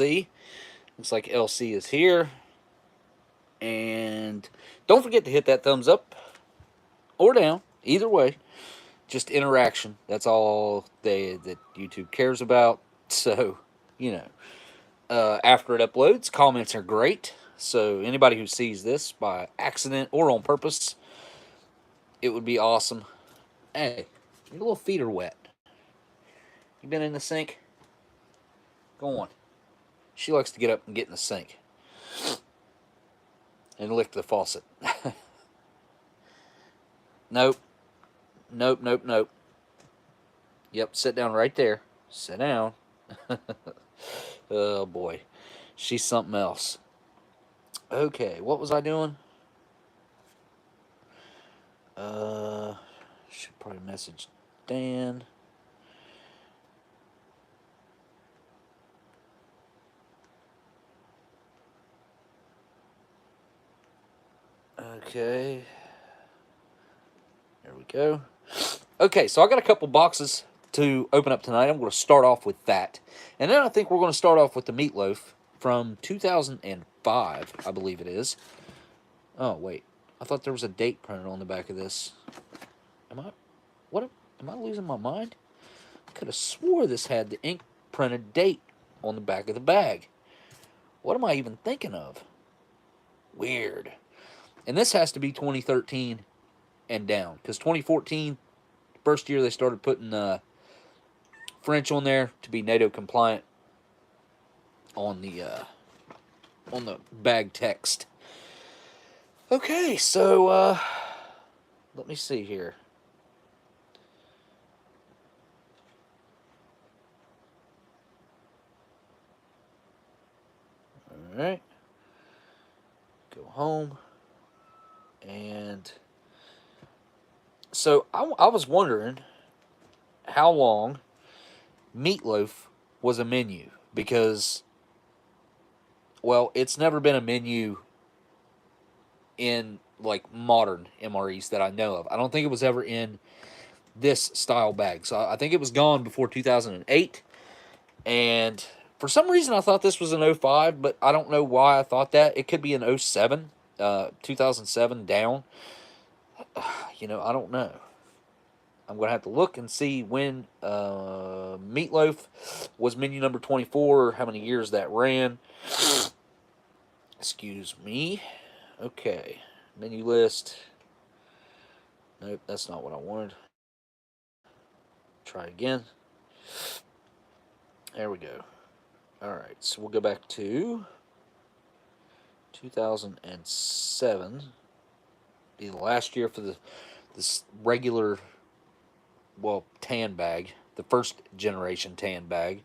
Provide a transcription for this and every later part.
LC. Looks like LC is here. And don't forget to hit that thumbs up or down. Either way. Just interaction. That's all that YouTube cares about. So, you know. After it uploads, comments are great. So anybody who sees this by accident or on purpose, it would be awesome. Hey, your little feet are wet. You been in the sink? Go on. She likes to get up and get in the sink. And lick the faucet. Nope. Nope, nope, nope. Yep, sit down right there. Sit down. Oh, boy. She's something else. Okay, what was I doing? Should probably message Dan. Okay. There we go. Okay, so I got a couple boxes to open up tonight. I'm going to start off with that. And then I think we're going to start off with the Meatloaf from 2005, I believe it is. Oh, wait. I thought there was a date printed on the back of this. Am I losing my mind? I could have swore this had the ink printed date on the back of the bag. What am I even thinking of? Weird. And this has to be 2013 and down. Because 2014, first year they started putting French on there to be NATO compliant on the bag text. Okay, so let me see here. All right. Go home. And so I was wondering how long Meatloaf was a menu, because, well, it's never been a menu in like modern MREs that I know of. I don't think it was ever in this style bag. So I think it was gone before 2008. And for some reason I thought this was an 05, but I don't know why I thought that. It could be an 07, 2007 down. You know, I don't know. I'm going to have to look and see when Meatloaf was menu number 24, or how many years that ran. Excuse me. Okay. Menu list. Nope, that's not what I wanted. Try again. There we go. Alright, so we'll go back to 2007. Be the last year for this regular, well, tan bag. The first generation tan bag.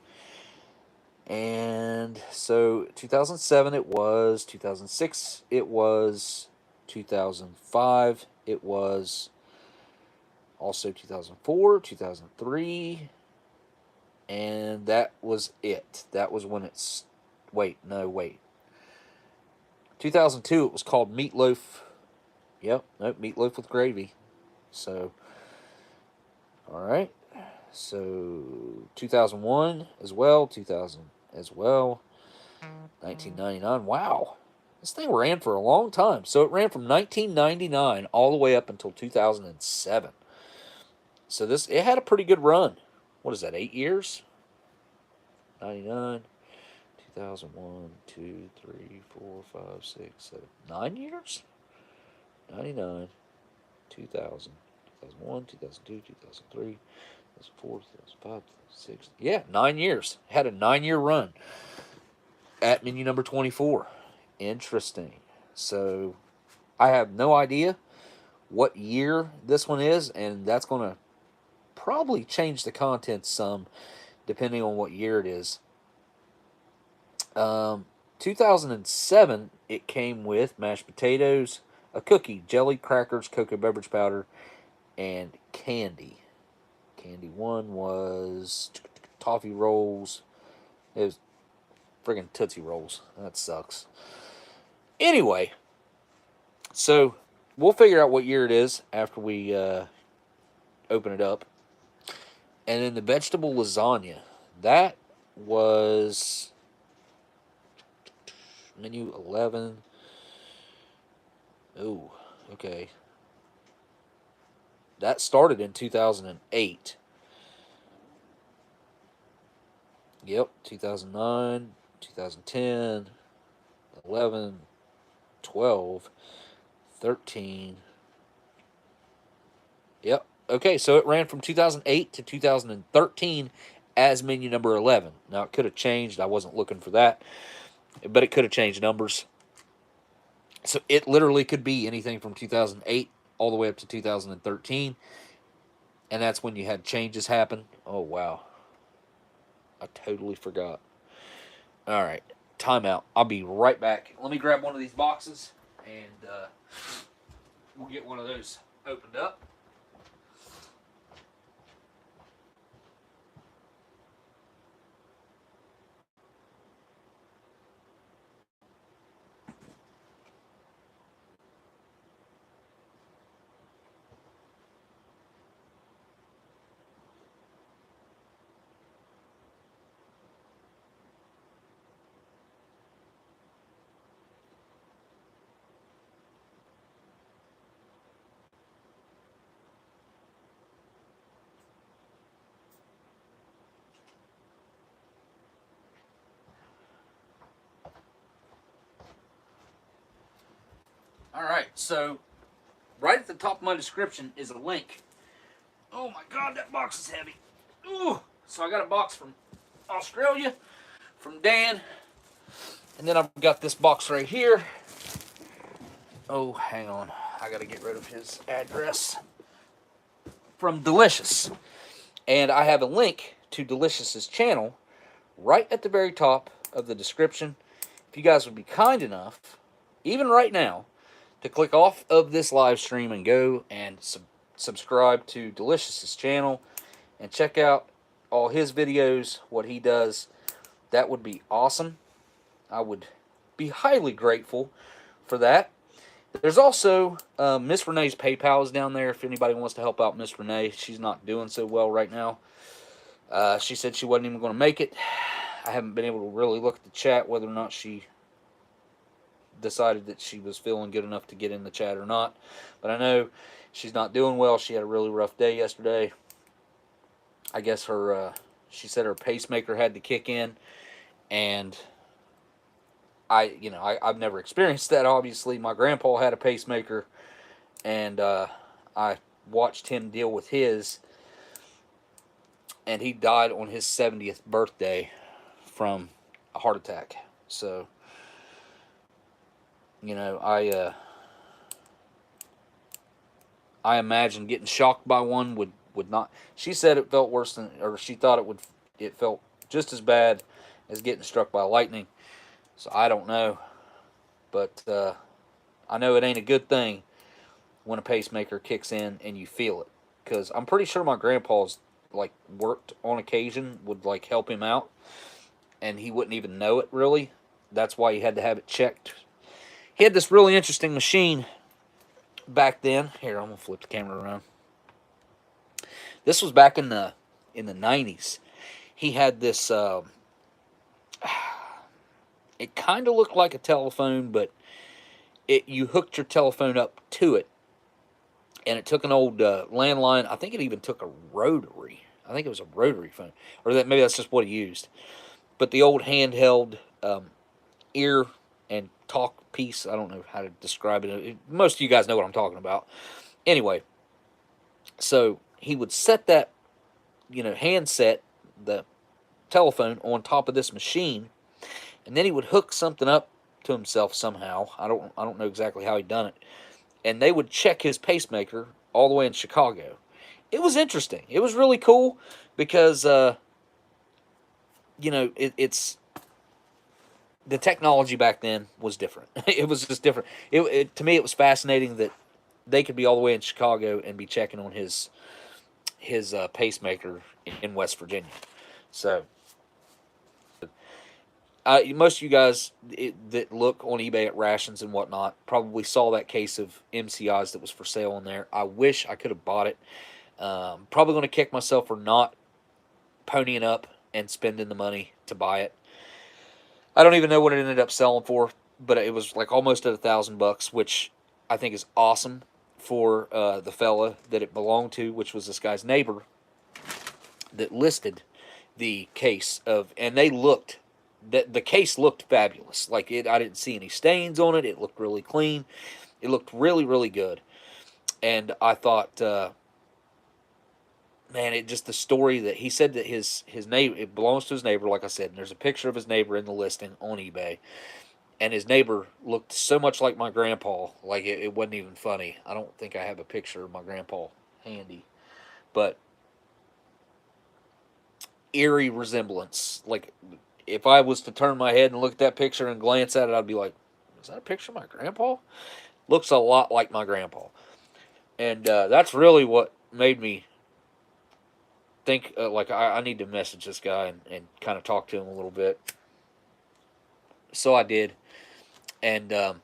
And so 2007 it was, 2006 it was, 2005 it was, also 2004, 2003, and that was it. That was when it's, wait. 2002 it was called Meatloaf. Yep, nope, Meatloaf with Gravy. So, alright. So 2001 as well, 2000 as well, 1999. Wow, this thing ran for a long time. So it ran from 1999 all the way up until 2007. So it had a pretty good run. What is that, 8 years? 99, 2001, 2, 3, 4, 5, 6, 7, 9 years? 99, 2000, 2001, 2002, 2003, 2004, 2005, 2006. Yeah, 9 years. Had a 9-year run at menu number 24. Interesting. So I have no idea what year this one is, and that's going to probably change the content some depending on what year it is. 2007, it came with mashed potatoes, a cookie, jelly, crackers, cocoa beverage powder, and candy. Candy 1 was toffee rolls. It was friggin' Tootsie Rolls. That sucks. Anyway, so we'll figure out what year it is after we open it up. And then the vegetable lasagna. That was Menu 11. Oh, okay. That started in 2008. Yep, 2009, 2010, 11, 12, 13. Yep. Okay, so it ran from 2008 to 2013 as menu number 11. Now, it could have changed. I wasn't looking for that, but it could have changed numbers. So it literally could be anything from 2008 all the way up to 2013. And that's when you had changes happen. Oh, wow. I totally forgot. All right. Timeout. I'll be right back. Let me grab one of these boxes, and we'll get one of those opened up. All right, so right at the top of my description is a link. Oh my God, that box is heavy. Ooh, so I got a box from Australia, from Dan, and then I've got this box right here. Oh, hang on, I got to get rid of his address. From Delicious, and I have a link to Delicious's channel right at the very top of the description. If you guys would be kind enough, even right now, to click off of this live stream and go and subscribe to Delicious's channel and check out all his videos, what he does, that would be awesome. I would be highly grateful for that. There's also Miss Renee's PayPal is down there if anybody wants to help out Miss Renee. She's not doing so well right now. She said she wasn't even going to make it. I haven't been able to really look at the chat whether or not she decided that she was feeling good enough to get in the chat or not. But I know she's not doing well. She had a really rough day yesterday. I guess she said her pacemaker had to kick in, and I've never experienced that. Obviously, my grandpa had a pacemaker, and I watched him deal with his, and he died on his 70th birthday from a heart attack. So, I imagine getting shocked by one would not. She said it felt worse than, or she thought it felt just as bad as getting struck by lightning. So I don't know, but I know it ain't a good thing when a pacemaker kicks in and you feel it, because I'm pretty sure my grandpa's worked on occasion, would help him out, and he wouldn't even know it really. That's why he had to have it checked. He had this really interesting machine back then. Here, I'm gonna flip the camera around. This was back in the 90s. He had this. It kind of looked like a telephone, but you hooked your telephone up to it, and it took an old landline. I think it even took a rotary. I think it was a rotary phone, or maybe that's just what he used. But the old handheld ear and talk piece. I don't know how to describe it. Most of you guys know what I'm talking about. Anyway, so he would set that, handset, the telephone, on top of this machine, and then he would hook something up to himself somehow. I don't know exactly how he done it. And they would check his pacemaker all the way in Chicago. It was interesting. It was really cool because it's the technology back then was different. It was just different. To me, it was fascinating that they could be all the way in Chicago and be checking on his pacemaker in West Virginia. So most of you guys that look on eBay at Rations and whatnot probably saw that case of MCIs that was for sale in there. I wish I could have bought it. Probably going to kick myself for not ponying up and spending the money to buy it. I don't even know what it ended up selling for. but it was like almost at $1,000, which I think is awesome for the fella that it belonged to, which was this guy's neighbor that listed the case of, and they looked, the case looked fabulous. Like it, I didn't see any stains on it. It looked really clean. It looked really, really good. And I thought, man, it just, the story that he said that his neighbor, it belongs to his neighbor, like I said, and there's a picture of his neighbor in the listing on eBay. And his neighbor looked so much like my grandpa, like it wasn't even funny. I don't think I have a picture of my grandpa handy, but eerie resemblance. Like if I was to turn my head and look at that picture and glance at it, I'd be like, "Is that a picture of my grandpa?" Looks a lot like my grandpa, and that's really what made me think like I need to message this guy and kind of talk to him a little bit. So I did, and I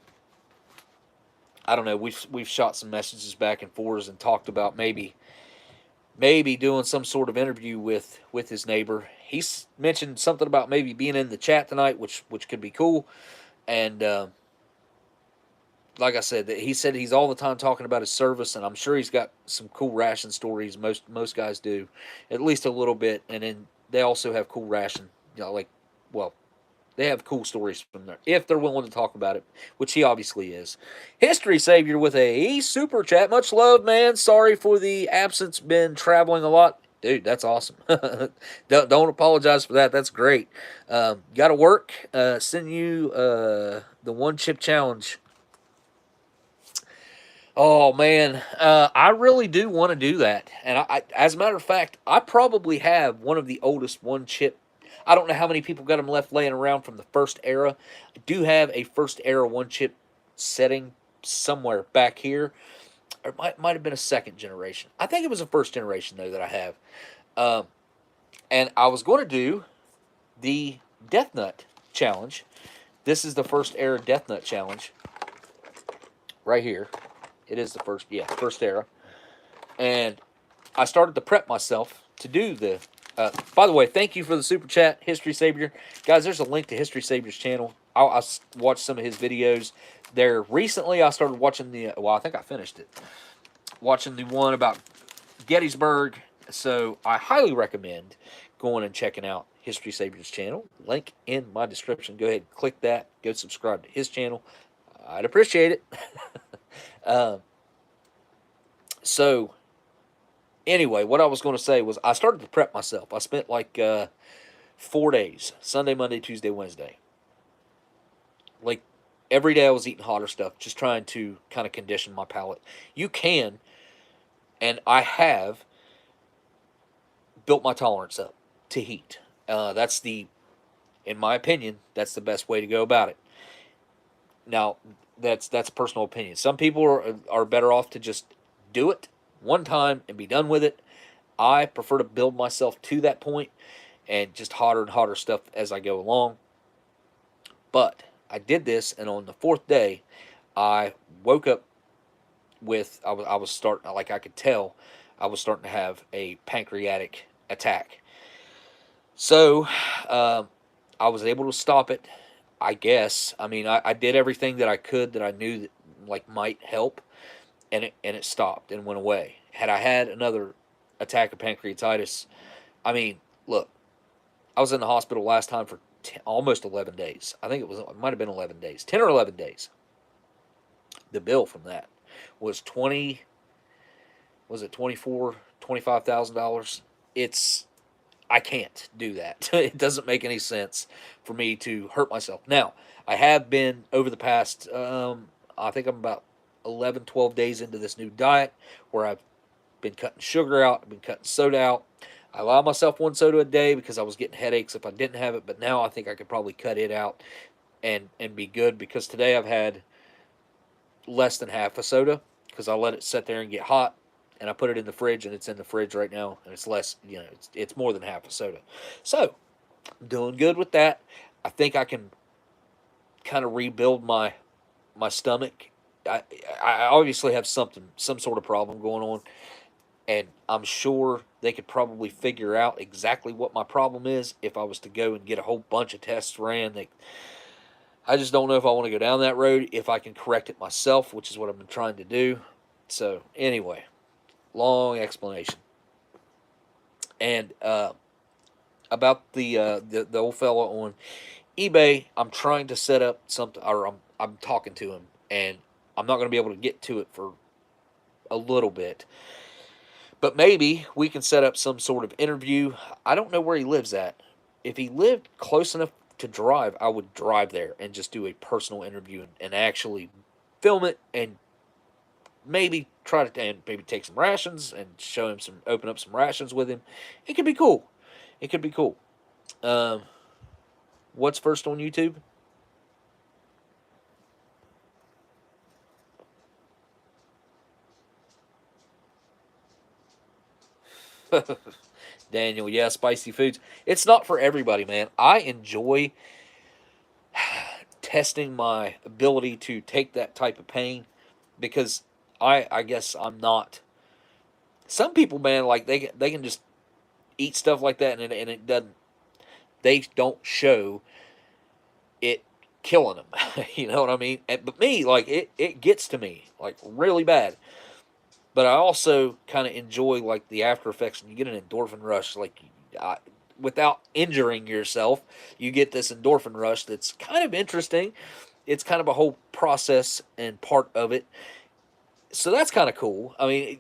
don't know. We've shot some messages back and forth and talked about maybe doing some sort of interview with his neighbor. He's mentioned something about maybe being in the chat tonight, which could be cool. And like I said, he said he's all the time talking about his service, and I'm sure he's got some cool ration stories. Most guys do, at least a little bit. And then they also have cool ration, like, well, they have cool stories from there if they're willing to talk about it, which he obviously is. History Savior with a super chat. Much love, man. Sorry for the absence. Been traveling a lot. Dude, that's awesome. don't apologize for that. That's great. Got to work. Send you the one chip challenge. Oh man, I really do want to do that. And as a matter of fact, I probably have one of the oldest one chip. I don't know how many people got them left laying around from the first era. I do have a first era one chip setting somewhere back here. Or it might have been a second generation. I think it was a first generation though that I have. And I was going to do the Death Nut challenge. This is the first era Death Nut challenge right here. It is the first era. And I started to prep myself to do the. By the way, thank you for the super chat, History Savior. Guys, there's a link to History Savior's channel. I watched some of his videos there recently. I started watching the. Well, I think I finished it. Watching the one about Gettysburg. So I highly recommend going and checking out History Savior's channel. Link in my description. Go ahead and click that. Go subscribe to his channel. I'd appreciate it. So, anyway, what I was going to say was I started to prep myself. I spent like 4 days, Sunday, Monday, Tuesday, Wednesday. Like every day I was eating hotter stuff, just trying to kind of condition my palate. You can, and I have, built my tolerance up to heat. That's in my opinion, that's the best way to go about it. Now, that's personal opinion. Some people are better off to just do it one time and be done with it. I prefer to build myself to that point and just hotter and hotter stuff as I go along. But I did this, and on the fourth day, I woke up with, I was starting, like I could tell, I was starting to have a pancreatic attack. So I was able to stop it, I guess. I mean, I did everything that I could that I knew that like might help, and it stopped and went away. Had I had another attack of pancreatitis, I mean, look, I was in the hospital last time for almost 11 days. I think it might have been 11 days, 10 or 11 days. The bill from that was $25,000? I can't do that. It doesn't make any sense for me to hurt myself. Now, I have been over the past, I think I'm about 11, 12 days into this new diet where I've been cutting sugar out. I've been cutting soda out. I allow myself one soda a day because I was getting headaches if I didn't have it. But now I think I could probably cut it out and be good, because today I've had less than half a soda because I let it sit there and get hot, and I put it in the fridge, and it's in the fridge right now, and it's less, it's more than half a soda. So, I'm doing good with that. I think I can kind of rebuild my stomach. I obviously have some sort of problem going on, and I'm sure they could probably figure out exactly what my problem is if I was to go and get a whole bunch of tests ran. I just don't know if I want to go down that road, if I can correct it myself, which is what I've been trying to do. So, anyway, long explanation. And about the old fella on eBay, I'm trying to set up something, or I'm talking to him, and I'm not going to be able to get to it for a little bit. But maybe we can set up some sort of interview. I don't know where he lives at. If he lived close enough to drive, I would drive there and just do a personal interview and actually film it, and maybe try to, and maybe take some rations and show him open up some rations with him. It could be cool. It could be cool. What's first on YouTube? Daniel, yeah, spicy foods. It's not for everybody, man. I enjoy testing my ability to take that type of pain, because I guess I'm not. Some people, man, like they can just eat stuff like that, and it doesn't. They don't show it killing them. You know what I mean? But me, like it gets to me like really bad. But I also kind of enjoy like the after effects, and you get an endorphin rush, like without injuring yourself. You get this endorphin rush that's kind of interesting. It's kind of a whole process and part of it. So that's kind of cool. I mean,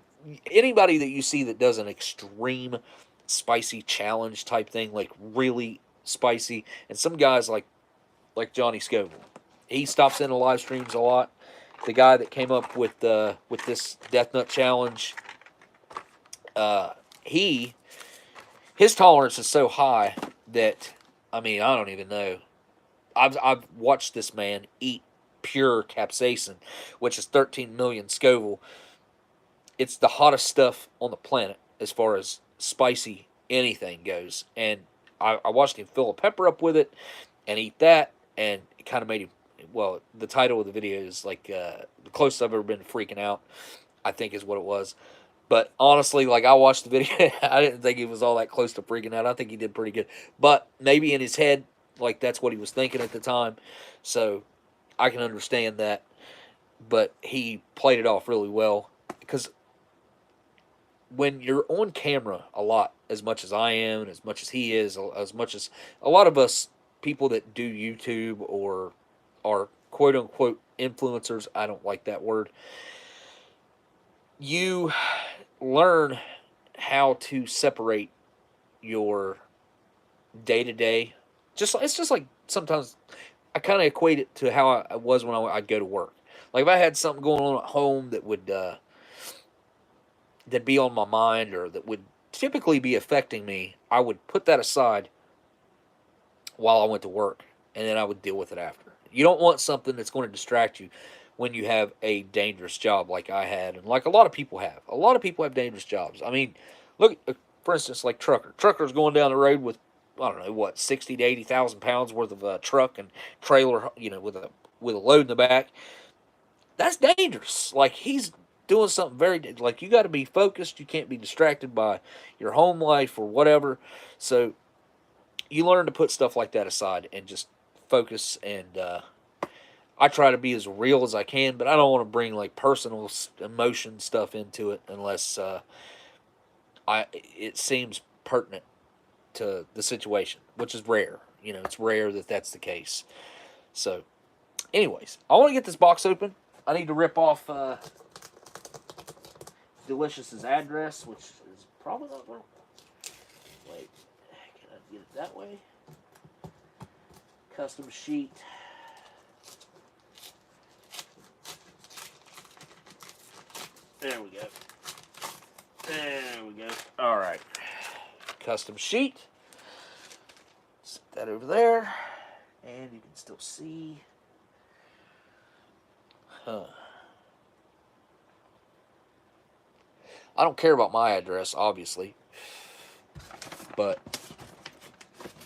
anybody that you see that does an extreme spicy challenge type thing, like really spicy, and some guys like Johnny Scoville, he stops in the live streams a lot. The guy that came up with this Death Nut challenge, his tolerance is so high that, I mean, I don't even know. I've watched this man eat pure capsaicin, which is 13 million Scoville. It's the hottest stuff on the planet as far as spicy anything goes. And I watched him fill a pepper up with it and eat that, and it kind of made him. Well, the title of the video is like the closest I've ever been to freaking out, I think is what it was. But honestly, like I watched the video, I didn't think he was all that close to freaking out. I think he did pretty good. But maybe in his head, like that's what he was thinking at the time. So I can understand that. But he played it off really well, because when you're on camera a lot, as much as I am, and as much as he is, as much as a lot of us people that do YouTube or are quote unquote influencers, I don't like that word, you learn how to separate your day to day. It's just like sometimes I kind of equate it to how I was when I'd go to work. Like if I had something going on at home that would that'd be on my mind, or that would typically be affecting me, I would put that aside while I went to work, and then I would deal with it after. You don't want something that's going to distract you when you have a dangerous job like I had, and like a lot of people have. A lot of people have dangerous jobs. I mean, look, for instance, like Trucker's going down the road with, I don't know what, 60 to 80,000 pounds worth of truck and trailer, with a load in the back. That's dangerous. Like he's doing something very, like you got to be focused. You can't be distracted by your home life or whatever. So you learn to put stuff like that aside and just focus. And I try to be as real as I can, but I don't want to bring like personal emotion stuff into it unless it seems pertinent to the situation, which is rare. It's rare that that's the case. So, anyways, I want to get this box open. I need to rip off Delicious's address, which is probably not going to... Wait, can I get it that way? Custom sheet. There we go. There we go. All right. Custom sheet. Set that over there. And you can still see. I don't care about my address, obviously. But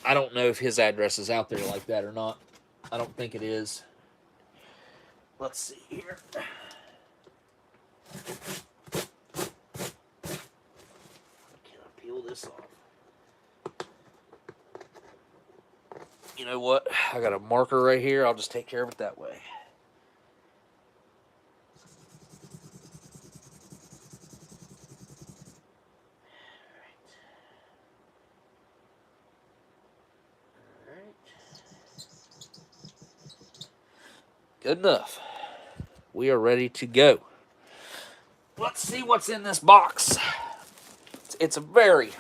I don't know if his address is out there like that or not. I don't think it is. Let's see here. Can I peel this off? You know what? I got a marker right here. I'll just take care of it that way. Good enough. We are ready to go. Let's see what's in this box. It's a very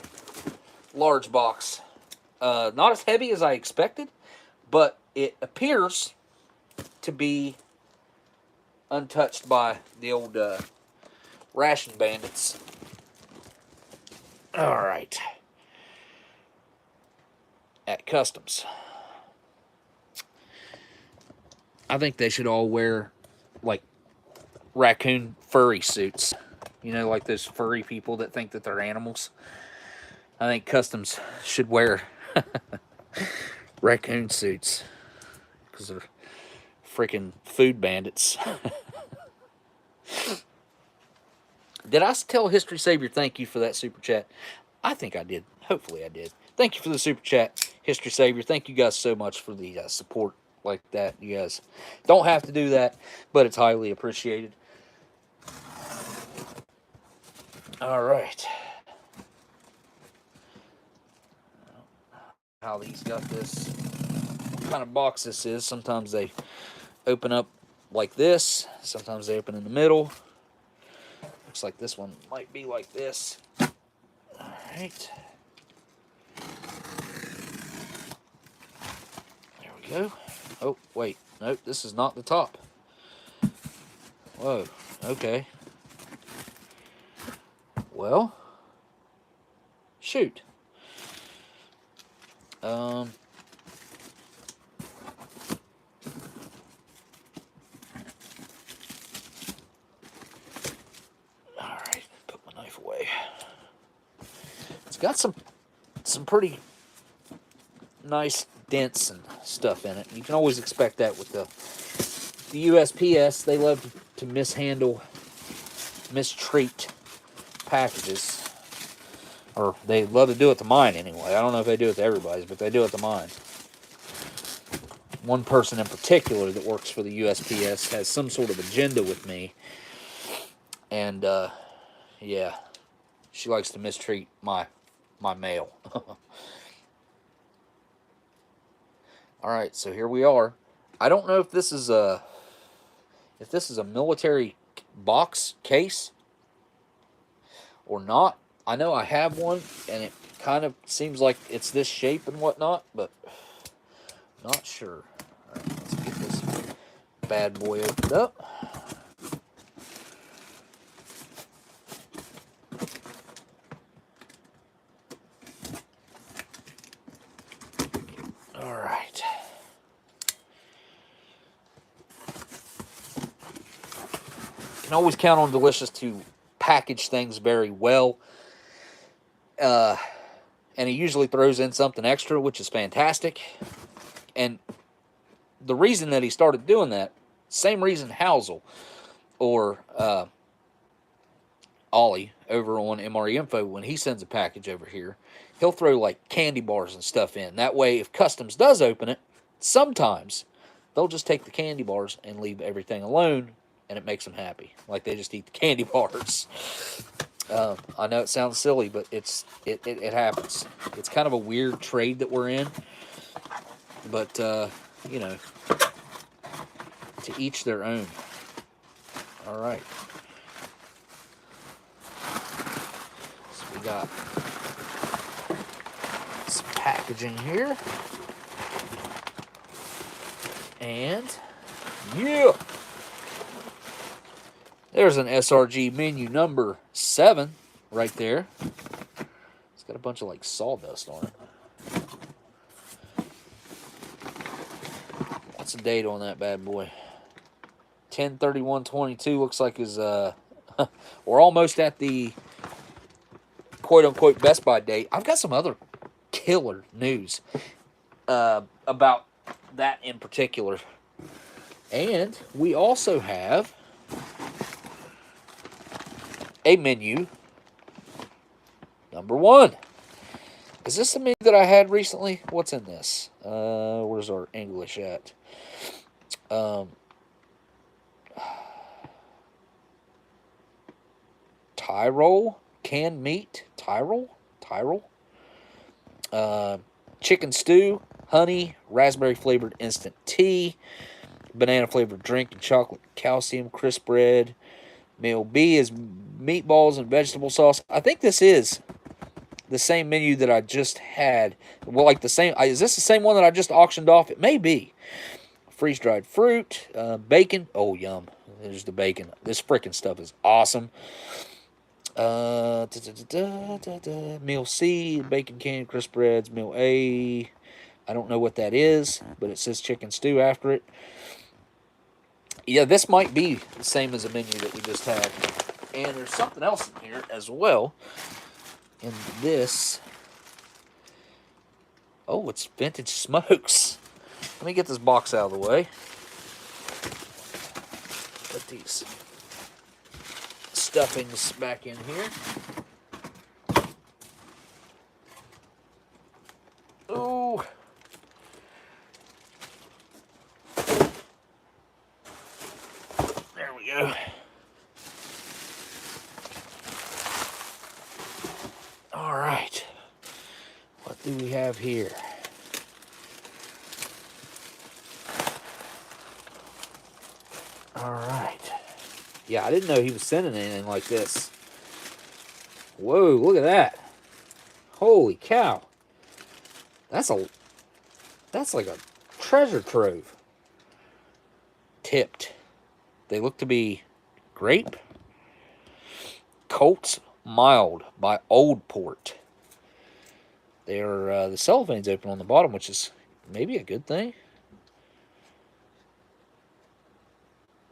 large box. Not as heavy as I expected, but it appears to be untouched by the old ration bandits. All right. At Customs. I think they should all wear, like, raccoon furry suits. You know, like those furry people that think that they're animals. I think Customs should wear raccoon suits. Because they're freaking food bandits. Did I tell History Savior thank you for that super chat? I think I did. Hopefully I did. Thank you for the super chat, History Savior. Thank you guys so much for the support like that. You guys don't have to do that, but it's highly appreciated. All right. How these got this, what kind of box this is. Sometimes they open up like this. Sometimes they open in the middle. Looks like this one might be like this. All right. There we go. Oh, wait. Nope, this is not the top. Whoa. Okay. Well. Shoot. All right. Put my knife away. It's got some pretty nice dents and stuff in it. You can always expect that with the USPS. They love to mistreat packages. Or they love to do it to mine anyway. I don't know if they do it to everybody's, but they do it to mine. One person in particular that works for the USPS has some sort of agenda with me. And, yeah, she likes to mistreat my mail. Alright, so here we are. I don't know if this is a military box case or not. I know I have one, and it kind of seems like it's this shape and whatnot, but not sure. All right, let's get this bad boy opened up. All right. You can always count on Delicious to package things very well. And he usually throws in something extra, which is fantastic. And the reason that he started doing that, same reason Housel or Ollie over on MRE Info, when he sends a package over here, he'll throw like candy bars and stuff in. That way, if Customs does open it, sometimes they'll just take the candy bars and leave everything alone, and it makes them happy. Like they just eat the candy bars. I know it sounds silly, but it happens. It's kind of a weird trade that we're in. But, you know, to each their own. All right. So we got some packaging here. And, yeah! There's an SRG menu number 7 right there. It's got a bunch of like sawdust on it. What's the date on that bad boy? 10/31/22 looks like is we're almost at the quote unquote Best Buy date. I've got some other killer news about that in particular. And we also have a menu number 1. Is this the menu that I had recently? What's in this? Where's our English at? Tyrol canned meat. Tyrol. Chicken stew, honey, raspberry flavored instant tea, banana flavored drink, and chocolate calcium. Crisp bread. Meal B is meatballs and vegetable sauce. I think this is the same menu that I just had. Well, like the same. Is this the same one that I just auctioned off? It may be. Freeze dried fruit, bacon. Oh, yum. There's the bacon. This freaking stuff is awesome. Meal C, bacon candy, crisp breads. Meal A, I don't know what that is, but it says chicken stew after it. Yeah, this might be the same as the menu that we just had. And there's something else in here as well. In this, oh, it's vintage smokes. Let me get this box out of the way. Put these stuffings back in here. Oh. There we go. All right. What do we have here? All right. Yeah, I didn't know he was sending anything like this. Whoa, look at that. Holy cow. That's like a treasure trove. Tipped. They look to be grape. Colts Mild by Old Port. They're the cellophane's open on the bottom, which is maybe a good thing.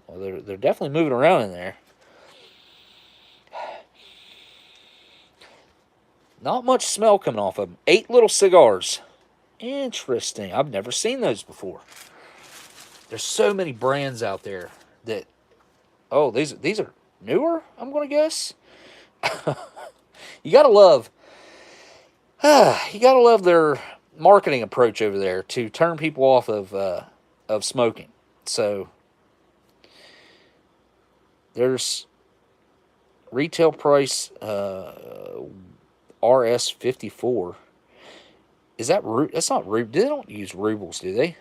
Well, they're definitely moving around in there. Not much smell coming off of them. 8 little cigars. Interesting. I've never seen those before. There's so many brands out there that... Oh, these are newer, I'm going to guess. You got to love... you got to love their marketing approach over there to turn people off of smoking. So... There's retail price RS54. Is that that's not ruble? They don't use rubles, do they?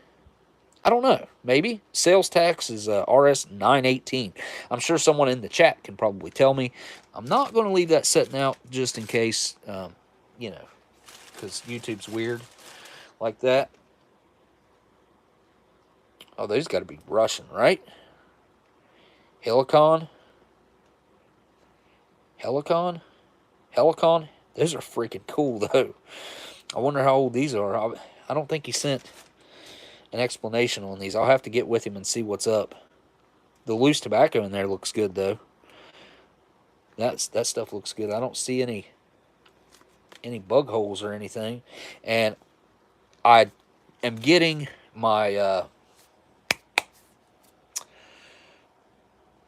I don't know. Maybe sales tax is RS918. I'm sure someone in the chat can probably tell me. I'm not going to leave that sitting out just in case, you know, because YouTube's weird like that. Oh, those got to be Russian, right? Helicon. Those are freaking cool, though. I wonder how old these are. I don't think he sent an explanation on these. I'll have to get with him and see what's up. The loose tobacco in there looks good, though. That stuff looks good. I don't see any bug holes or anything. And I am getting my...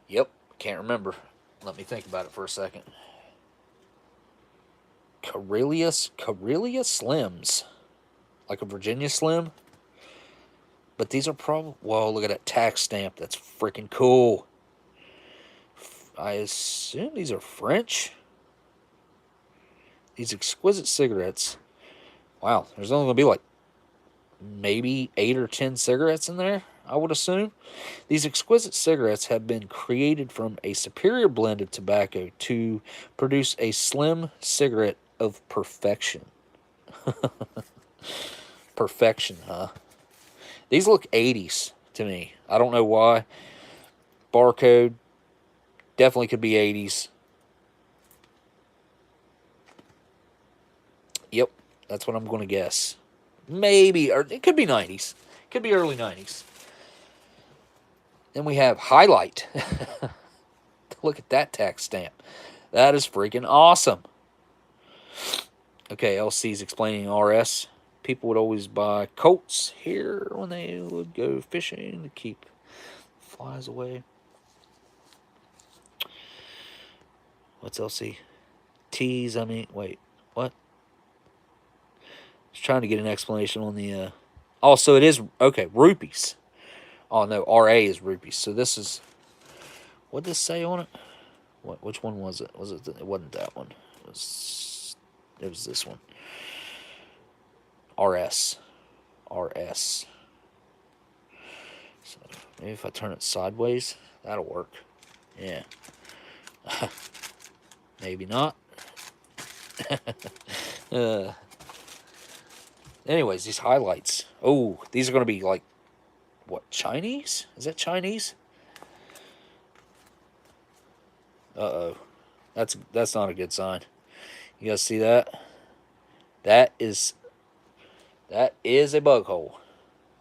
Yep, can't remember. Let me think about it for a second. Carillia Slims. Like a Virginia Slim. But these are probably... Whoa, look at that tax stamp. That's freaking cool. I assume these are French. These exquisite cigarettes. Wow, there's only going to be like maybe 8 or 10 cigarettes in there, I would assume. These exquisite cigarettes have been created from a superior blend of tobacco to produce a slim cigarette of perfection. Perfection, huh? These look 80s to me. I don't know why. Barcode. Definitely could be 80s. Yep, that's what I'm going to guess. Maybe, or it could be 90s. Could be early 90s. Then we have Highlight. Look at that tax stamp. That is freaking awesome. Okay, LC's explaining RS. People would always buy Colts here when they would go fishing to keep flies away. What's LC? Teas, I mean, wait, what? Just trying to get an explanation on the. Also, it is okay. Rupees. Oh no, RA is rupees. So this is. What did this say on it? What? Which one was it? Was it? It wasn't that one. It was. It was this one. RS. RS. So maybe if I turn it sideways, that'll work. Yeah. Maybe not. Anyways, these highlights. Oh, these are going to be like, what, Chinese? Is that Chinese? Uh-oh. That's not a good sign. You guys see that? That is a bug hole.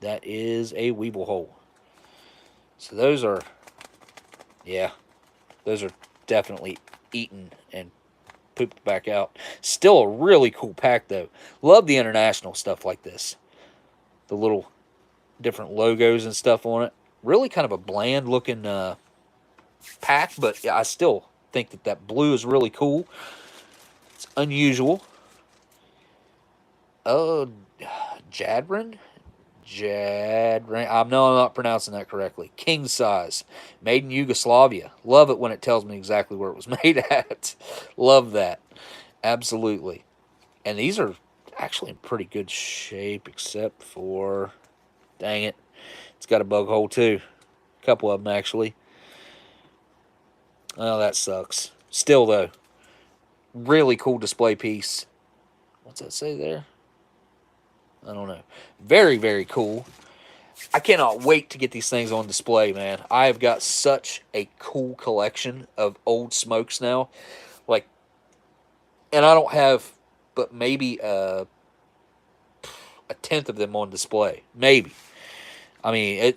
That is a weeble hole. So those are, yeah, those are definitely eaten and pooped back out. Still a really cool pack, though. Love the international stuff like this. The little different logos and stuff on it. Really kind of a bland-looking pack, but yeah, I still think that blue is really cool. It's unusual. Oh, Jadrin? Jadrin. I'm not pronouncing that correctly. King size. Made in Yugoslavia. Love it when it tells me exactly where it was made at. Love that. Absolutely. And these are actually in pretty good shape, except for, dang it, it's got a bug hole too. A couple of them, actually. Oh, that sucks. Still, though, really cool display piece. What's that say there? I don't know. Very, very cool. I cannot wait to get these things on display, man. I have got such a cool collection of old smokes now. Like, and I don't have but maybe a tenth of them on display. Maybe. I mean,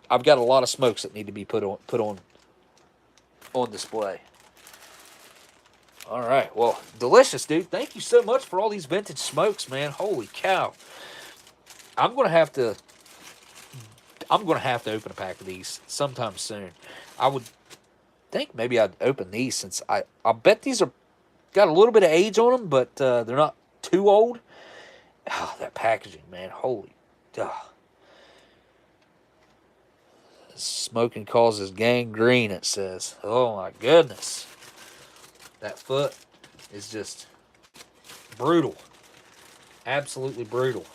I've got a lot of smokes that need to be put on display. All right, well, delicious, dude. Thank you so much for all these vintage smokes, man. Holy cow! I'm gonna have to open a pack of these sometime soon. I would think maybe I'd open these since I bet these are got a little bit of age on them, but they're not too old. Oh, that packaging, man. Holy, smoking causes gangrene, it says. Oh my goodness. That foot is just brutal. Absolutely brutal.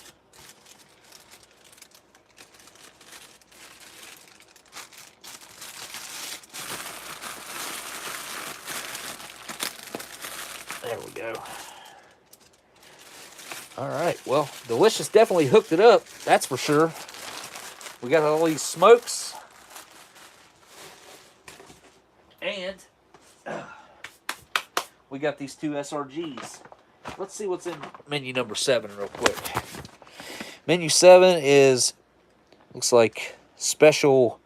There we go. All right. Well, Delicious definitely hooked it up. That's for sure. We got all these smokes. And we got these two SRGs. Let's see what's in menu number 7 real quick. Menu 7 is, looks like special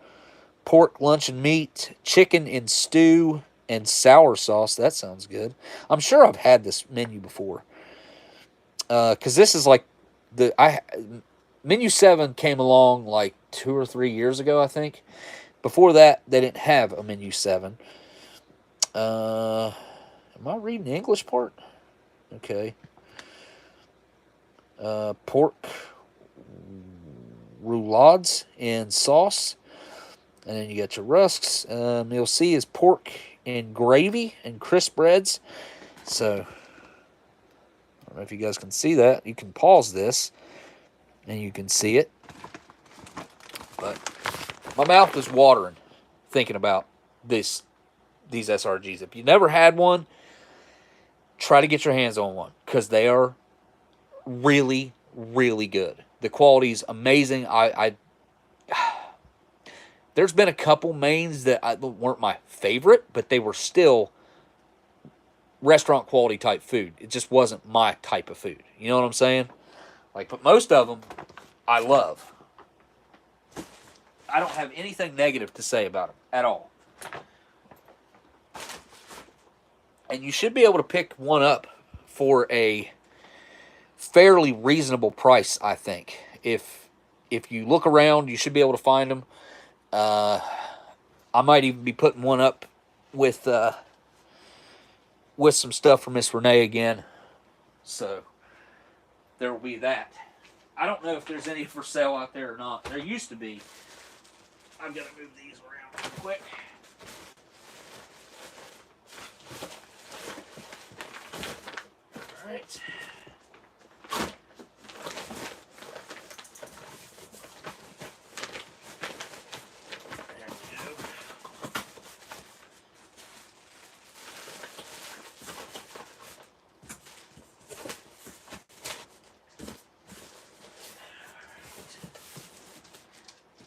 pork luncheon meat, chicken and stew, and sour sauce. That sounds good. I'm sure I've had this menu before. Because this is like menu 7 came along like 2 or 3 years ago, I think. Before that, they didn't have a menu 7. Am I reading the English part? Okay. Pork roulades and sauce. And then you got your rusks. You'll see is pork and gravy and crisp breads. So, I don't know if you guys can see that. You can pause this, and you can see it. But my mouth is watering thinking about these SRGs. If you never had one, try to get your hands on one because they are really, really good. The quality is amazing. There's been a couple mains that weren't my favorite, but they were still restaurant quality type food. It just wasn't my type of food. You know what I'm saying? Like, but most of them I love. I don't have anything negative to say about them at all. And you should be able to pick one up for a fairly reasonable price, I think. If you look around, you should be able to find them. I might even be putting one up with some stuff for Miss Renee again. So there will be that. I don't know if there's any for sale out there or not. There used to be. I've got to move these around real quick. All right. There we go.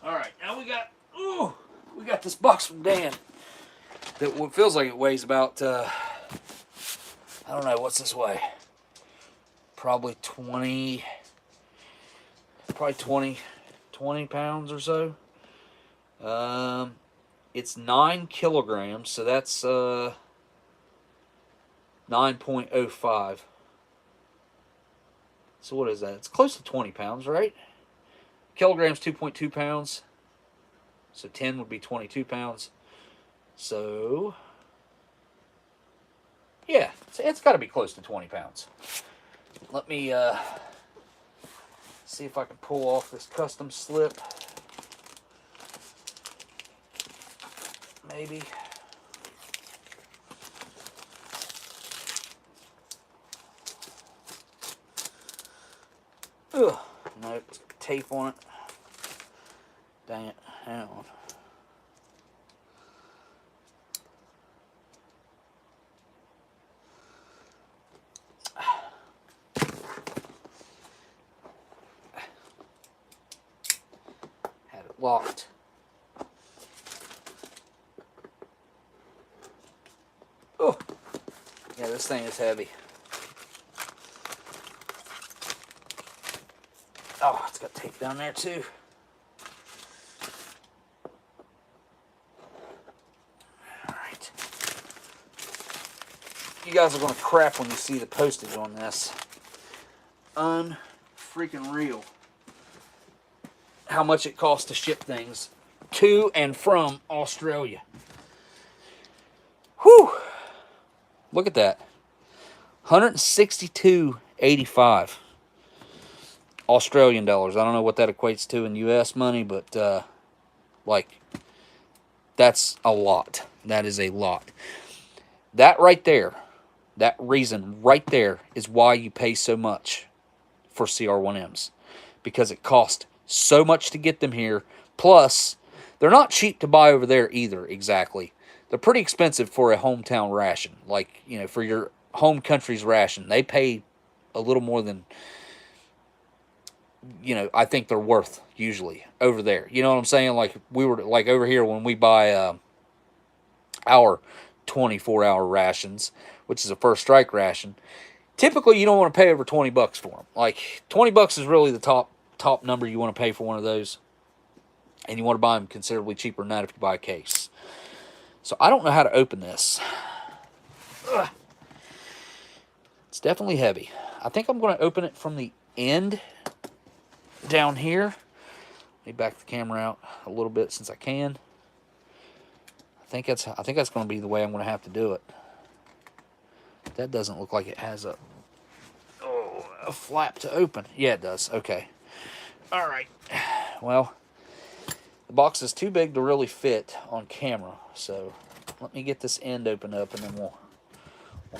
All right, now we got this box from Dan that feels like it weighs about, I don't know, what's this weigh? Probably 20 pounds or so. It's 9 kilograms, so that's 9.05. So what is that? It's close to 20 pounds, right? Kilograms, 2.2 pounds. So 10 would be 22 pounds. So, yeah, it's got to be close to 20 pounds. Let me see if I can pull off this custom slip. Maybe. Ugh, nope, it's got tape on it. Dang it, hang on. Had it locked. Oh, yeah, this thing is heavy. Oh, it's got tape down there too. Alright. You guys are going to crap when you see the postage on this. Unfreaking real. How much it costs to ship things to and from Australia. Whew. Look at that. $162.85. Australian dollars. I don't know what that equates to in US money, but like, that's a lot. That is a lot. That right there, that reason right there is why you pay so much for CR1Ms. Because it costs so much to get them here. Plus, they're not cheap to buy over there either, exactly. They're pretty expensive for a hometown ration. Like, you know, for your home country's ration. They pay a little more than, you know, I think they're worth usually over there. You know what I'm saying? Like, we were, like, over here when we buy our 24-hour rations, which is a first strike ration, typically you don't want to pay over 20 bucks for them. Like, 20 bucks is really the top number you want to pay for one of those. And you want to buy them considerably cheaper than that if you buy a case. So I don't know how to open this. Ugh. It's definitely heavy. I think I'm going to open it from the end down here. Let me back the camera out a little bit since I can. I think that's going to be the way I'm going to have to do it. That doesn't look like it has a flap to open. Yeah, it does. Okay. All right. Well, the box is too big to really fit on camera, so let me get this end opened up, and then we'll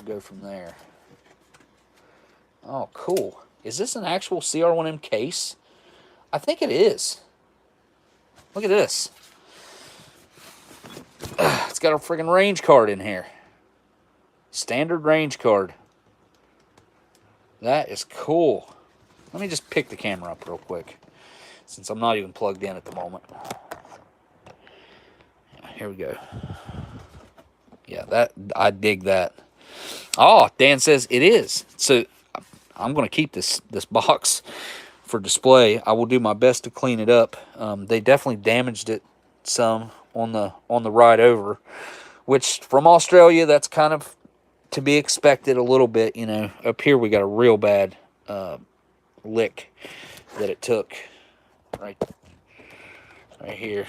go from there. Oh, cool. Is this an actual CR1M case? I think it is. Look at this. It's got a friggin' range card in here. Standard range card. That is cool. Let me just pick the camera up real quick, since I'm not even plugged in at the moment. Here we go. Yeah, that, I dig that. Oh, Dan says it is. So I'm going to keep this box for display. I will do my best to clean it up. They definitely damaged it some on the ride over, which from Australia, that's kind of to be expected a little bit. You know, up here we got a real bad lick that it took right here.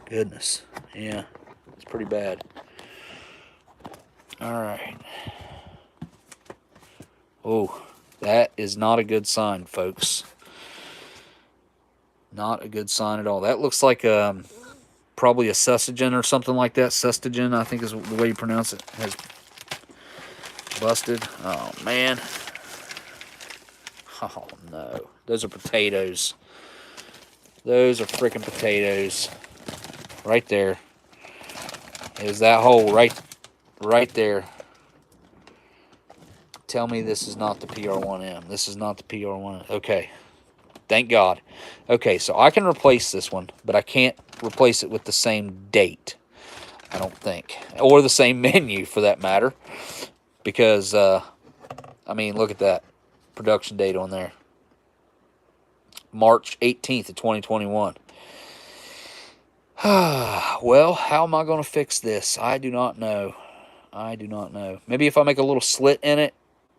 Goodness, yeah, it's pretty bad. All right. Oh, that is not a good sign, folks. Not a good sign at all. That looks like probably a Sustagen or something like that. Sustagen, I think is the way you pronounce it. Has busted. Oh, man. Oh, no. Those are potatoes. Those are freaking potatoes. Right there. Is that hole right there. Tell me this is not the PR1M. This is not the PR1M. Okay. Thank God. Okay, so I can replace this one, but I can't replace it with the same date, I don't think. Or the same menu, for that matter. Because, I mean, look at that production date on there. March 18th of 2021. Well, how am I going to fix this? I do not know. I do not know. Maybe if I make a little slit in it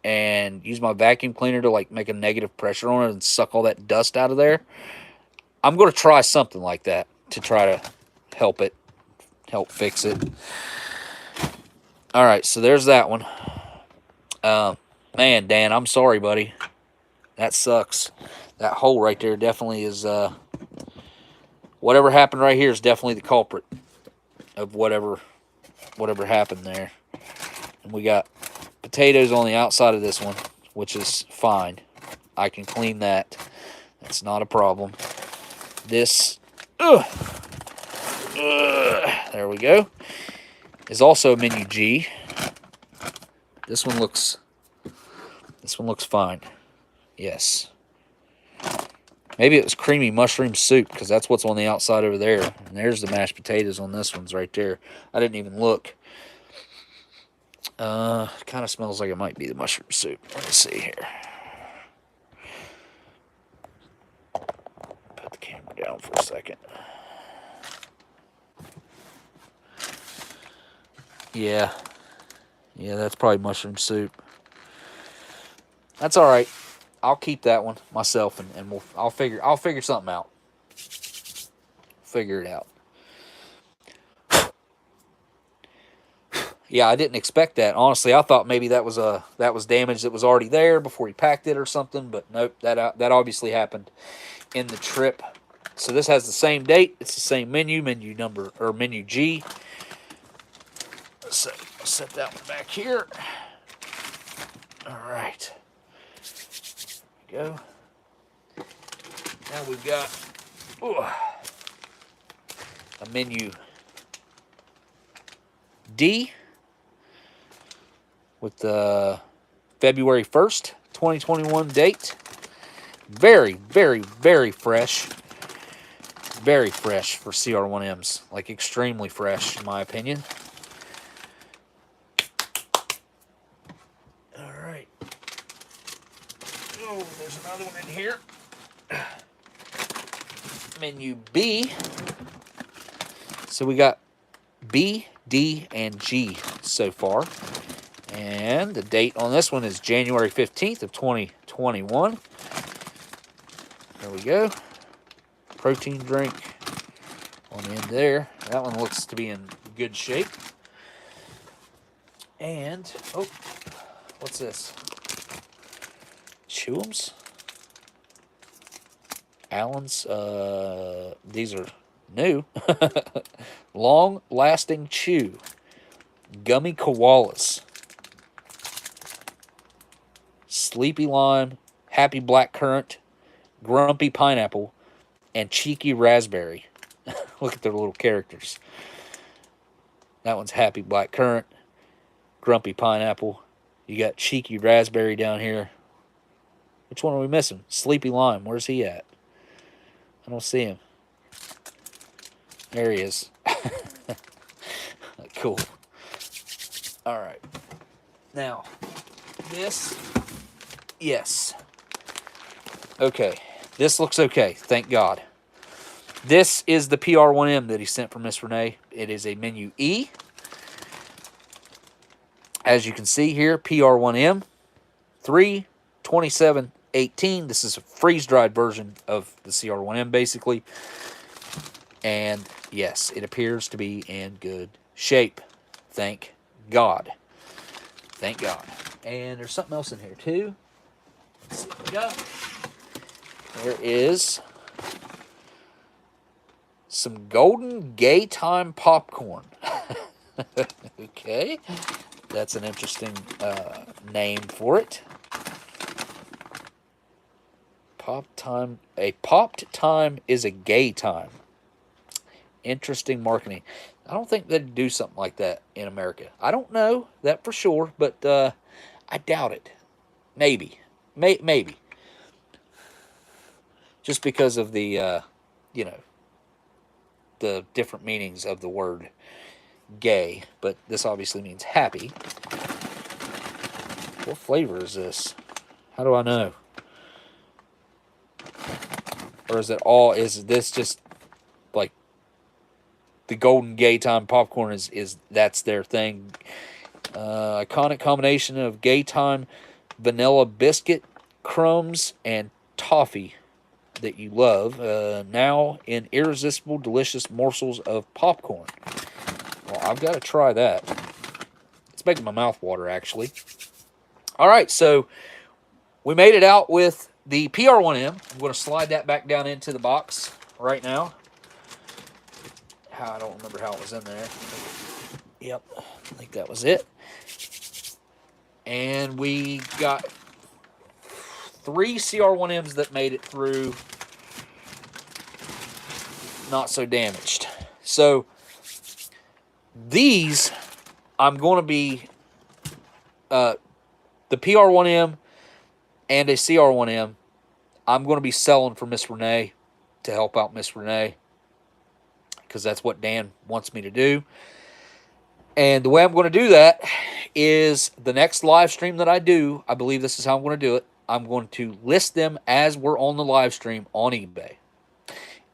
and use my vacuum cleaner to like make a negative pressure on it and suck all that dust out of there. I'm going to try something like that to try to help fix it. All right, so there's that one. Man, Dan, I'm sorry, buddy. That sucks. That hole right there definitely is, whatever happened right here is definitely the culprit of whatever happened there. And we got potatoes on the outside of this one, which is fine. I can clean that. That's not a problem. This, there we go, is also menu G. This one looks fine. Yes. Maybe it was creamy mushroom soup, because that's what's on the outside over there. And there's the mashed potatoes on this one's right there. I didn't even look. Kind of smells like it might be the mushroom soup. Let me see here. Put the camera down for a second. Yeah, that's probably mushroom soup. That's all right. I'll keep that one myself, and I'll figure something out. Figure it out. Yeah, I didn't expect that. Honestly, I thought maybe that was damage that was already there before he packed it or something. But nope, that obviously happened in the trip. So this has the same date. It's the same menu number, or menu G. So I'll set that one back here. All right. There we go. Now we've got a menu D with the February 1st, 2021 date. Very, very, very fresh. Very fresh for CR1Ms. Like, extremely fresh, in my opinion. All right. Oh, there's another one in here. Menu B. So we got B, D, and G so far. And the date on this one is January 15th of 2021. There we go. Protein drink on the end there. That one looks to be in good shape. And, oh, what's this? Chewums? Allen's, these are new. Long-lasting chew. Gummy koalas. Sleepy lime, happy black currant, grumpy pineapple, and cheeky raspberry. Look at their little characters. That one's happy black currant, grumpy pineapple. You got cheeky raspberry down here. Which one are we missing? Sleepy lime. Where's he at? I don't see him. There he is. Cool. All right. Now, this, yes. Okay. This looks okay. Thank God. This is the PR1M that he sent from Miss Renee. It is a menu E. As you can see here, PR1M 3/27/18. This is a freeze-dried version of the CR1M, basically. And yes, it appears to be in good shape. Thank God. Thank God. And there's something else in here too. Let's see what we got. There is some golden gay time popcorn. Okay, that's an interesting name for it. Popped time. A popped time is a gay time. Interesting marketing. I don't think they'd do something like that in America. I don't know that for sure, but I doubt it. Maybe. Maybe. Just because of the, you know, the different meanings of the word gay. But this obviously means happy. What flavor is this? How do I know? Or is it all, is this just like the golden gay time popcorn is that's their thing? Iconic combination of gay time vanilla biscuit crumbs and toffee that you love, now in irresistible delicious morsels of popcorn. Well, I've got to try that. It's making my mouth water, actually. All right, so we made it out with the PR1M. I'm going to slide that back down into the box right now. I don't remember how it was in there. Yep, I think that was it. And we got 3 CR1Ms that made it through not so damaged. So these, I'm going to be the PR1M and a CR1M, I'm going to be selling for Miss Renee to help out Miss Renee, because that's what Dan wants me to do. And the way I'm going to do that is the next live stream that I do, I believe this is how I'm going to do it. I'm going to list them as we're on the live stream on eBay.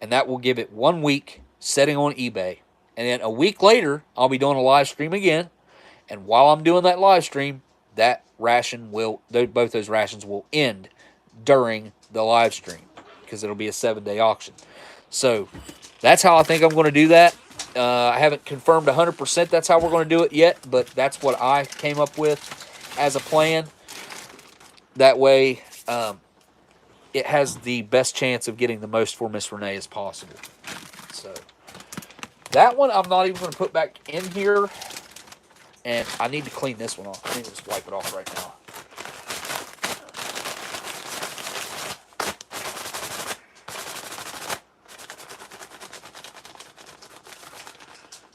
And that will give it 1 week setting on eBay. And then a week later, I'll be doing a live stream again. And while I'm doing that live stream, that ration will, both those rations will end during the live stream, because it'll be a 7-day auction. So that's how I think I'm going to do that. I haven't confirmed 100% that's how we're going to do it yet, but that's what I came up with as a plan. That way, it has the best chance of getting the most for Miss Renee as possible. So that one I'm not even going to put back in here, and I need to clean this one off. I need to just wipe it off right now.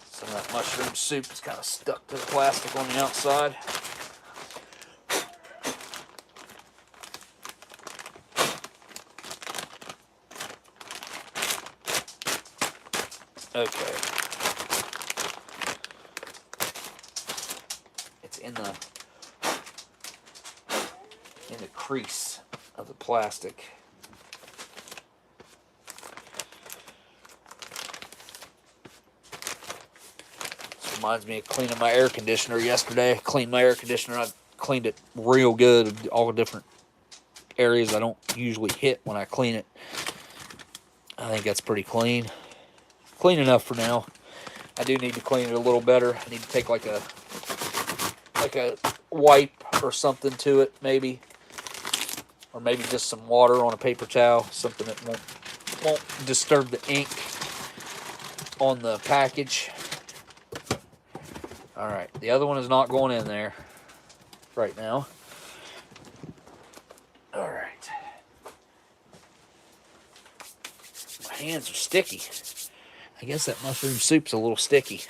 Some of that mushroom soup is kind of stuck to the plastic on the outside. Okay. It's in the crease of the plastic. This reminds me of cleaning my air conditioner yesterday. I cleaned my air conditioner. I cleaned it real good, all the different areas I don't usually hit when I clean it. I think that's pretty clean. Clean enough for now. I do need to clean it a little better. I need to take like a wipe or something to it, maybe, or maybe just some water on a paper towel, something that won't disturb the ink on the package. All right, the other one is not going in there right now. All right, my hands are sticky. I guess that mushroom soup's a little sticky.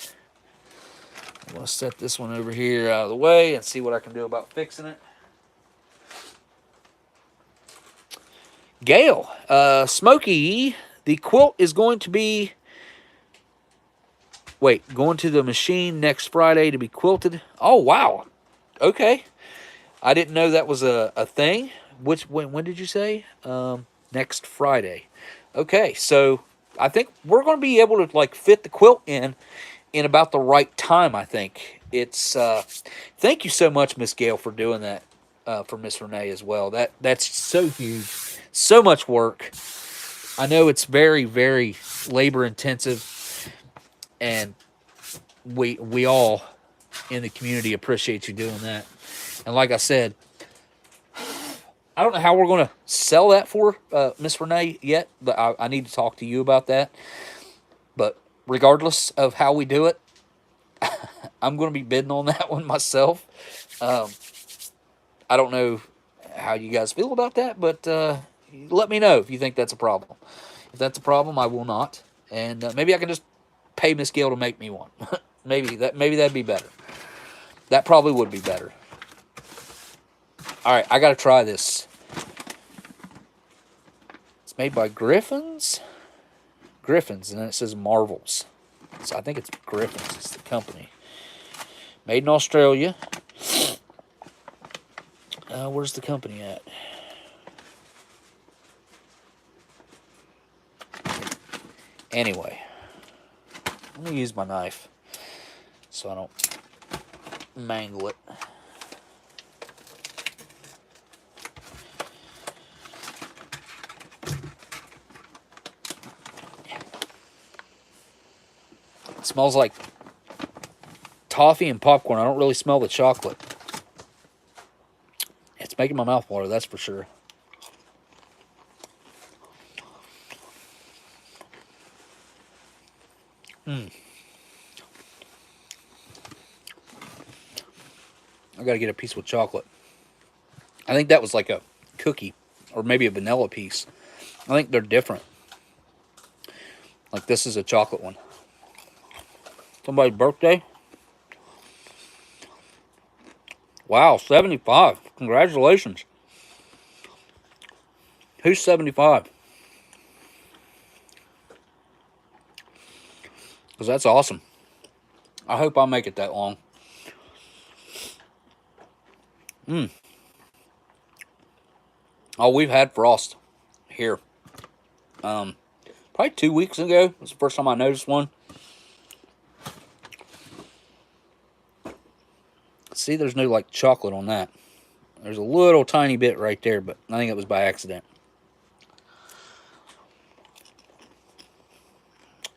I'm going to set this one over here out of the way and see what I can do about fixing it. Gail, Smokey, the quilt is going to be, going to the machine next Friday to be quilted. Oh, wow. Okay. I didn't know that was a thing. When did you say? Next Friday. Okay, so I think we're going to be able to like fit the quilt in about the right time, I think. It's thank you so much, Miss Gail, for doing that for Miss Renee as well. That's so huge. So much work. I know it's very, very labor intensive, and we all in the community appreciate you doing that. And like I said, I don't know how we're going to sell that for Miss Renee yet, but I need to talk to you about that. But regardless of how we do it, I'm going to be bidding on that one myself. I don't know how you guys feel about that, but let me know if you think that's a problem. If that's a problem, I will not. And maybe I can just pay Miss Gail to make me one. maybe that'd be better. That probably would be better. All right, I got to try this. It's made by Griffins, and then it says Marvels. So I think it's Griffins. It's the company. Made in Australia. Where's the company at? Anyway, let me use my knife so I don't mangle it. It smells like toffee and popcorn. I don't really smell the chocolate. It's making my mouth water, that's for sure. I gotta get a piece with chocolate. I think that was like a cookie or maybe a vanilla piece. I think they're different. Like this is a chocolate one. Somebody's birthday? Wow, 75. Congratulations. Who's 75? Because that's awesome. I hope I make it that long. Oh, we've had frost here. Probably 2 weeks ago. It was the first time I noticed one. See, there's no like chocolate on that. There's a little tiny bit right there, but I think it was by accident.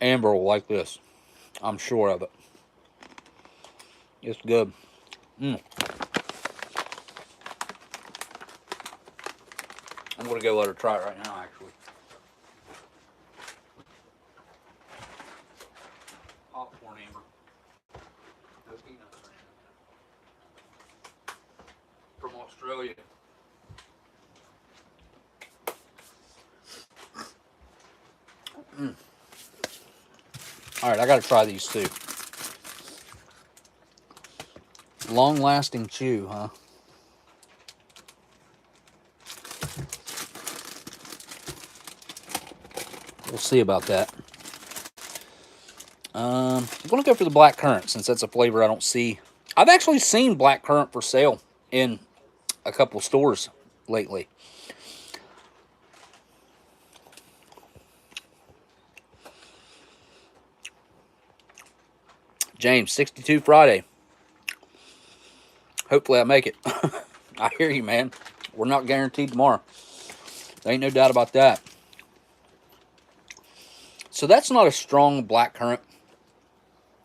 Amber will like this. I'm sure of it. It's good. I'm going to go let her try it right now, actually. Popcorn Amber. No peanuts or anything. From Australia. Alright, I got to try these too. Long-lasting chew, huh? We'll see about that. I'm going to go for the black currant since that's a flavor I don't see. I've actually seen black currant for sale in a couple stores lately. James, 62 Friday. Hopefully I make it. I hear you, man. We're not guaranteed tomorrow. There ain't no doubt about that. So that's not a strong black currant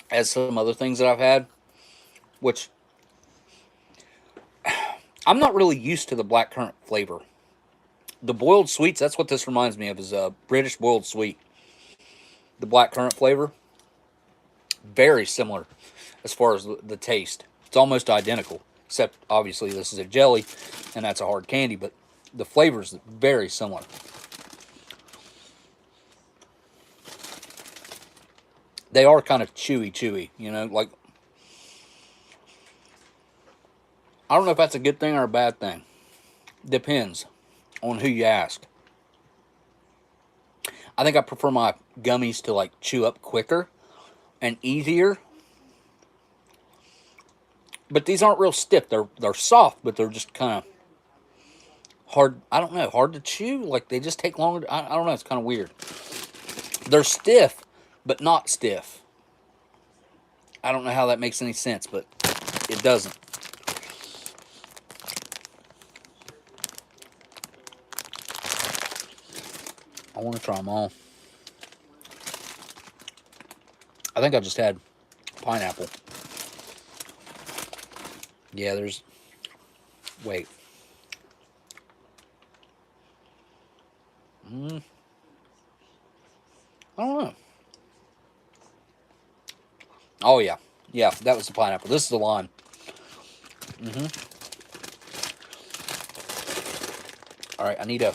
as some other things that I've had, which I'm not really used to the black currant flavor. The boiled sweets, that's what this reminds me of, is a British boiled sweet. The black currant flavor, very similar as far as the taste. It's almost identical, except obviously this is a jelly and that's a hard candy, but the flavor's very similar. They are kind of chewy, you know, like, I don't know if that's a good thing or a bad thing. Depends on who you ask. I think I prefer my gummies to like chew up quicker and easier. But these aren't real stiff. They're soft, but they're just kind of hard. I don't know, hard to chew. Like they just take longer. I don't know. It's kind of weird. They're stiff, but not stiff. I don't know how that makes any sense, but it doesn't. I want to try them all. I think I just had pineapple. Yeah, there's Wait. I don't know. Oh, yeah. Yeah, that was the pineapple. This is the lime. All right, I need a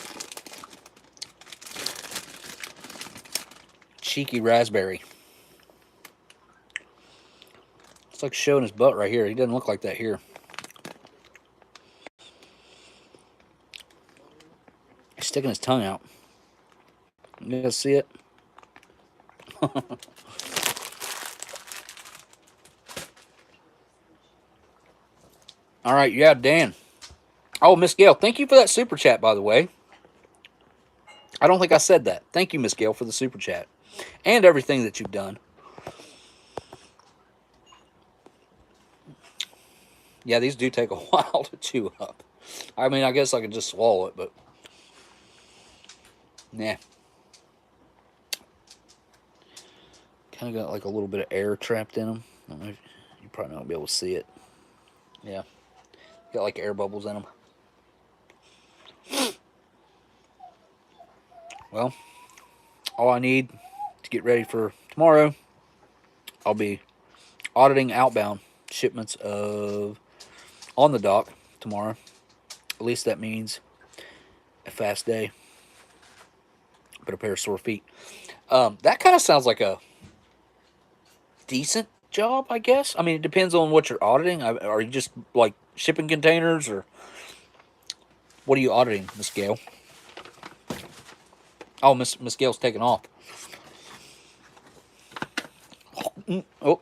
cheeky raspberry. It's like showing his butt right here. He doesn't look like that here. He's sticking his tongue out. You guys see it? All right, yeah, Dan. Oh, Miss Gail, thank you for that super chat, by the way. I don't think I said that. Thank you, Miss Gail, for the super chat and everything that you've done. Yeah, these do take a while to chew up. I mean, I guess I could just swallow it, but nah. Kind of got like a little bit of air trapped in them. I don't know if you probably not be able to see it. Yeah, got like air bubbles in them. Well, all I need to get ready for tomorrow, I'll be auditing outbound shipments of on the dock tomorrow. At least that means a fast day, but a pair of sore feet. That kind of sounds like a decent job, I guess. I mean, it depends on what you're auditing. Are you just like shipping containers, or what are you auditing, Miss Gail? Oh, Miss Gail's taking off. Oh,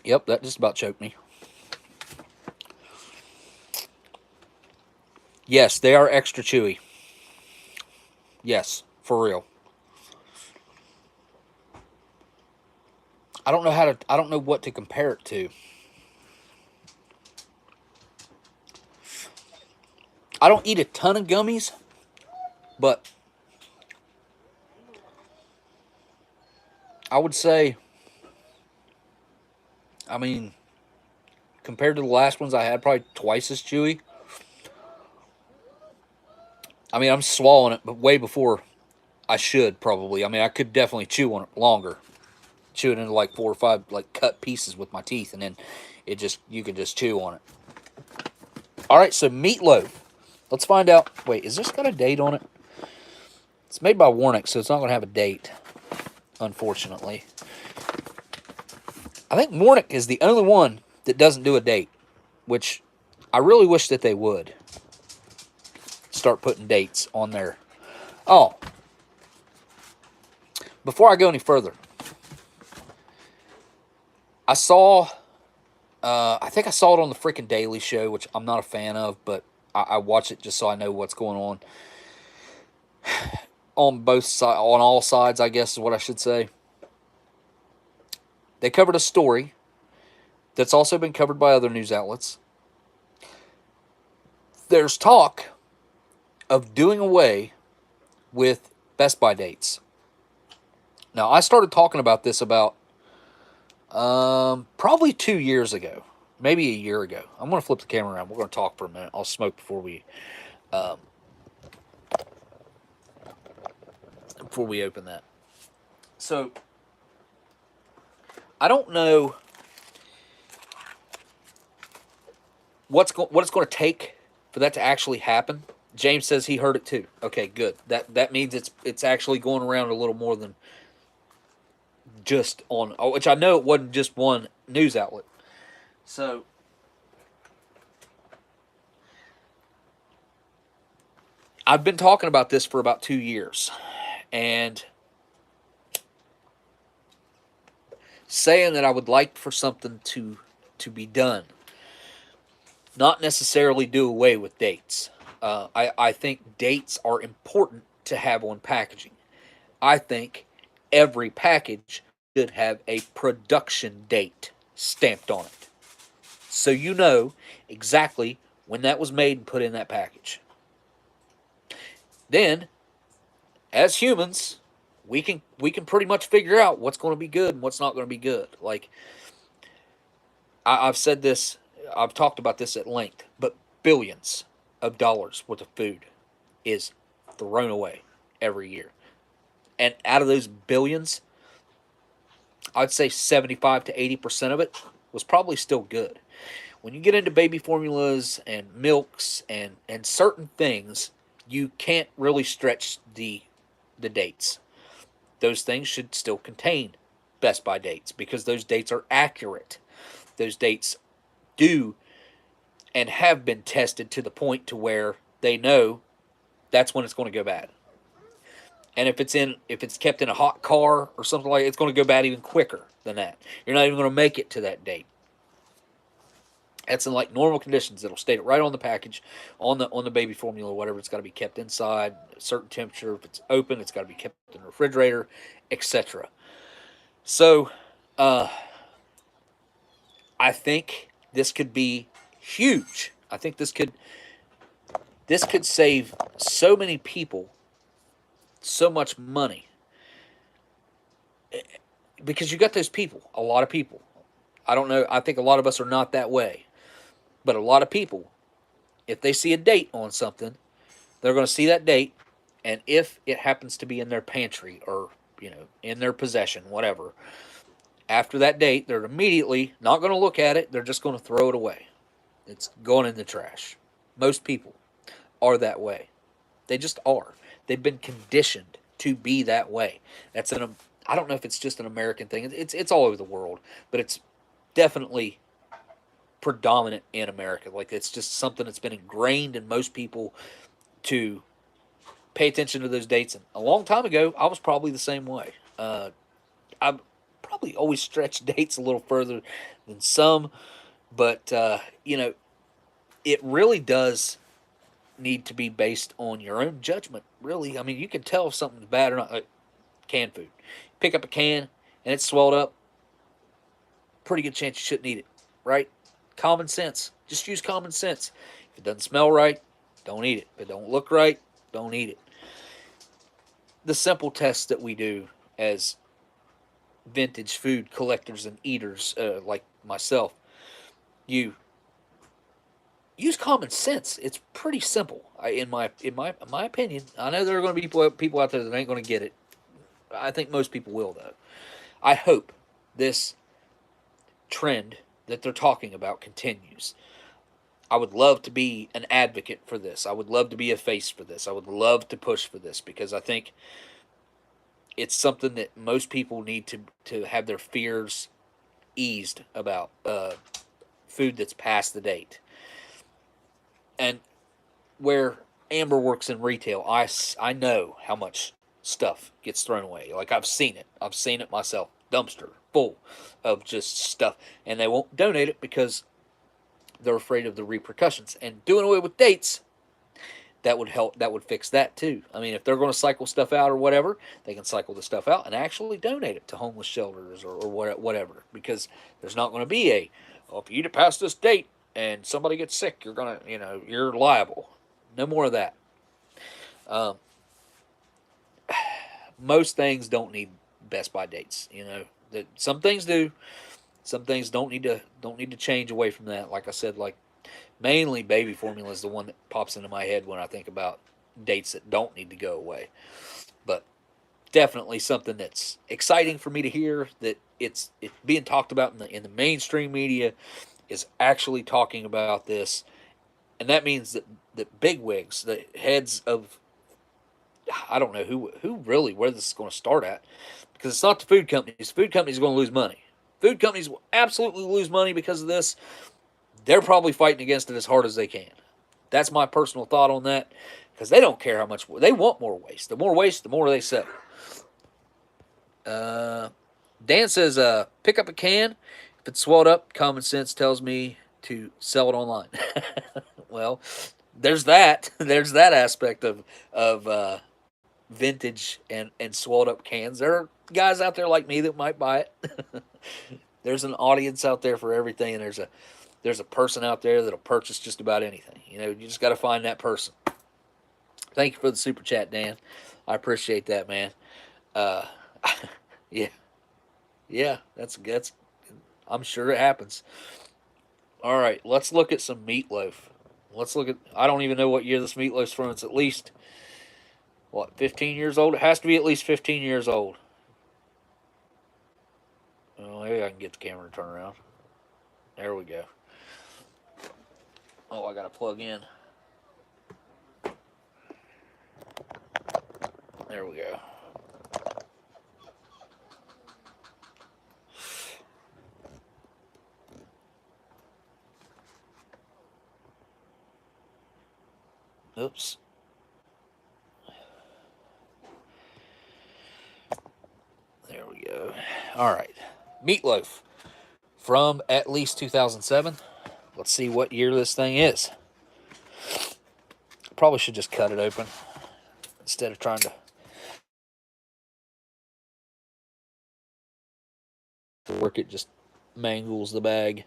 yep, that just about choked me. Yes, they are extra chewy. Yes, for real. I don't know what to compare it to. I don't eat a ton of gummies, but I would say, I mean, compared to the last ones I had, probably twice as chewy. I mean, I'm swallowing it, but way before I should probably. I mean, I could definitely chew on it longer, chew it into like 4 or 5 like cut pieces with my teeth, and then you could just chew on it. All right, so Meatloaf. Let's find out. Wait, is this got a date on it? It's made by Warnick, so it's not going to have a date, unfortunately. I think Warnick is the only one that doesn't do a date, which I really wish that they would start putting dates on there. Oh, before I go any further, I think I saw it on the freaking Daily Show, which I'm not a fan of, but I watch it just so I know what's going on. On both sides, on all sides, I guess is what I should say. They covered a story that's also been covered by other news outlets. There's talk of doing away with Best Buy dates. Now, I started talking about this about probably 2 years ago, maybe a year ago. I'm going to flip the camera around. We're going to talk for a minute. I'll smoke before we open that. So, I don't know what it's going to take for that to actually happen. James says he heard it too. Okay, good. That means it's actually going around a little more than just on, which I know it wasn't just one news outlet. So, I've been talking about this for about 2 years, and saying that I would like for something to be done, not necessarily do away with dates. I think dates are important to have on packaging. I think every package should have a production date stamped on it, so you know exactly when that was made and put in that package. Then, as humans, we can pretty much figure out what's going to be good and what's not going to be good. Like, I've said this, I've talked about this at length, but billions, of dollars worth of food is thrown away every year. And out of those billions, I'd say 75 to 80% of it was probably still good. When you get into baby formulas and milks and certain things, you can't really stretch the dates. Those things should still contain best by dates because those dates are accurate. Those dates do and have been tested to the point to where they know that's when it's going to go bad. And if it's kept in a hot car or something like that, it's going to go bad even quicker than that. You're not even going to make it to that date. That's in like normal conditions. It'll state it right on the package, on the baby formula, or whatever. It's got to be kept inside a certain temperature. If it's open, it's got to be kept in the refrigerator, etc. So, I think this could be huge. I think this could save so many people so much money because you got those people, a lot of people. I don't know. I think a lot of us are not that way, but a lot of people, if they see a date on something, they're going to see that date, and if it happens to be in their pantry or in their possession, whatever, after that date, they're immediately not going to look at it. They're just going to throw it away. It's going in the trash. Most people are that way. They just are. They've been conditioned to be that way. I don't know if it's just an American thing. It's all over the world, but it's definitely predominant in America. Like it's just something that's been ingrained in most people to pay attention to those dates. And a long time ago, I was probably the same way. I probably always stretched dates a little further than some, but it really does need to be based on your own judgment, really. I mean, you can tell if something's bad or not. Like canned food. Pick up a can and it's swelled up, pretty good chance you shouldn't eat it, right? Common sense. Just use common sense. If it doesn't smell right, don't eat it. If it don't look right, don't eat it. The simple tests that we do as vintage food collectors and eaters, like myself, you use common sense. It's pretty simple, in my opinion. I know there are going to be people out there that ain't going to get it. I think most people will, though. I hope this trend that they're talking about continues. I would love to be an advocate for this. I would love to be a face for this. I would love to push for this because I think it's something that most people need to have their fears eased about food that's past the date. And where Amber works in retail, I know how much stuff gets thrown away. Like I've seen it. I've seen it myself. Dumpster full of just stuff. And they won't donate it because they're afraid of the repercussions. And doing away with dates, that would help. That would fix that too. I mean, if they're going to cycle stuff out or whatever, they can cycle the stuff out and actually donate it to homeless shelters or whatever. Because there's not going to be if you eat it past this date and somebody gets sick, you're liable. No more of that. Most things don't need best by dates. That some things do. Some things don't need to change away from that. Like I said, like mainly baby formula is the one that pops into my head when I think about dates that don't need to go away. But definitely something that's exciting for me to hear that it's being talked about in the mainstream media is actually talking about this, and that means that bigwigs, the heads of, I don't know who really where this is going to start at, because it's not the food companies. Food companies are going to lose money. Food companies will absolutely lose money because of this. They're probably fighting against it as hard as they can. That's my personal thought on that, because they don't care how much they want. More waste. The more waste, the more they sell. Dan says, pick up a can. If it's swelled up, common sense tells me to sell it online. Well, there's that. There's that aspect of vintage and swelled up cans. There are guys out there like me that might buy it. There's an audience out there for everything, and there's a person out there that'll purchase just about anything. You just got to find that person. Thank you for the super chat, Dan. I appreciate that, man. Yeah, that's. I'm sure it happens. All right, let's look at some Meatloaf. Let's look at, I don't even know what year this meatloaf's from. It's at least, what, 15 years old? It has to be at least 15 years old. Well, maybe I can get the camera to turn around. There we go. Oh, I got to plug in. There we go. Oops. There we go. All right. Meatloaf from at least 2007. Let's see what year this thing is. Probably should just cut it open instead of trying to work it, just mangles the bag.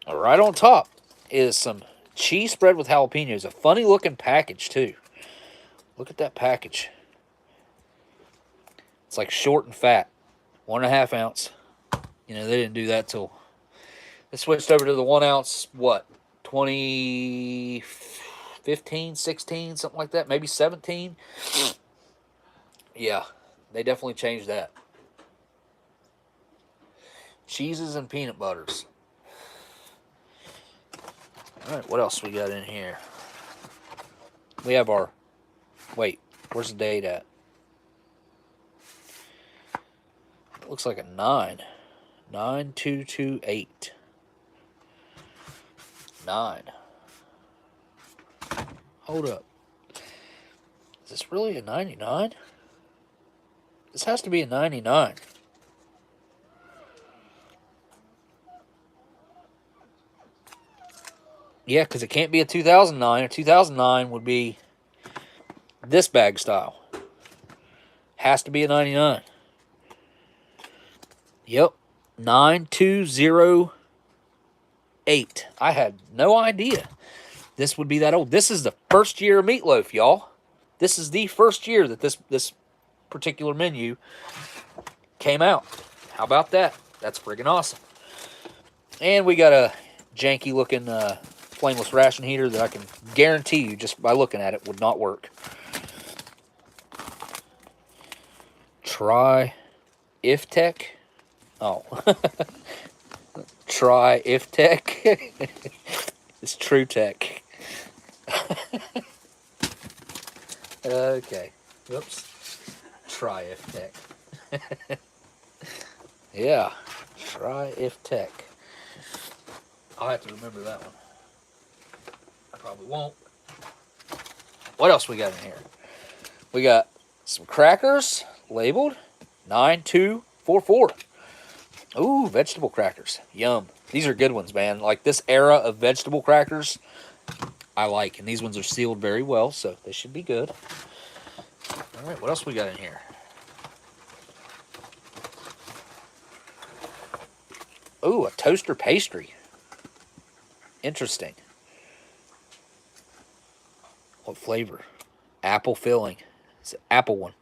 Right on top is some cheese spread with jalapenos. A funny looking package too. Look at that package. It's like short and fat. 1.5 ounce. You know, they didn't do that till they switched over to the 1 ounce, what, 2015, 16, something like that, maybe 17. Yeah, they definitely changed that. Cheeses and peanut butters. All right, what else we got in here? We have our, wait, where's the date at? It looks like a 9. 9228. 9. Hold up. Is this really a 99? This has to be a 99. Yeah, because it can't be a 2009. A 2009 would be this bag style. Has to be a 99. Yep. 9208. I had no idea this would be that old. This is the first year of Meatloaf, y'all. This is the first year that this particular menu came out. How about that? That's friggin' awesome. And we got a janky looking flameless ration heater that I can guarantee you just by looking at it would not work. Try if tech. Oh. Try if tech. It's True Tech. Okay. Whoops. Try if tech. Yeah. Try if tech. I'll have to remember that one. I probably won't. What else we got in here? We got some crackers labeled 9244. Ooh, vegetable crackers. Yum. These are good ones, man. Like this era of vegetable crackers, I like. And these ones are sealed very well, so they should be good. All right, what else we got in here? Ooh, a toaster pastry. Interesting. What flavor? Apple filling. It's an apple one.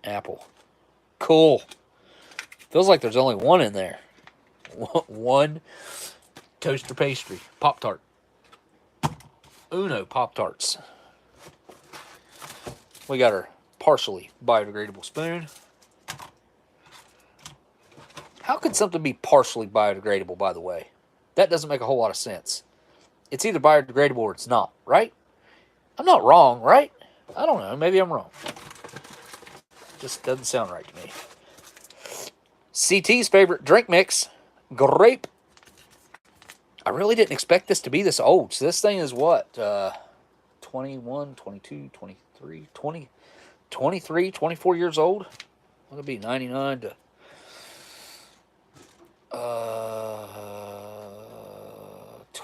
Apple. Cool. Feels like there's only one in there. One toaster pastry. Pop-Tart. Uno Pop-Tarts. We got our partially biodegradable spoon. How could something be partially biodegradable, by the way? That doesn't make a whole lot of sense. It's either biodegradable or it's not, right? I'm not wrong, right? I don't know. Maybe I'm wrong. Just doesn't sound right to me. CT's favorite drink mix, Grape. I really didn't expect this to be this old. So this thing is what? 21, 22, 23, 20, 23, 24 years old? What would it be? 99 to...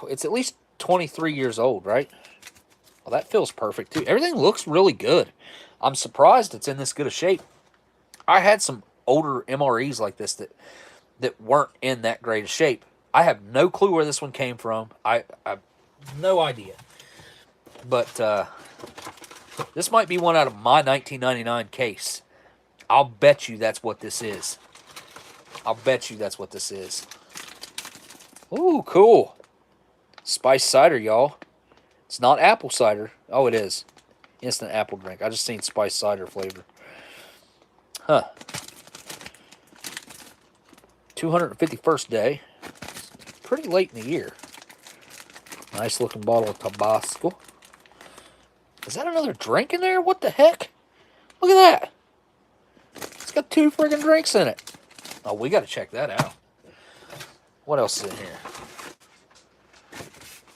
it's at least 23 years old, right? Well, that feels perfect, too. Everything looks really good. I'm surprised it's in this good a shape. I had some older MREs like this that weren't in that great a shape. I have no clue where this one came from. I have no idea. But this might be one out of my 1999 case. I'll bet you that's what this is. I'll bet you that's what this is. Ooh, cool. Spiced cider, y'all. It's not apple cider. Oh, it is. Instant apple drink. I just seen spiced cider flavor. Huh. 251st day. Pretty late in the year. Nice looking bottle of Tabasco. Is that another drink in there? What the heck? Look at that. It's got 2 friggin' drinks in it. Oh, we got to check that out. What else is in here?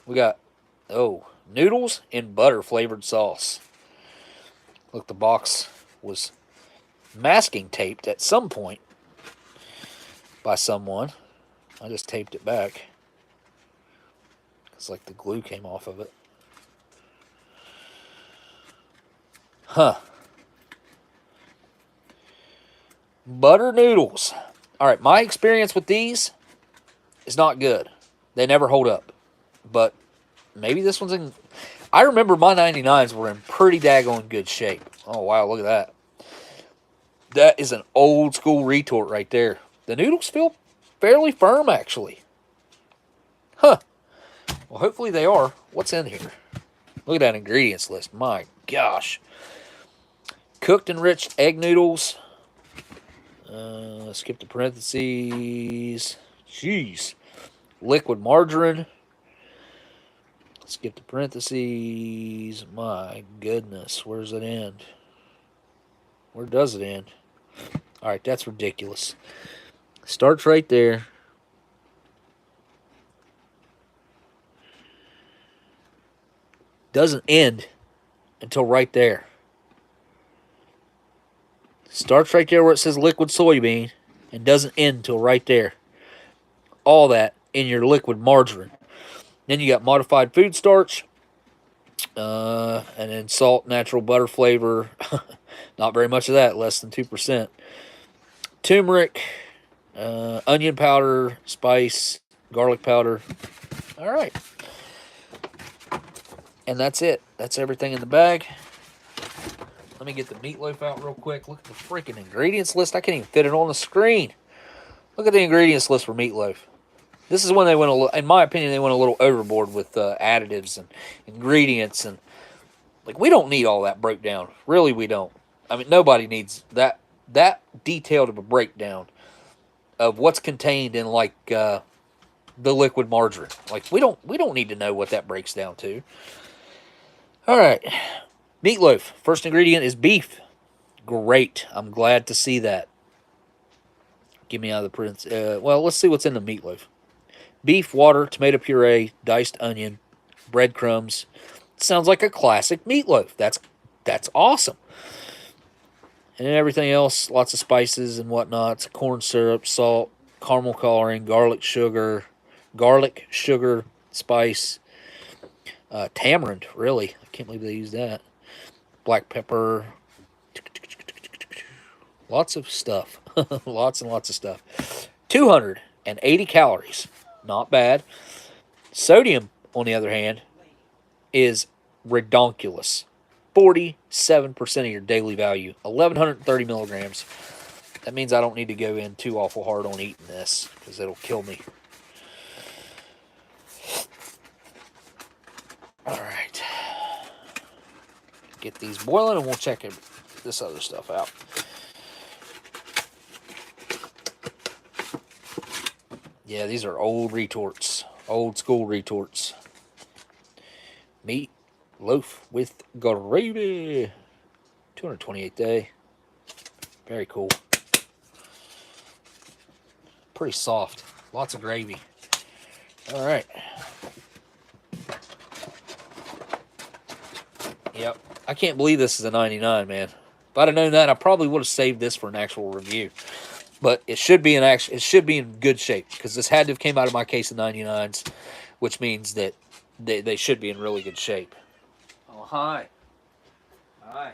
We got, noodles in butter flavored sauce. Look, the box was masking taped at some point by someone. I just taped it back. It's like the glue came off of it. Huh. Butter noodles. All right, my experience with these is not good. They never hold up. But maybe this one's in... I remember my 99s were in pretty daggone good shape. Oh, wow, look at that. That is an old school retort right there. The noodles feel fairly firm, actually. Huh. Well, hopefully they are. What's in here? Look at that ingredients list. My gosh. Cooked enriched egg noodles. Skip the parentheses. Jeez. Liquid margarine. Skip the parentheses. My goodness. Where's it end? Where does it end? All right, that's ridiculous. Starts right there. Doesn't end until right there. Starts right there where it says liquid soybean and doesn't end until right there. All that in your liquid margarine. Then you got modified food starch, and then salt, natural butter flavor. Not very much of that, less than 2%. Turmeric, onion powder, spice, garlic powder. All right. And that's it. That's everything in the bag. Let me get the meatloaf out real quick. Look at the freaking ingredients list. I can't even fit it on the screen. Look at the ingredients list for meatloaf. This is when they went a little, in my opinion, they went a little overboard with additives and ingredients. And, like, we don't need all that breakdown. Really, we don't. I mean, nobody needs that detailed of a breakdown of what's contained in, like, the liquid margarine. Like, we don't need to know what that breaks down to. All right. Meatloaf. First ingredient is beef. Great. I'm glad to see that. Get me out of the prince. Well, let's see what's in the meatloaf. Beef, water, tomato puree, diced onion, breadcrumbs. Sounds like a classic meatloaf. That's awesome. And then everything else, lots of spices and whatnot. Corn syrup, salt, caramel coloring, garlic sugar, spice, tamarind, really. I can't believe they used that. Black pepper. Lots of stuff. Lots and lots of stuff. 280 calories. Not bad. Sodium, on the other hand, is redonkulous. 47% of your daily value. 1,130 milligrams. That means I don't need to go in too awful hard on eating this because it'll kill me. All right. Get these boiling and we'll check this other stuff out. Yeah, these are old retorts. Old school retorts. Meat loaf with gravy. 228th day. Very cool. Pretty soft. Lots of gravy. All right. Yep. I can't believe this is a 99, man. If I'd have known that, I probably would have saved this for an actual review. But it should be in good shape because this had to have came out of my case of 99s, which means that they should be in really good shape. Oh, hi. Hi.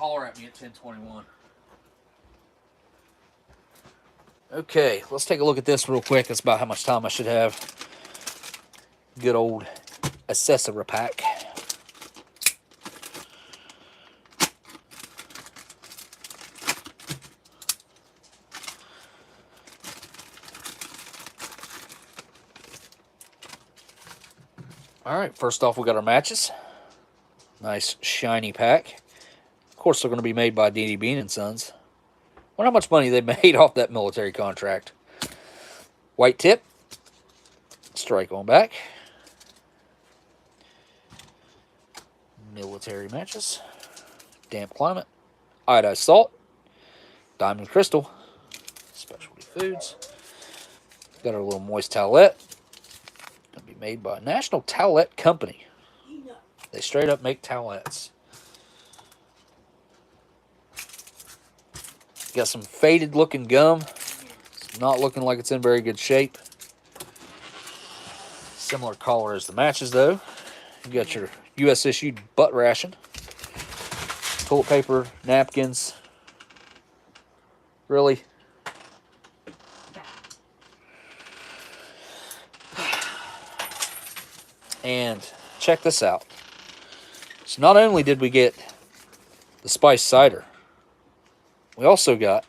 holler at me at 10:21. Okay, let's take a look at this real quick. That's about how much time I should have. Good old accessory pack. Alright, first off we got our matches. Nice shiny pack. Of course they're going to be made by D.D. Bean & Sons. Wonder how much money they made off that military contract. White tip. Strike on back. Military matches. Damp climate. Iodized salt. Diamond crystal. Specialty foods. Got our little moist towelette. Gonna be made by National Towelette Company. They straight up make towelettes. Got some faded looking gum. It's not looking like it's in very good shape. Similar color as the matches though. You got your US issued butt ration. Toilet paper, napkins. Really? And check this out. So not only did we get the spiced cider, we also got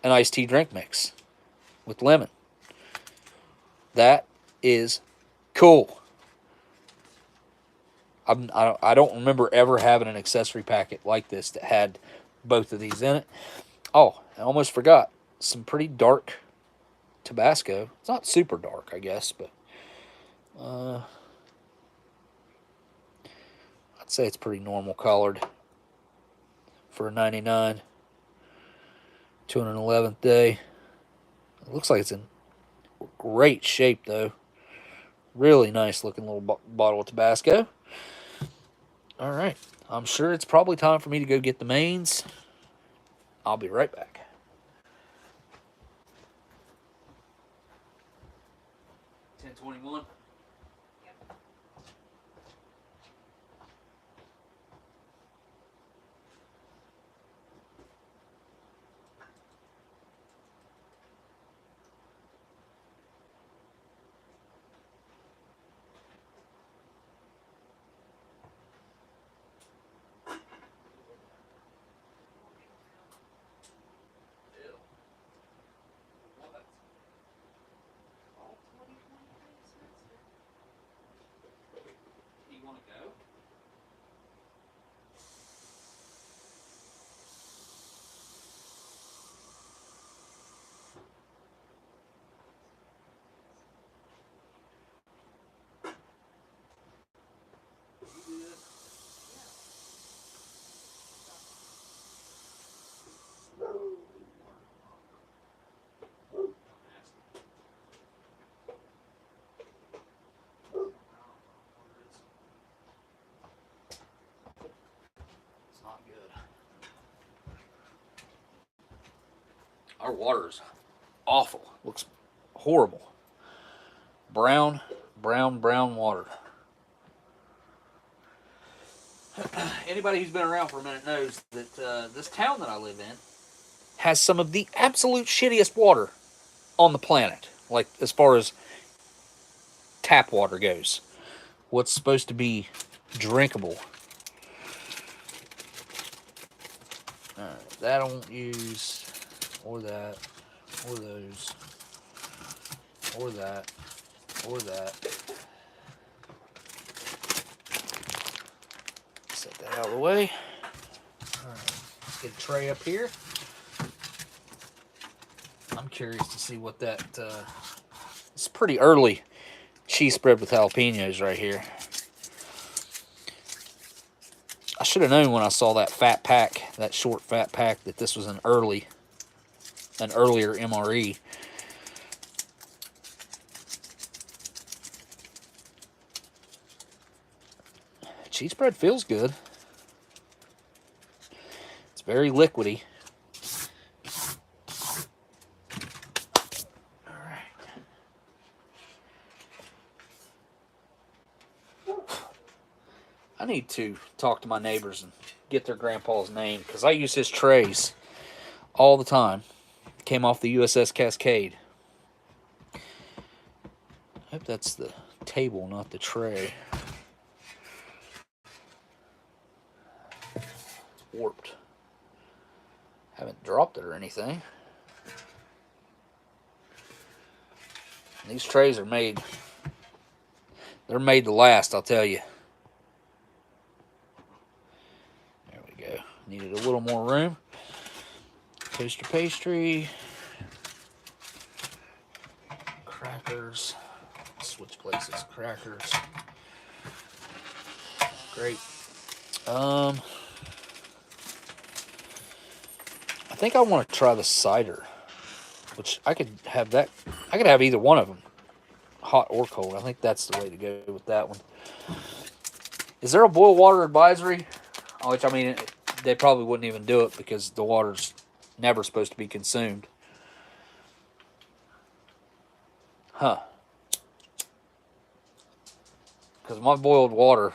an iced tea drink mix with lemon. That is cool. I don't remember ever having an accessory packet like this that had both of these in it. Oh, I almost forgot. Some pretty dark Tabasco. It's not super dark, I guess, but I'd say it's pretty normal colored for a 99. 211th day. It looks like it's in great shape, though. Really nice looking little bottle of Tabasco. All right. I'm sure it's probably time for me to go get the mains. I'll be right back. $10.21. Our water is awful. Looks horrible. Brown water. Anybody who's been around for a minute knows that this town that I live in has some of the absolute shittiest water on the planet. Like, as far as tap water goes. What's supposed to be drinkable. Alright, that I won't use. Or that. Or those. Or that. Or that. Set that out of the way. Alright, let's get a tray up here. I'm curious to see what that... it's pretty early cheese spread with jalapenos right here. I should have known when I saw that fat pack, that short fat pack, that this was an earlier MRE. Cheese spread feels good. It's very liquidy. I need to talk to my neighbors and get their grandpa's name, because I use his trays all the time. Came off the USS Cascade. I hope that's the table, not the tray. It's warped. Haven't dropped it or anything. These trays are made. They're made to last, I'll tell you. There we go. Needed a little more room. Toaster pastry. Crackers. Switch places. Crackers. Great. I think I want to try the cider, which I could have that. I could have either one of them, hot or cold. I think that's the way to go with that one. Is there a boil water advisory? Which, I mean, they probably wouldn't even do it because the water's never supposed to be consumed. Huh. Because my boiled water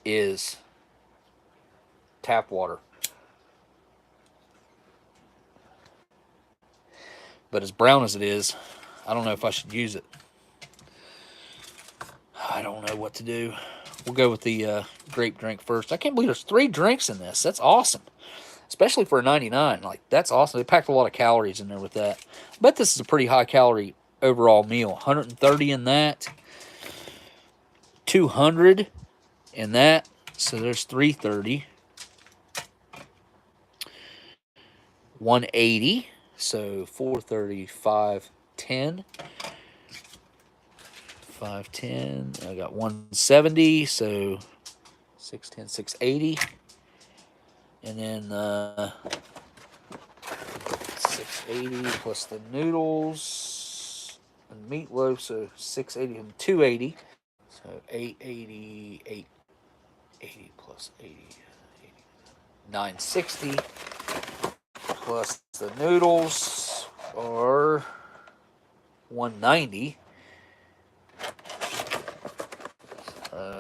is tap water. But as brown as it is, I don't know if I should use it. I don't know what to do. We'll go with the grape drink first. I can't believe there's 3 drinks in this. That's awesome. Especially for a 99. Like, that's awesome. They packed a lot of calories in there with that. I bet this is a pretty high calorie overall meal. 130 in that. 200 in that. So there's 330. 180. So 430, 510. 510. I got 170. So 610, 680. And then 680 plus the noodles and meatloaf, so 680 and 280. So 880, 880 plus 80, 960 plus the noodles are 190.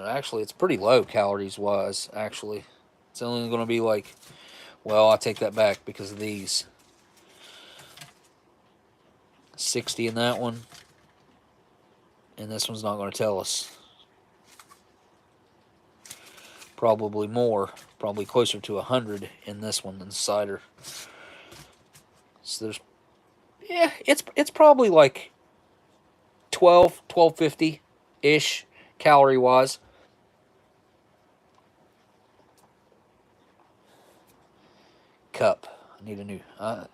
Actually, it's pretty low calories wise, actually. It's only going to be like, well, I take that back because of these. 60 in that one. And this one's not going to tell us. Probably more. Probably closer to 100 in this one than cider. So there's, yeah, it's probably like 1250-ish calorie-wise. Cup. I need a new... let's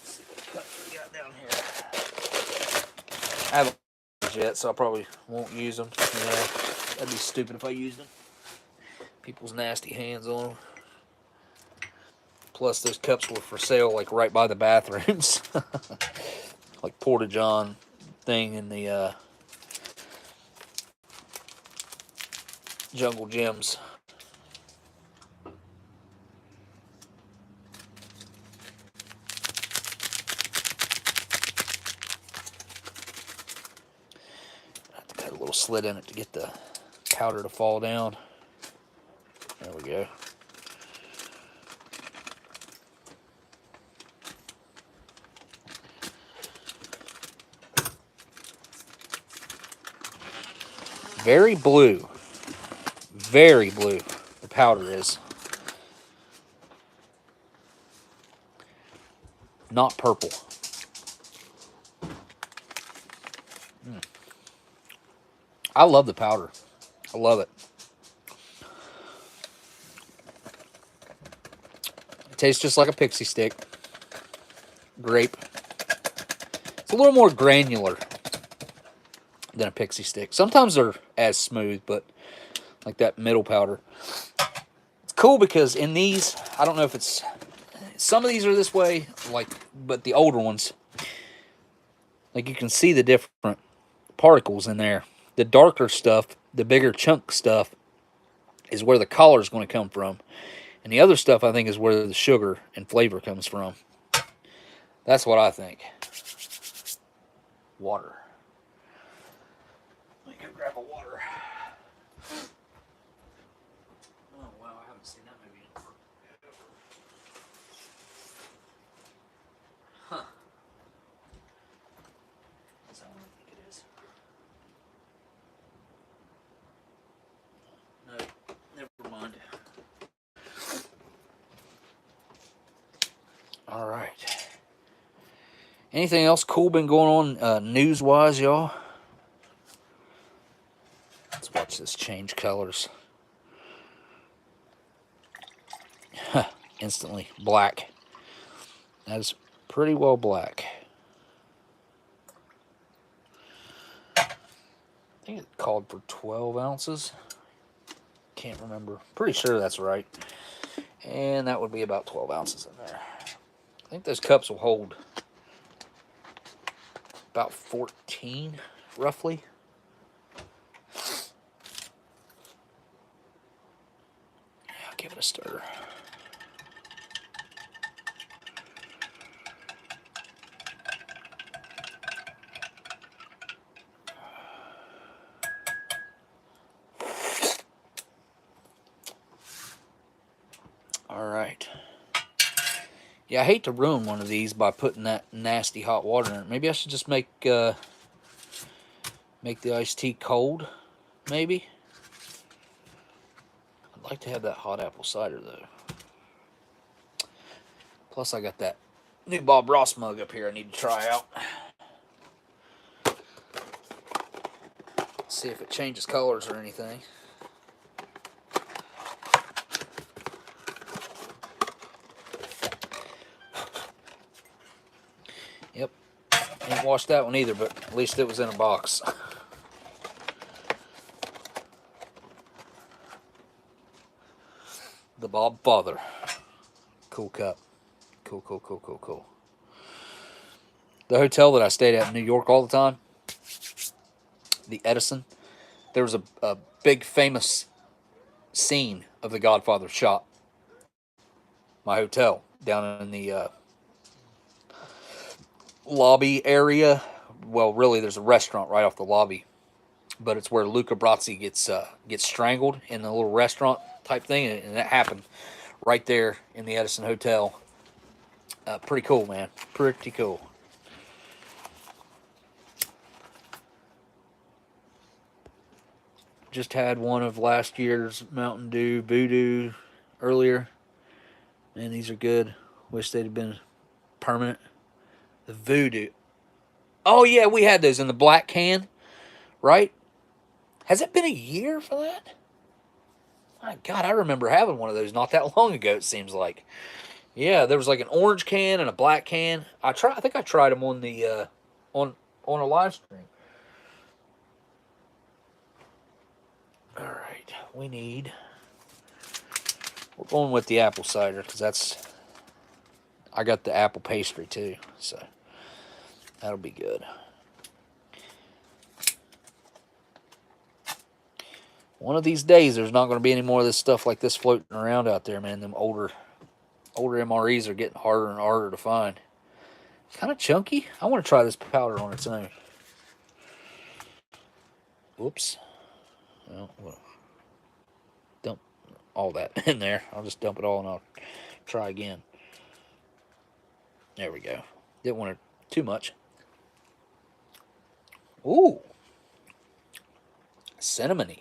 see what cup we got down here. I haven't used yet, so I probably won't use them. Yeah, that'd be stupid if I used them. People's nasty hands on them. Plus, those cups were for sale, like, right by the bathrooms. Like, Porta-John thing in the Jungle Gyms. I have to cut a little slit in it to get the powder to fall down. There we go. Very blue. Very blue. The powder is. Not purple. I love the powder. I love it. It tastes just like a pixie stick. Grape. It's a little more granular than a pixie stick. Sometimes they're as smooth, but like that middle powder. It's cool because in these, I don't know if it's, some of these are this way, like, but the older ones, like you can see the different particles in there. The darker stuff, the bigger chunk stuff, is where the collar is going to come from. And the other stuff, I think, is where the sugar and flavor comes from. That's what I think. Water. Let me go grab a water. Oh, wow. Anything else cool been going on news-wise, y'all? Let's watch this change colors. Instantly black. That is pretty well black. I think it called for 12 ounces. Can't remember. Pretty sure that's right. And that would be about 12 ounces in there. I think those cups will hold about 14, roughly. I'll give it a stir. Alright. Yeah, I hate to ruin one of these by putting that nasty hot water in it. Maybe I should just make the iced tea cold, maybe? I'd like to have that hot apple cider, though. Plus, I got that new Bob Ross mug up here I need to try out. See if it changes colors or anything. Yep. Didn't wash that one either, but at least it was in a box. The Bob Father. Cool cup. Cool, cool, cool, cool, cool. The hotel that I stayed at in New York all the time, the Edison, there was a big famous scene of The Godfather shot. My hotel down in the lobby area. Well, really, there's a restaurant right off the lobby, but it's where Luca Brasi gets strangled in the little restaurant type thing, and that happened right there in the Edison Hotel. Pretty cool, man. Pretty cool. Just had one of last year's Mountain Dew Voodoo earlier. Man, these are good. Wish they'd have been permanent. The Voodoo. Oh, yeah, we had those in the black can, right? Has it been a year for that? My God, I remember having one of those not that long ago, it seems like. Yeah, there was like an orange can and a black can. I think I tried them on the on a live stream. All right, we're going with the apple cider because I got the apple pastry too, so that'll be good. One of these days, there's not going to be any more of this stuff like this floating around out there, man. Them older MREs are getting harder and harder to find. Kind of chunky. I want to try this powder on its own. Whoops. Well, dump all that in there. I'll just dump it all and I'll try again. There we go. Didn't want it too much. Ooh. Cinnamony.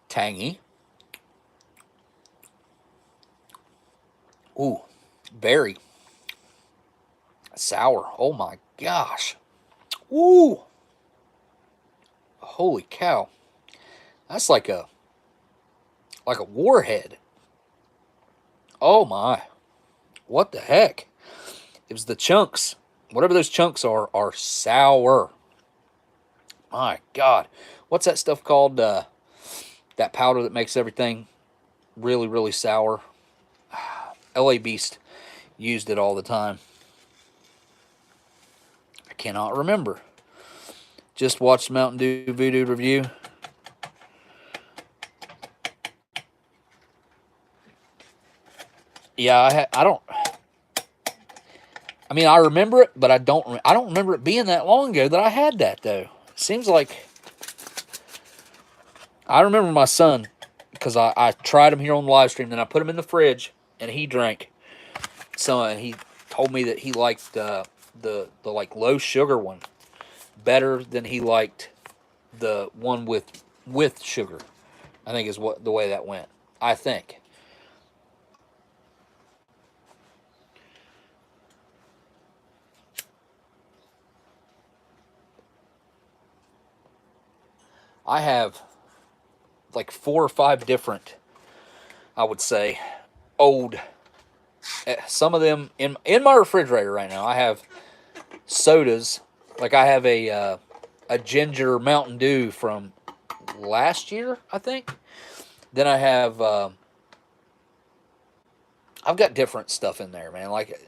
Tangy. Ooh. Berry. Sour. Oh my gosh. Ooh. Holy cow. That's like a warhead. Oh my. What the heck? It was the chunks. Whatever those chunks are sour. My God. What's that stuff called? That powder that makes everything really, really sour. LA Beast used it all the time. I cannot remember. Just watched Mountain Dew Voodoo review. Yeah, I don't. I mean, I remember it, but I don't remember it being that long ago that I had that though. It seems like I remember my son because I tried him here on the live stream, then I put him in the fridge and he drank some, and he told me that he liked the like low sugar one better than he liked the one with sugar. I think is the way that went. I think. I have like 4 or 5 different, I would say, old. Some of them in my refrigerator right now. I have sodas. Like I have a ginger Mountain Dew from last year, I think. Then I have I've got different stuff in there, man. Like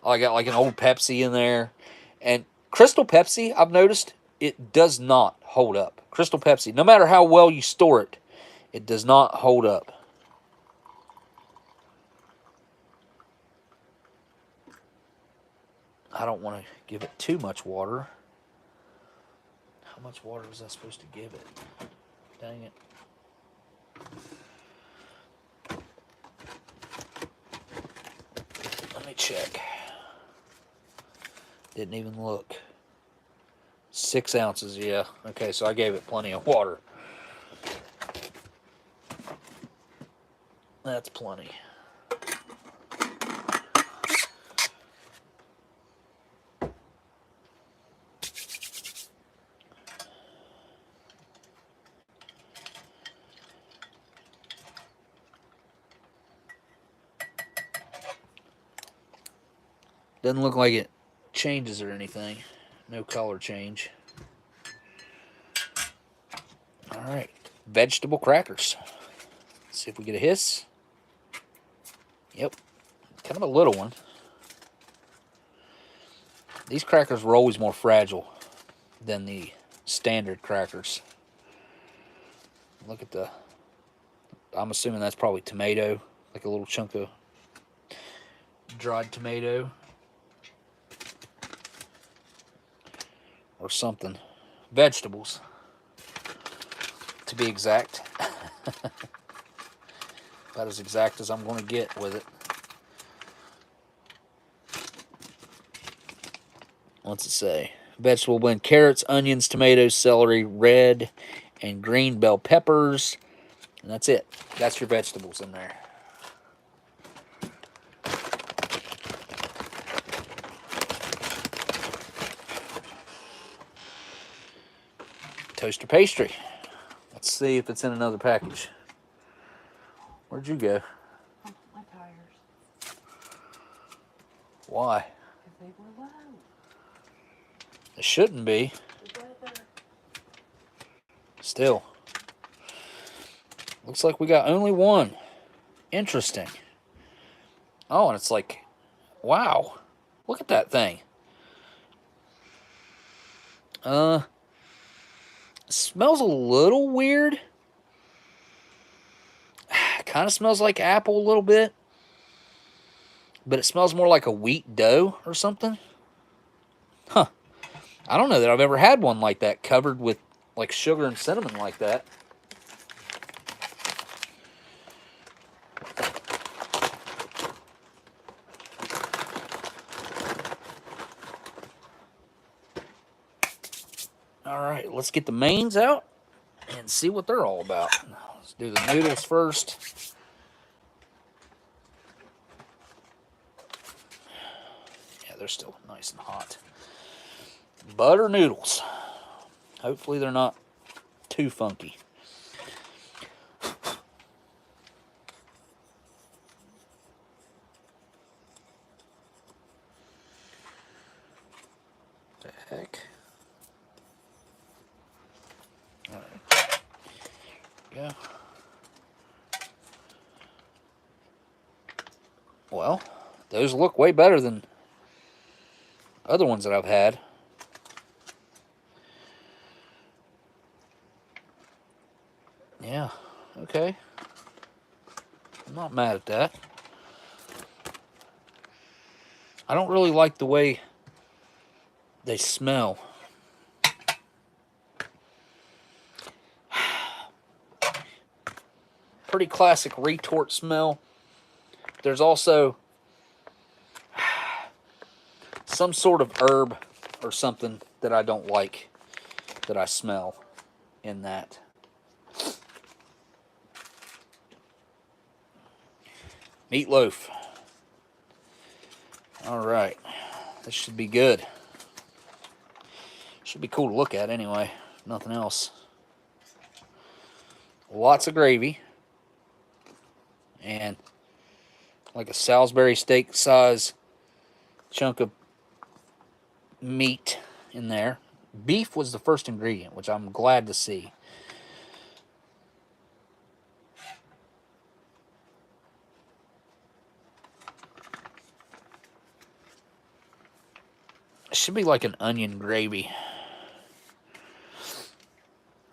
I got like an old Pepsi in there, and Crystal Pepsi. I've noticed it does not hold up. Crystal Pepsi, no matter how well you store it, it does not hold up. I don't want to give it too much water. How much water was I supposed to give it? Dang it. Let me check. Didn't even look. 6 ounces, yeah. Okay, so I gave it plenty of water. That's plenty. Doesn't look like it changes or anything. No color change. Alright. Vegetable crackers. Let's see if we get a hiss. Yep. Kind of a little one. These crackers were always more fragile than the standard crackers. Look at the... I'm assuming that's probably tomato. Like a little chunk of dried tomato. Or something. Vegetables, to be exact. About as exact as I'm going to get with it. What's it say? Vegetable blend: carrots, onions, tomatoes, celery, red and green bell peppers. And that's it. That's your vegetables in there. Toaster pastry. Let's see if it's in another package. Where'd you go? My tires. Why? Because they were low. It shouldn't be. Still. Looks like we got only one. Interesting. Oh, and it's like, wow. Look at that thing. Smells a little weird. Kind of smells like apple a little bit. But it smells more like a wheat dough or something. Huh. I don't know that I've ever had one like that, covered with like sugar and cinnamon like that. All right, let's get the mains out and see what they're all about. Let's do the noodles first. Yeah, they're still nice and hot. Butter noodles. Hopefully they're not too funky. What the heck? All right. Yeah. Well, those look way better than other ones that I've had. Yeah, okay. I'm not mad at that. I don't really like the way they smell. Pretty classic retort smell. There's also some sort of herb or something that I don't like that I smell in that. Meatloaf. All right. This should be good. Should be cool to look at anyway. Nothing else. lots of gravy, and like a Salisbury steak size chunk of meat in there. Beef was the first ingredient, which I'm glad to see. It should be like an onion gravy.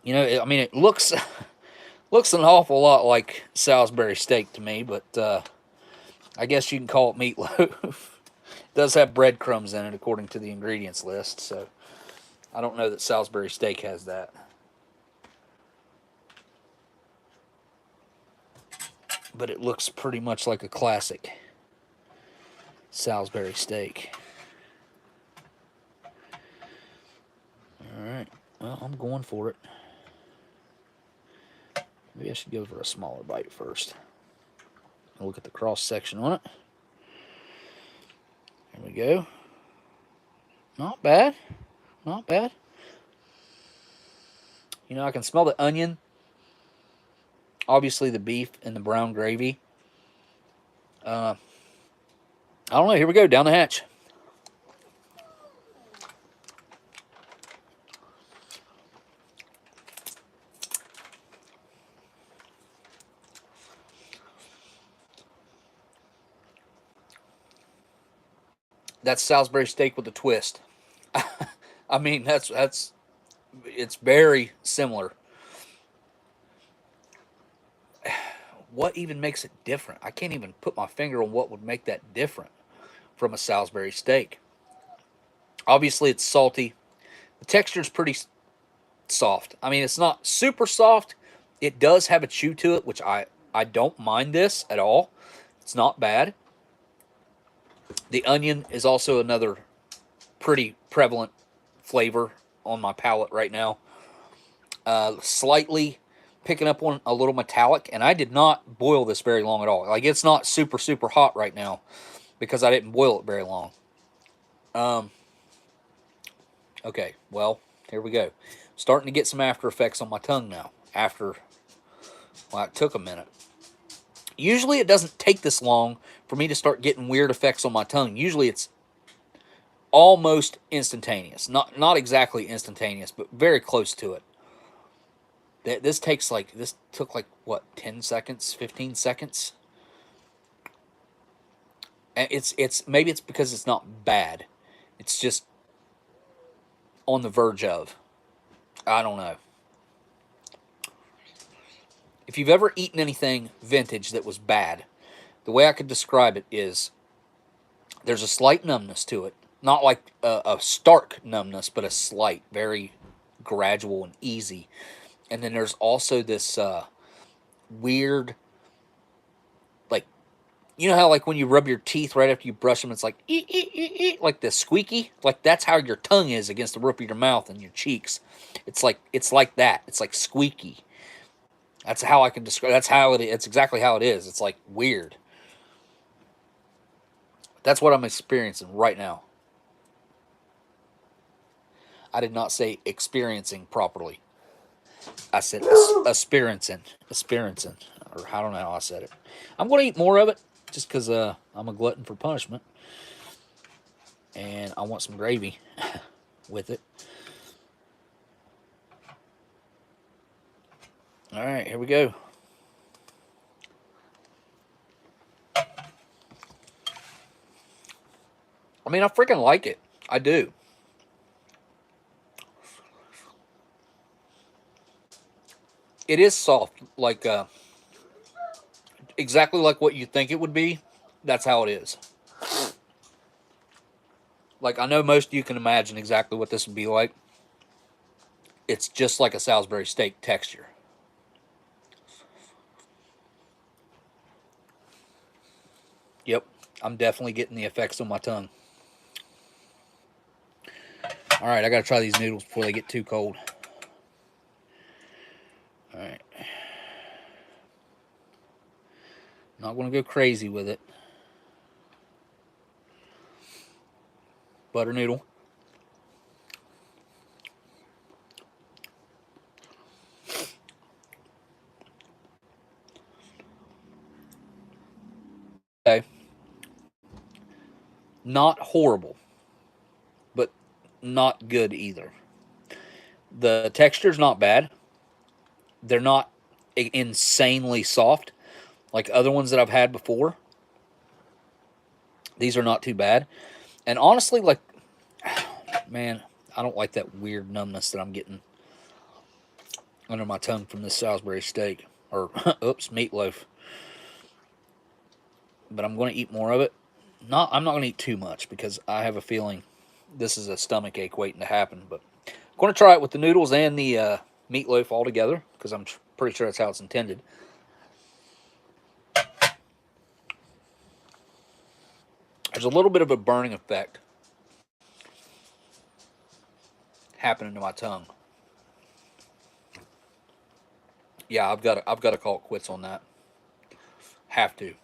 You know, I mean, it looks looks an awful lot like Salisbury steak to me, but I guess you can call it meatloaf. It does have breadcrumbs in it, according to the ingredients list, so I don't know that Salisbury steak has that. But it looks pretty much like a classic Salisbury steak. Alright, well, I'm going for it. Maybe I should go for a smaller bite first. I'll look at the cross section on it. There we go. Not bad. Not bad. You know, I can smell the onion. Obviously the beef and the brown gravy. I don't know. Here we go. Down the hatch. That's Salisbury steak with a twist. I mean, it's very similar. What even makes it different? I can't even put my finger on what would make that different from a Salisbury steak. Obviously, it's salty. The texture is pretty soft. I mean, it's not super soft. It does have a chew to it, which I don't mind this at all. It's not bad. The onion is also another pretty prevalent flavor on my palate right now. Slightly picking up on a little metallic, and I did not boil this very long at all. Like, it's not super, super hot right now because I didn't boil it very long. Okay, well, here we go. Starting to get some after effects on my tongue now. Well, it took a minute. Usually it doesn't take this long for me to start getting weird effects on my tongue. Usually it's almost instantaneous. Not exactly instantaneous, but very close to it. This took like, what, 10 seconds, 15 seconds? And maybe it's because it's not bad. It's just on the verge of. I don't know. If you've ever eaten anything vintage that was bad, the way I could describe it is there's a slight numbness to it. Not like a stark numbness, but a slight, very gradual and easy. And then there's also this weird, like, you know how like when you rub your teeth right after you brush them, it's like, like the squeaky? Like that's how your tongue is against the roof of your mouth and your cheeks. It's like that. It's like squeaky. That's how I can describe. That's how it is. It's exactly how it is. It's like weird. That's what I'm experiencing right now. I did not say experiencing properly. I said experiencing. Or I don't know how I said it. I'm going to eat more of it just because I'm a glutton for punishment. And I want some gravy with it. All right, here we go. I mean, I freaking like it. I do. It is soft, like exactly like what you think it would be. That's how it is. Like, I know most of you can imagine exactly what this would be like. It's just like a Salisbury steak texture. Yep, I'm definitely getting the effects on my tongue. All right, I got to try these noodles before they get too cold. All right. Not going to go crazy with it. Butter noodle. Not horrible, but not good either. The texture's not bad. They're not insanely soft like other ones that I've had before. These are not too bad. And honestly, like, man, I don't like that weird numbness that I'm getting under my tongue from this Salisbury steak. Or, oops, meatloaf. But I'm going to eat more of it. I'm not going to eat too much because I have a feeling this is a stomach ache waiting to happen. But I'm going to try it with the noodles and the meatloaf all together because I'm pretty sure that's how it's intended. There's a little bit of a burning effect happening to my tongue. Yeah, I've got to call it quits on that. Have to.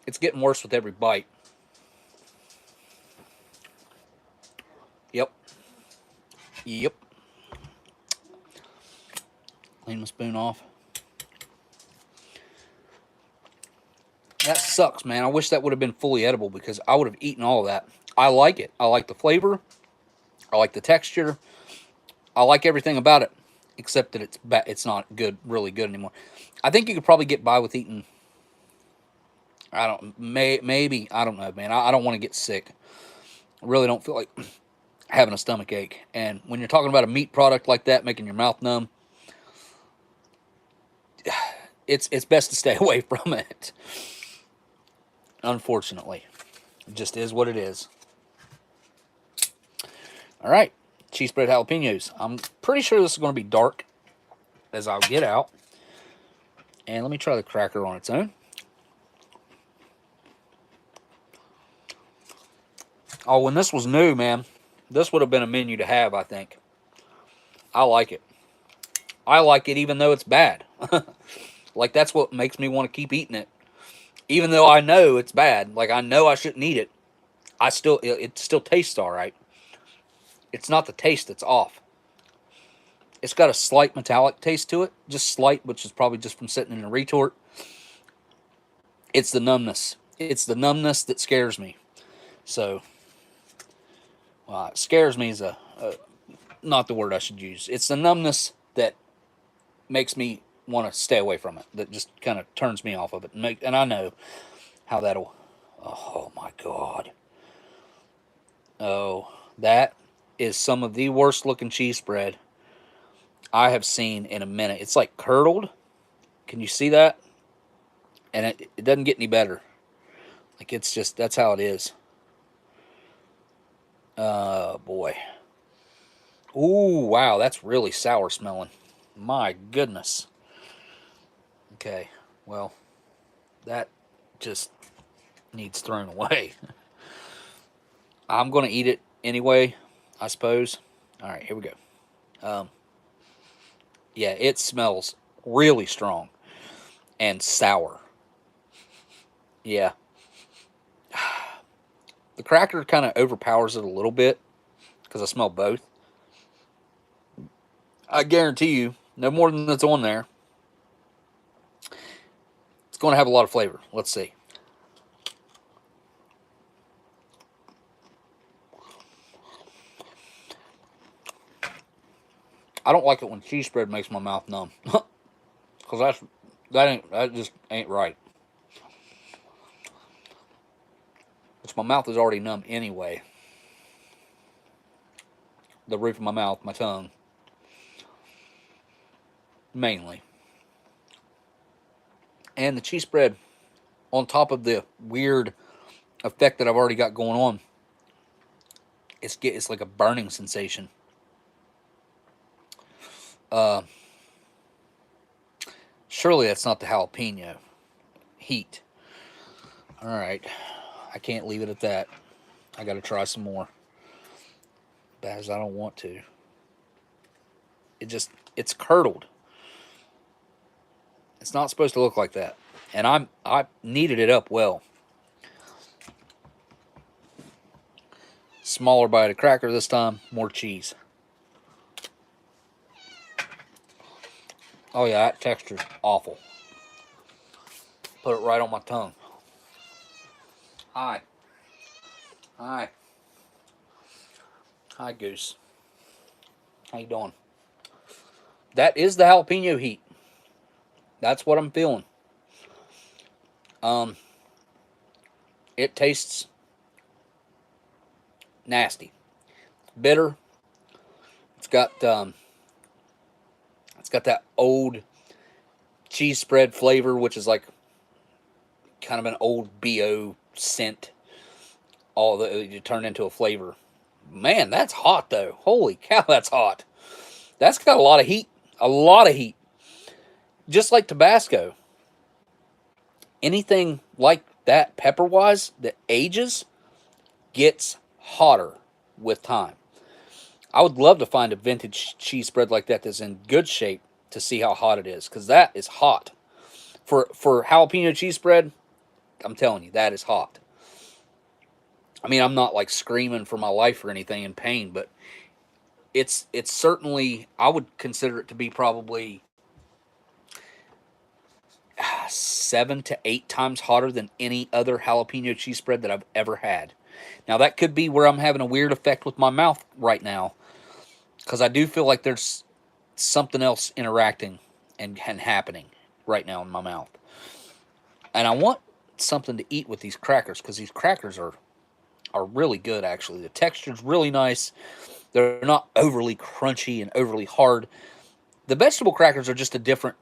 It's getting worse with every bite. Yep. Yep. Clean my spoon off. That sucks, man. I wish that would have been fully edible because I would have eaten all of that. I like it. I like the flavor. I like the texture. I like everything about it, except that it's not good, really good anymore. I think you could probably get by with eating. Maybe I don't know, man. I don't want to get sick. I really don't feel like having a stomach ache. And when you're talking about a meat product like that, making your mouth numb, it's best to stay away from it. Unfortunately, it just is what it is. All right, cheese spread jalapenos. I'm pretty sure this is going to be dark as I'll get out. And let me try the cracker on its own. Oh, when this was new, man, this would have been a menu to have, I think. I like it. I like it even though it's bad. Like, that's what makes me want to keep eating it. Even though I know it's bad. Like, I know I shouldn't eat it. It still tastes all right. It's not the taste that's off. It's got a slight metallic taste to it. Just slight, which is probably just from sitting in a retort. It's the numbness. It's the numbness that scares me. So, scares me is not the word I should use. It's the numbness that makes me want to stay away from it. That just kind of turns me off of it. And I know how that'll... Oh, my God. Oh, that is some of the worst looking cheese spread I have seen in a minute. It's like curdled. Can you see that? And it doesn't get any better. Like, it's just, that's how it is. Boy. Ooh, wow, that's really sour smelling. My goodness. Okay, well, that just needs thrown away. I'm going to eat it anyway, I suppose. All right, here we go. Yeah, it smells really strong and sour. Yeah. The cracker kind of overpowers it a little bit because I smell both. I guarantee you, no more than that's on there. It's going to have a lot of flavor. Let's see. I don't like it when cheese spread makes my mouth numb. Because that just ain't right. Which my mouth is already numb anyway. The roof of my mouth, my tongue. Mainly. And the cheese spread, on top of the weird effect that I've already got going on, it's like a burning sensation. Surely that's not the jalapeno heat. All right. I can't leave it at that. I got to try some more. Bad as I don't want to. It's curdled. It's not supposed to look like that. And I kneaded it up well. Smaller bite of cracker this time, more cheese. Oh yeah, that texture's awful. Put it right on my tongue. Hi. Hi. Hi, Goose. How you doing? That is the jalapeno heat. That's what I'm feeling. It tastes nasty, bitter. It's got that old cheese spread flavor, which is like kind of an old BO scent. All that you turn into a flavor. Man, that's hot though. Holy cow, that's hot. That's got a lot of heat. A lot of heat. Just like Tabasco. Anything like that, pepper-wise, that ages, gets hotter with time. I would love to find a vintage cheese spread like that that's in good shape to see how hot it is, because that is hot. For jalapeno cheese spread, I'm telling you, that is hot. I mean, I'm not like screaming for my life or anything in pain, but it's certainly, I would consider it to be probably 7 to 8 times hotter than any other jalapeno cheese spread that I've ever had. Now, that could be where I'm having a weird effect with my mouth right now, because I do feel like there's something else interacting and happening right now in my mouth. And I want something to eat with these crackers, because these crackers are really good, actually. The texture's really nice. They're not overly crunchy and overly hard. The vegetable crackers are just a different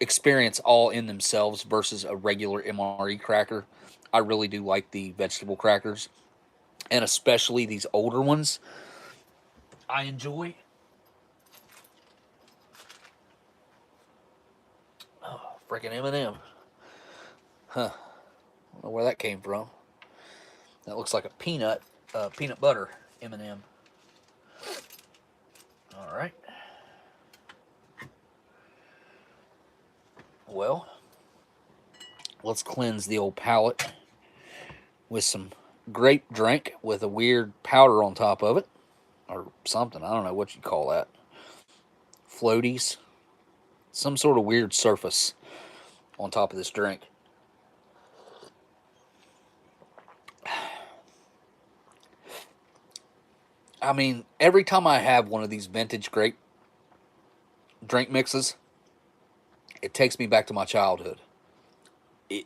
experience all in themselves versus a regular MRE cracker. I really do like the vegetable crackers, and especially these older ones I enjoy. Oh, freaking M&M. Huh. I don't know where that came from. That looks like a peanut butter M&M. All right. Well, let's cleanse the old palate with some grape drink with a weird powder on top of it, or something. I don't know what you call that. Floaties. Some sort of weird surface on top of this drink. I mean, every time I have one of these vintage grape drink mixes, it takes me back to my childhood. It,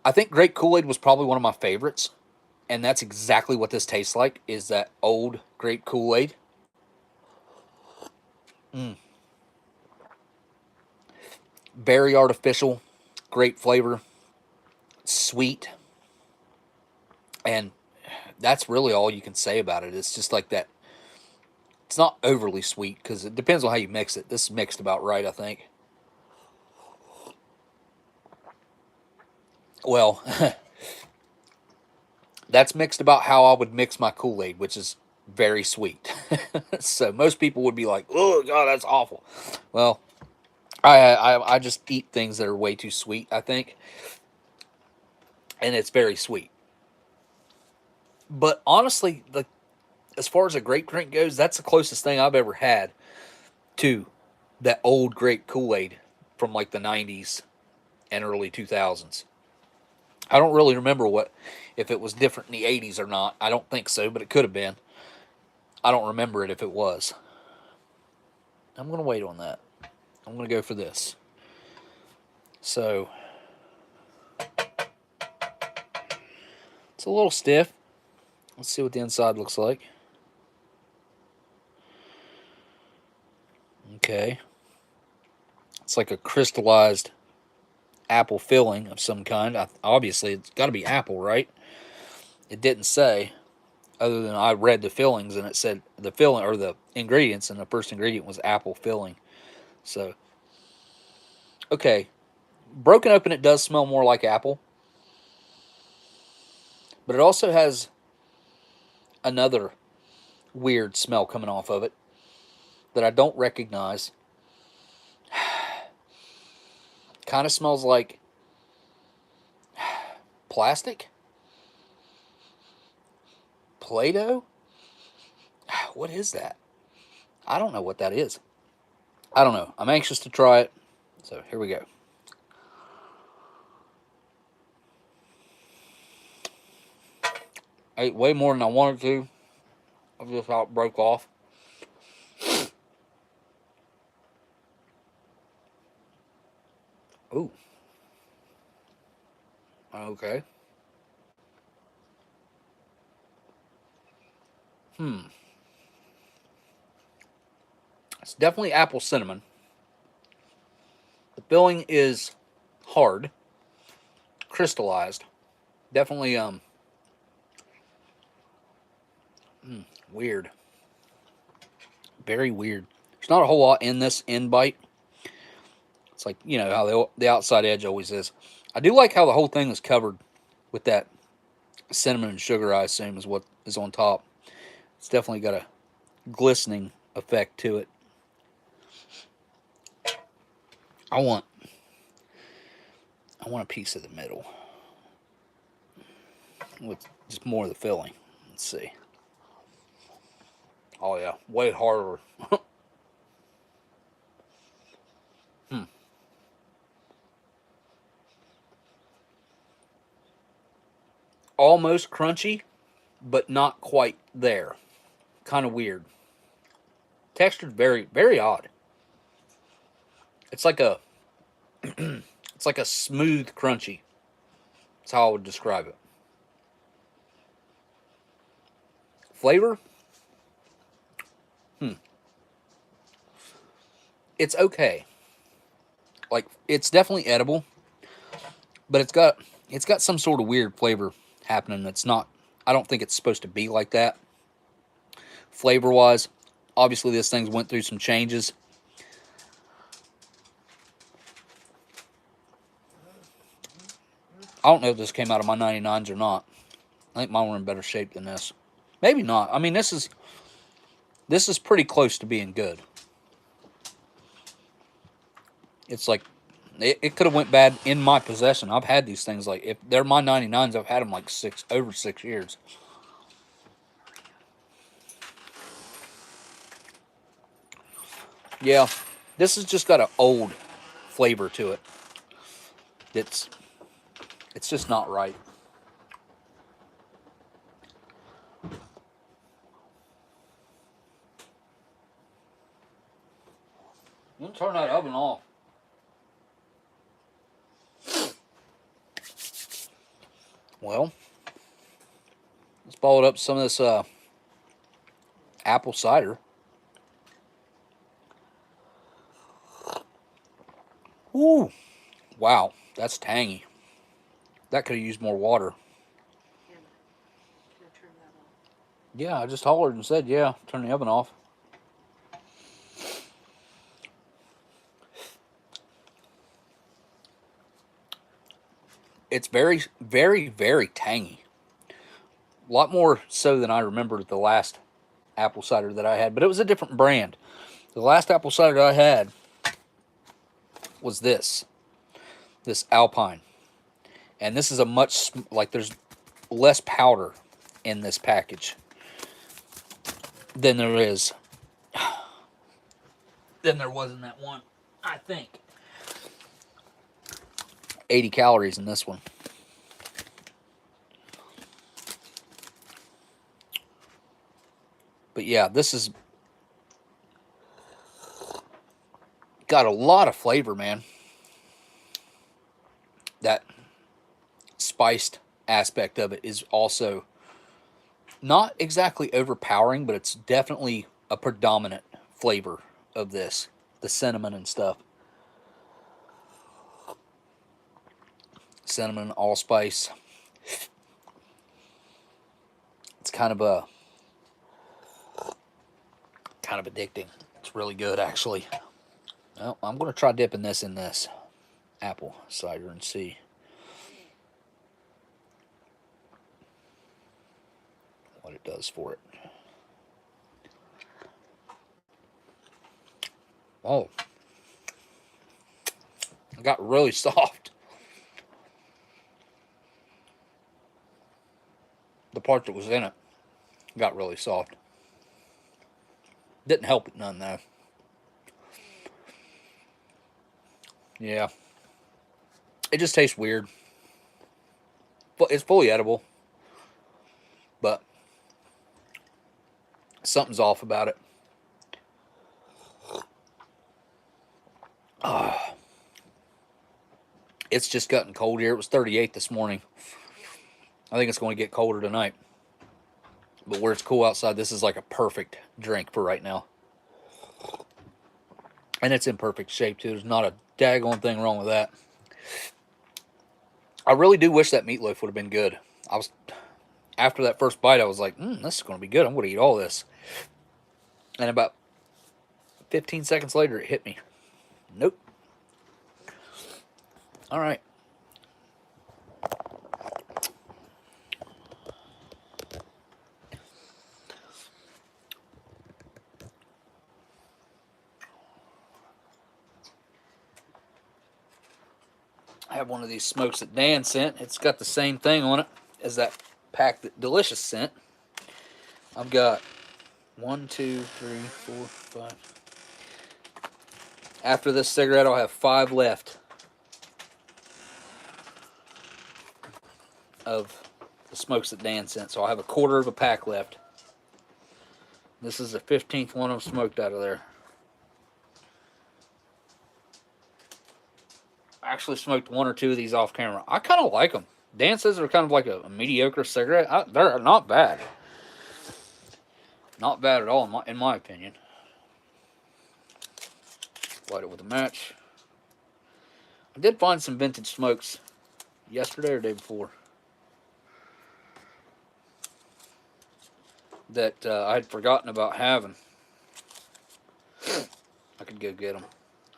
I think grape Kool-Aid was probably one of my favorites, and that's exactly what this tastes like, is that old grape Kool-Aid. Mm. Very artificial, great flavor, sweet, and that's really all you can say about it. It's just like that. It's not overly sweet, because it depends on how you mix it. This is mixed about right, I think. Well, that's mixed about how I would mix my Kool-Aid, which is very sweet. So most people would be like, "Oh God, that's awful." Well, I just eat things that are way too sweet, I think, and it's very sweet. But honestly, as far as a grape drink goes, that's the closest thing I've ever had to that old grape Kool-Aid from like the 90s and early 2000s. I don't really remember if it was different in the 80s or not. I don't think so, but it could have been. I don't remember it if it was. I'm going to wait on that. I'm going to go for this. So, it's a little stiff. Let's see what the inside looks like. Okay. It's like a crystallized apple filling of some kind. Obviously, it's got to be apple, right? It didn't say, other than I read the fillings and it said the filling or the ingredients, and the first ingredient was apple filling. So, okay. Broken open, it does smell more like apple, but it also has another weird smell coming off of it that I don't recognize. Kind of smells like plastic? Play-Doh? What is that? I don't know what that is. I don't know. I'm anxious to try it. So here we go. I ate way more than I wanted to. I just how it broke off. Ooh. Okay. It's definitely apple cinnamon. The filling is hard, crystallized. Definitely weird. Very weird. There's not a whole lot in this end bite. It's like, you know, how the outside edge always is. I do like how the whole thing is covered with that cinnamon and sugar, I assume, is what is on top. It's definitely got a glistening effect to it. I want a piece of the middle with just more of the filling. Let's see. Oh yeah, way harder. Almost crunchy, but not quite there. Kind of weird. Textured very, very odd. It's like a it's like a smooth crunchy. That's how I would describe it. Flavor? It's okay. Like, it's definitely edible, but it's got some sort of weird flavor happening that's not, I don't think it's supposed to be like that. Flavor wise, obviously this thing's went through some changes. I don't know if this came out of my 99s or not. I think mine were in better shape than this. Maybe not. I mean, this is pretty close to being good. It's like, it could have went bad in my possession. I've had these things, like, if they're my 99s, I've had them like over 6 years. Yeah, this has just got an old flavor to it. It's just not right. You can turn that oven off. Well, let's follow it up some of this apple cider. Ooh, wow, that's tangy. That could have used more water. Yeah, I just hollered and said, yeah, turn the oven off. It's very, very, very tangy. A lot more so than I remembered the last apple cider that I had, but it was a different brand. The last apple cider I had was this Alpine. And this is a much, like, there's less powder in this package than there was in that one, I think. 80 calories in this one. But yeah, this is got a lot of flavor, man. That spiced aspect of it is also not exactly overpowering, but it's definitely a predominant flavor of this. The cinnamon and stuff. Cinnamon, allspice. It's kind of addicting. It's really good, actually. Well, I'm going to try dipping this in this apple cider and see what it does for it. Oh, it got really soft. The part that was in it got really soft. Didn't help it none, though. Yeah. It just tastes weird. But it's fully edible. But Something's off about it. It's just gotten cold here. It was 38 this morning. I think it's going to get colder tonight. But where it's cool outside, this is like a perfect drink for right now. And it's in perfect shape, too. There's not a daggone thing wrong with that. I really do wish that meatloaf would have been good. After that first bite, I was like, this is going to be good. I'm going to eat all this. And about 15 seconds later, it hit me. Nope. All right. I have one of these smokes that Dan sent. It's got the same thing on it as that pack that Delicious sent. I've got 1, 2, 3, 4, 5. After this cigarette, I'll have 5 left of the smokes that Dan sent. So I'll have a quarter of a pack left. This is the 15th one I've smoked out of there. I actually smoked 1 or 2 of these off camera. I kind of like them. Dan says they're kind of like a mediocre cigarette. They're not bad. Not bad at all, in my opinion. Light it with a match. I did find some vintage smokes yesterday or day before that I had forgotten about having. I could go get them.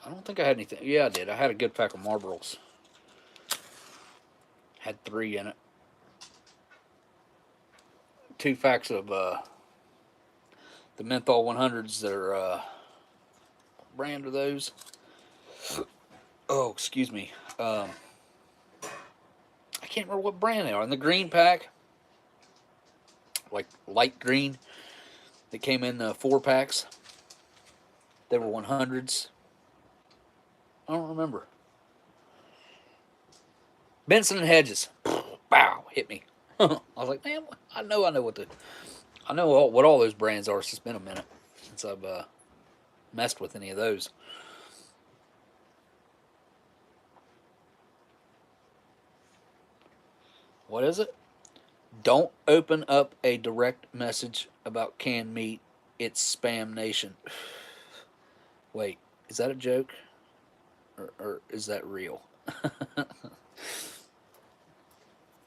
I don't think I had anything. Yeah, I did. I had a good pack of Marlboros. Had 3 in it. 2 packs of the menthol 100s that are, what brand are those? Oh, excuse me. I can't remember what brand they are. In the green pack, like light green, that came in 4 packs. They were 100s. I don't remember. Benson and Hedges. Bow, hit me. I was like, man, I know what all those brands are. It's just been a minute since I've messed with any of those. What is it? Don't open up a direct message about canned meat. It's Spam Nation. Wait, is that a joke? Or is that real?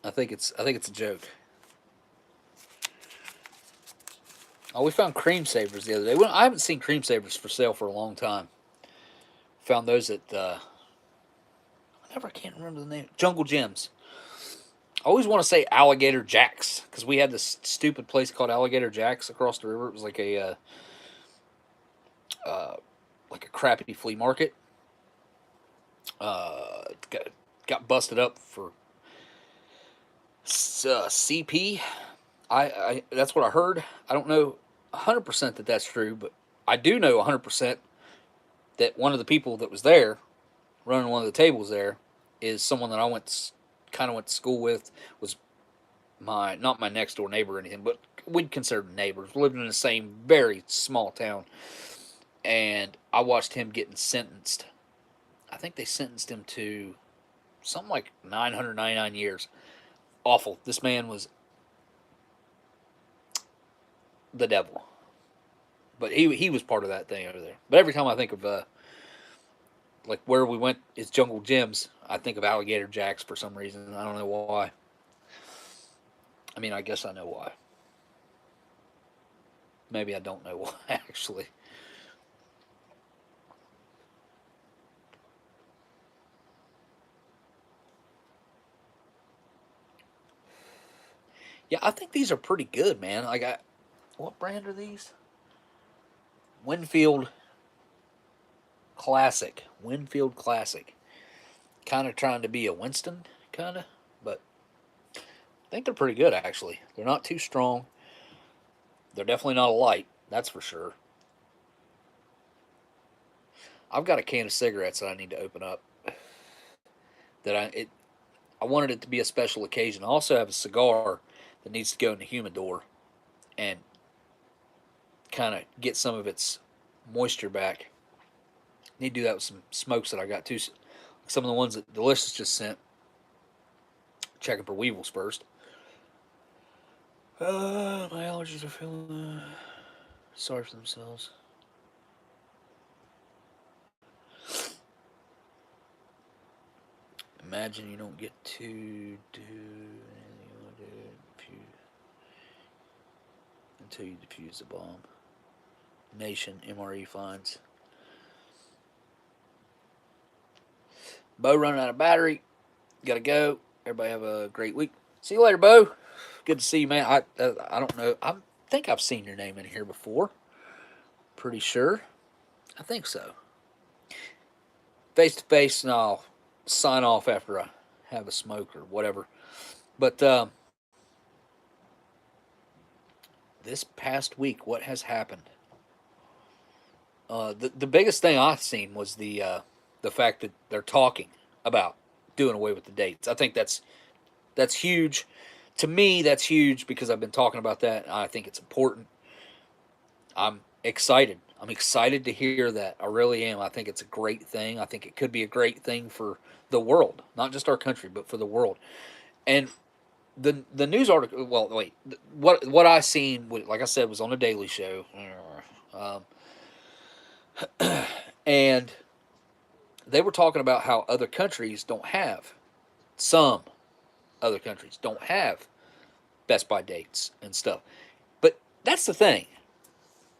I think it's a joke. Oh, we found cream savers the other day. Well, I haven't seen cream savers for sale for a long time. Found those at I can't remember the name. Jungle Gems. I always want to say Alligator Jack's because we had this stupid place called Alligator Jack's across the river. It was like a crappy flea market. Got busted up for CP. I that's what I heard. I don't know 100% that that's true, but I do know 100% that one of the people that was there, running one of the tables there, is someone that I kind of went to school with. Was not my next door neighbor or anything, but we'd consider them neighbors. We lived in the same very small town, and I watched him getting sentenced. I think they sentenced him to something like 999 years. Awful. This man was the devil. But he was part of that thing over there. But every time I think of like where we went is Jungle Gyms, I think of Alligator Jacks for some reason. I don't know why. I mean, I guess I know why. Maybe I don't know why, actually. Yeah, I think these are pretty good, man. What brand are these? Winfield Classic. Winfield Classic. Kind of trying to be a Winston, kind of. But I think they're pretty good, actually. They're not too strong. They're definitely not a light, that's for sure. I've got a can of cigarettes that I need to open up. I wanted it to be a special occasion. I also have a cigar that needs to go in the humidor, and kind of get some of its moisture back. Need to do that with some smokes that I got too. Some of the ones that Delicious just sent. Checking for weevils first. My allergies are feeling sorry for themselves. Imagine you don't get to do anything you want to do until you defuse the bomb. Nation MRE finds. Bo running out of battery. Gotta go. Everybody have a great week. See you later, Bo. Good to see you, man. I don't know. I think I've seen your name in here before. Pretty sure. I think so. Face to face, and I'll sign off after I have a smoke or whatever. But this past week, what has happened? The biggest thing I've seen was the fact that they're talking about doing away with the dates. I think that's huge. To me, that's huge because I've been talking about that, and I think it's important. I'm excited. I'm excited to hear that. I really am. I think it's a great thing. I think it could be a great thing for the world, not just our country, but for the world. And the news article. Well, wait. What I seen, like I said, was on a Daily Show, and they were talking about how other countries don't have. Some other countries don't have Best By dates and stuff. But that's the thing.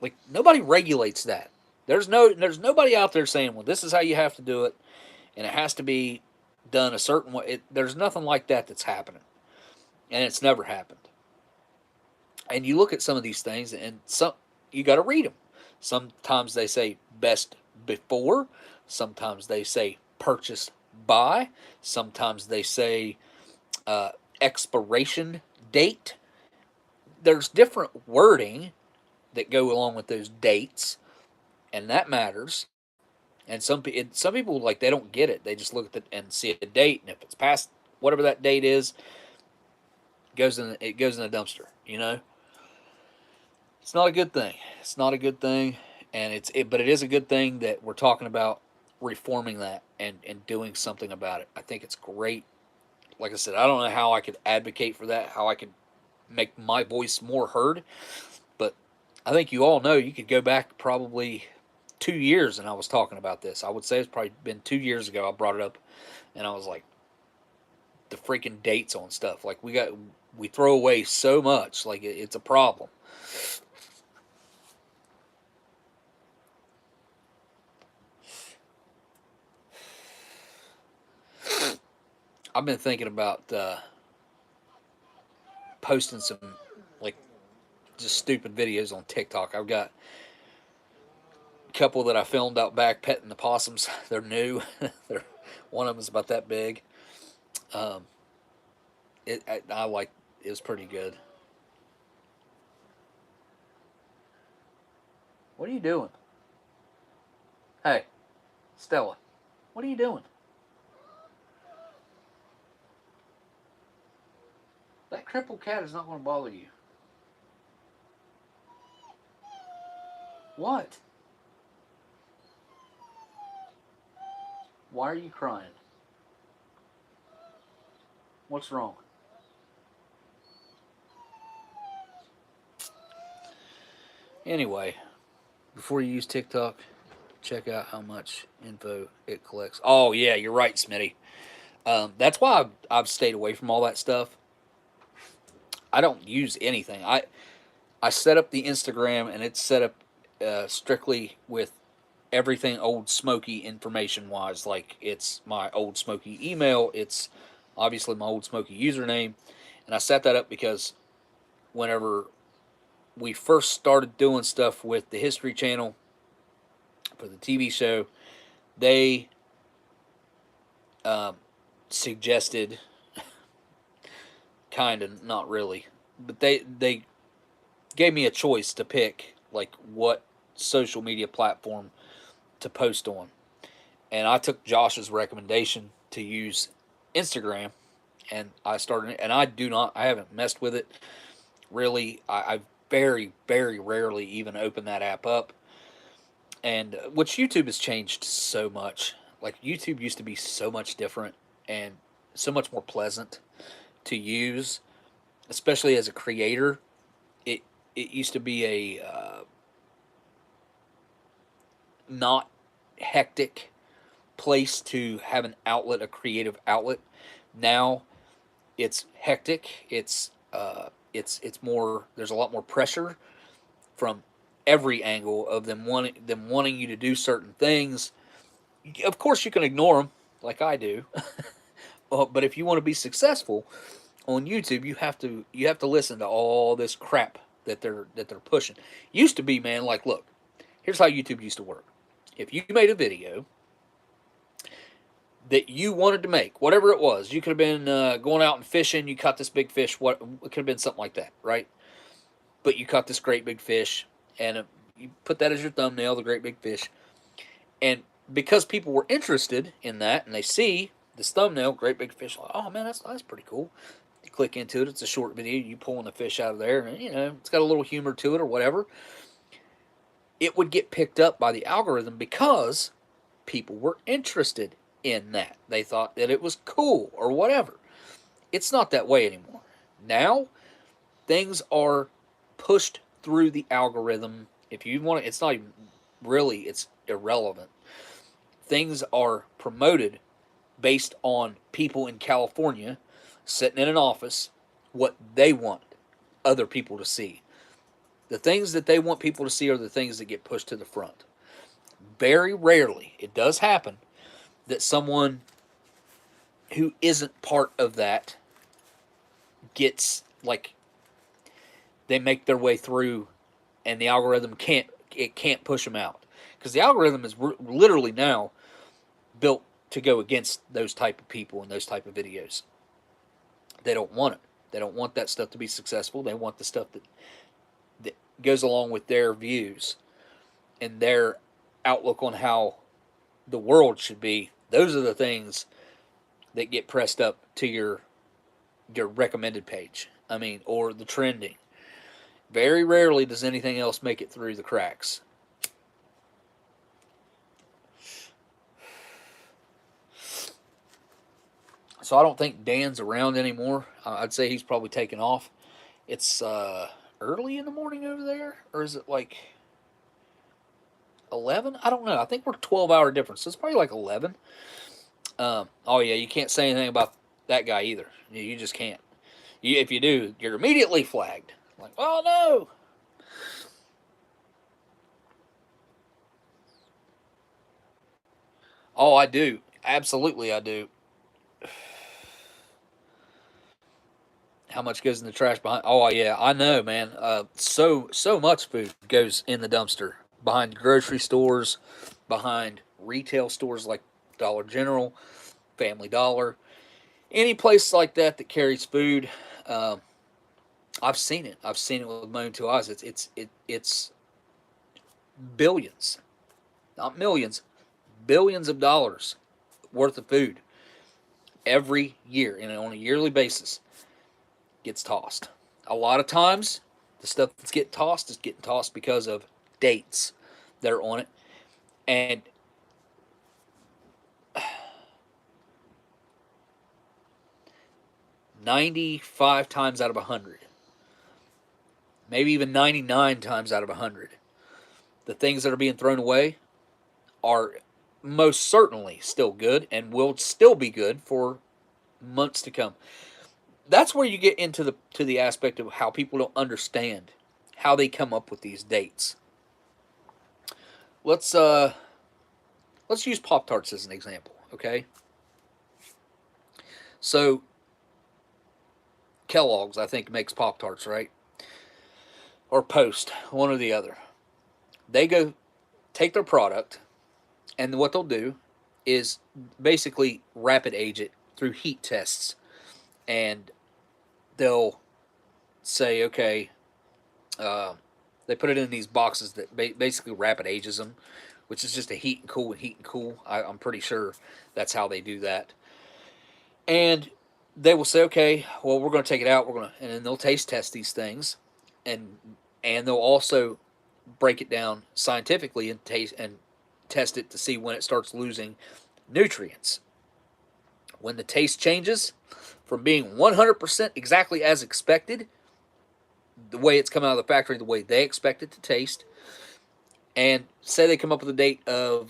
Like, nobody regulates that. There's nobody out there saying, well, this is how you have to do it, and it has to be done a certain way. There's nothing like that that's happening, and it's never happened. And you look at some of these things, and you got to read them. Sometimes they say best before. Sometimes they say purchased by. Sometimes they say expiration date. There's different wording that go along with those dates, and that matters. And some people, like, they don't get it. They just look at it and see a date, and if it's past whatever that date is, it goes in the dumpster. You know, it's not a good thing. It's not a good thing, and but it is a good thing that we're talking about reforming that and doing something about it. I think it's great. Like I said, I don't know how I could advocate for that, how I could make my voice more heard, but I think you all know, you could go back probably 2 years and I was talking about this. I would say it's probably been 2 years ago I brought it up, and I was like, the freaking dates on stuff. Like, we throw away so much. Like, it's a problem. I've been thinking about posting some, like, just stupid videos on TikTok. I've got a couple that I filmed out back petting the possums. They're new. One of them is about that big. I like. It was pretty good. What are you doing? Hey, Stella, what are you doing? That crippled cat is not going to bother you. What? Why are you crying? What's wrong? Anyway, before you use TikTok, check out how much info it collects. Oh, yeah, you're right, Smitty. That's why I've stayed away from all that stuff. I don't use anything. I set up the Instagram, and it's set up strictly with everything Oldsmokey information wise. Like, it's my Oldsmokey email, it's obviously my Oldsmokey username, and I set that up because whenever we first started doing stuff with the History Channel for the TV show, they suggested, kind of, not really, but they gave me a choice to pick, like, what social media platform to post on. And I took Josh's recommendation to use Instagram, and I started, and I haven't messed with it really. very, very rarely even open that app up. And which YouTube has changed so much. Like YouTube used to be so much different and so much more pleasant to use, especially as a creator. It it used to be a not hectic place to have an outlet, a creative outlet. Now it's hectic. It's more. There's a lot more pressure from every angle of them wanting you to do certain things. Of course, you can ignore them like I do, but if you want to be successful on YouTube, you have to listen to all this crap that they're pushing. Used to be, man, like look, here's how YouTube used to work. If you made a video that you wanted to make, whatever it was, you could have been going out and fishing. You caught this big fish. What it could have been something like that, right? But you caught this great big fish, and you put that as your thumbnail, the great big fish. And because people were interested in that, and they see this thumbnail, great big fish, like, oh man, that's pretty cool. You click into it. It's a short video. You pulling the fish out of there, and it's got a little humor to it or whatever. It would get picked up by the algorithm because people were interested in that. They thought that it was cool or whatever. It's not that way anymore. Now, things are pushed through the algorithm. If you want to, it's not even really, it's irrelevant. Things are promoted based on people in California sitting in an office, what they want other people to see. The things that they want people to see are the things that get pushed to the front. Very rarely, it does happen that someone who isn't part of that gets, like, they make their way through and the algorithm can't push them out. Because the algorithm is literally now built to go against those type of people and those type of videos. They don't want it. They don't want that stuff to be successful. They want the stuff that goes along with their views and their outlook on how the world should be. Those are the things that get pressed up to your recommended page. I mean, or the trending. Very rarely does anything else make it through the cracks. So I don't think Dan's around anymore. I'd say he's probably taken off. It's early in the morning over there, or is it like 11? I don't know. I think we're 12-hour difference. So it's probably like 11. Oh yeah, you can't say anything about that guy either. You just can't. If you do, you're immediately flagged. Like, oh no. Oh, I do. Absolutely, I do. How much goes in the trash behind? Oh yeah, I know, man. So much food goes in the dumpster behind grocery stores, behind retail stores like Dollar General, Family Dollar, any place like that that carries food. I've seen it. I've seen it with my own two eyes. It's billions, not millions, billions of dollars worth of food every year, and on a yearly basis, gets tossed. A lot of times, the stuff that's getting tossed is getting tossed because of dates that are on it, and 95 times out of 100, maybe even 99 times out of 100, the things that are being thrown away are most certainly still good and will still be good for months to come. That's where you get into the aspect of how people don't understand how they come up with these dates. Let's use Pop-Tarts as an example, okay? So Kellogg's, I think, makes Pop-Tarts, right? Or Post, one or the other. They go take their product, and what they'll do is basically rapid age it through heat tests. And they'll say, okay, they put it in these boxes that basically rapid ages them, which is just a heat and cool and heat and cool. I'm pretty sure that's how they do that. And they will say, okay, well, we're going to take it out. And then they'll taste test these things. And and they'll also break it down scientifically and test it to see when it starts losing nutrients. When the taste changes from being 100% exactly as expected, the way it's come out of the factory, the way they expect it to taste, and say they come up with a date of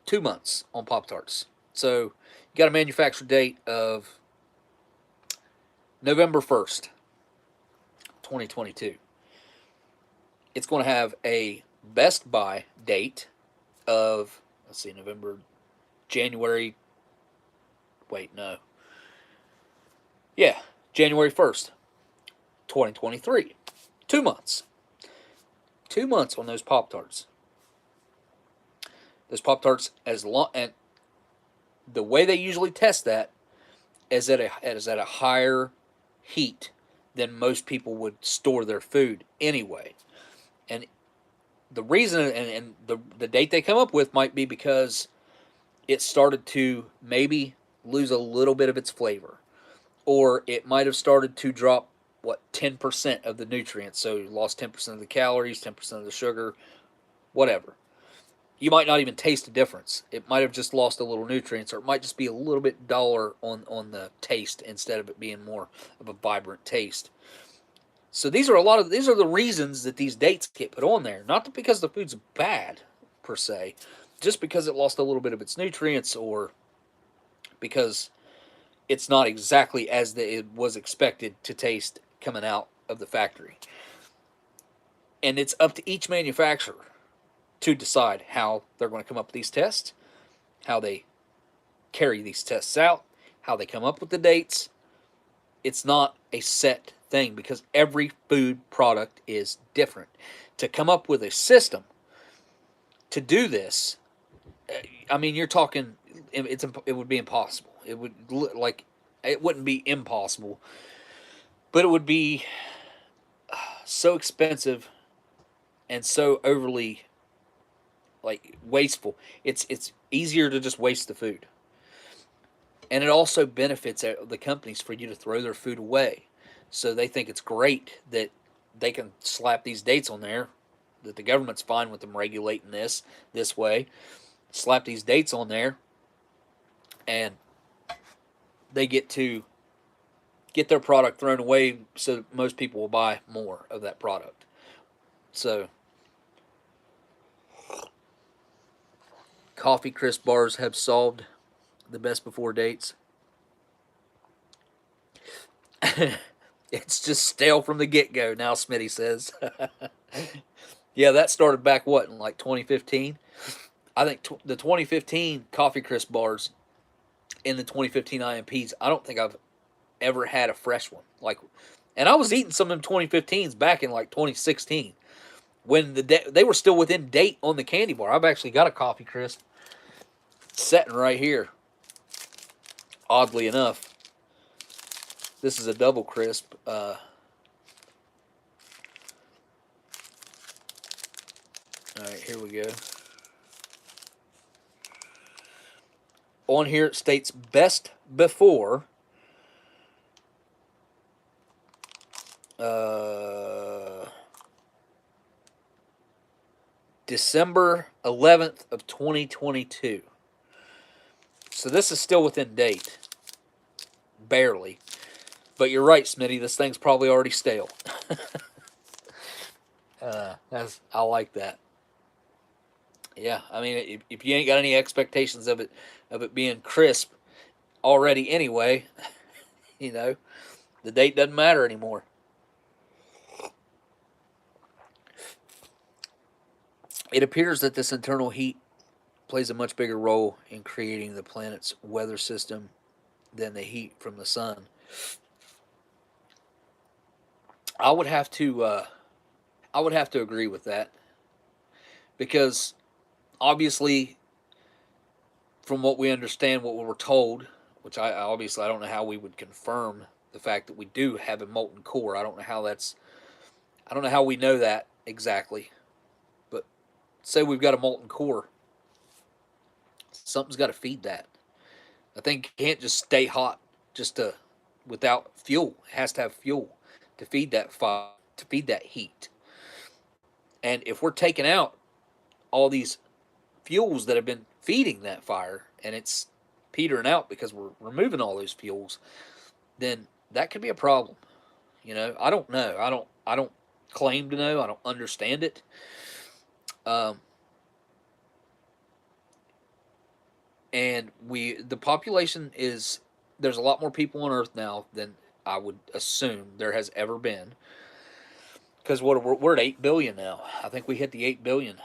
2 months on Pop-Tarts. So you got a manufacture date of November 1st, 2022. It's going to have a best buy date of, let's see, January 1st, 2023. 2 months. 2 months on those Pop-Tarts. Those Pop-Tarts, and the way they usually test that is at a higher heat than most people would store their food anyway. And the reason and the date they come up with might be because it started to maybe lose a little bit of its flavor, or it might have started to drop 10% of the nutrients. So you lost 10% of the calories, 10% of the sugar, whatever. You might not even taste a difference. It might have just lost a little nutrients, or it might just be a little bit duller on the taste instead of it being more of a vibrant taste. So these are the reasons that these dates get put on there. Not because the food's bad per se, just because it lost a little bit of its nutrients, or because it's not exactly as it was expected to taste coming out of the factory. And it's up to each manufacturer to decide how they're going to come up with these tests, how they carry these tests out, how they come up with the dates. It's not a set thing because every food product is different. To come up with a system to do this, I mean, you're talking, it would be impossible. It wouldn't be impossible, but it would be so expensive and so overly wasteful. It's easier to just waste the food. And it also benefits the companies for you to throw their food away. So they think it's great that they can slap these dates on there, that the government's fine with them regulating this way. Slap these dates on there, and they get to get their product thrown away so most people will buy more of that product. So coffee crisp bars have solved the best before dates. It's just stale from the get-go now, Smitty says. Yeah, that started back, in 2015? I think the 2015 coffee crisp bars in the 2015 IMPs, I don't think I've ever had a fresh one. And I was eating some of them 2015s back in 2016 when they were still within date on the candy bar. I've actually got a coffee crisp sitting right here, oddly enough. This is a double crisp. All right, here we go. On here it states best before December 11th of 2022. So this is still within date. Barely. But you're right, Smitty. This thing's probably already stale. I like that. Yeah, I mean, if you ain't got any expectations of it being crisp already anyway, the date doesn't matter anymore. It appears that this internal heat plays a much bigger role in creating the planet's weather system than the heat from the sun. I would have to agree with that, because obviously, from what we understand, what we were told, which I don't know how we would confirm the fact that we do have a molten core. I don't know how we know that exactly, but say we've got a molten core, something's got to feed that. I think it can't just stay hot without fuel. It has to have fuel to feed that fire, to feed that heat. And if we're taking out all these fuels that have been feeding that fire, and it's petering out because we're removing all those fuels, then that could be a problem. You know, I don't know. I don't claim to know. I don't understand it. Um, and the population is, there's a lot more people on Earth now than I would assume there has ever been. Because we're at 8 billion now. I think we hit the 8 billion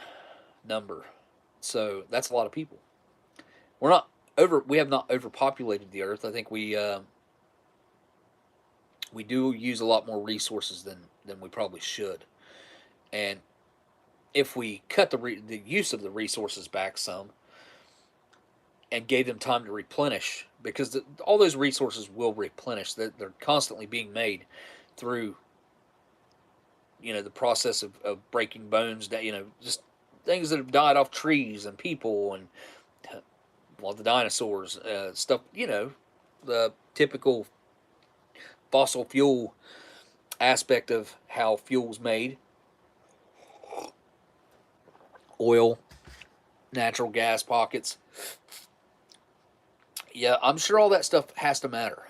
number. So that's a lot of people. We have not overpopulated the Earth. I think we do use a lot more resources than we probably should. And if we cut the use of the resources back some and gave them time to replenish, because all those resources will replenish. They're constantly being made through, you know, the process of breaking bones, that, you know, just things that have died off trees and people and, well, the dinosaurs, stuff, you know, the typical fossil fuel aspect of how fuel's made. Oil, natural gas pockets. Yeah, I'm sure all that stuff has to matter.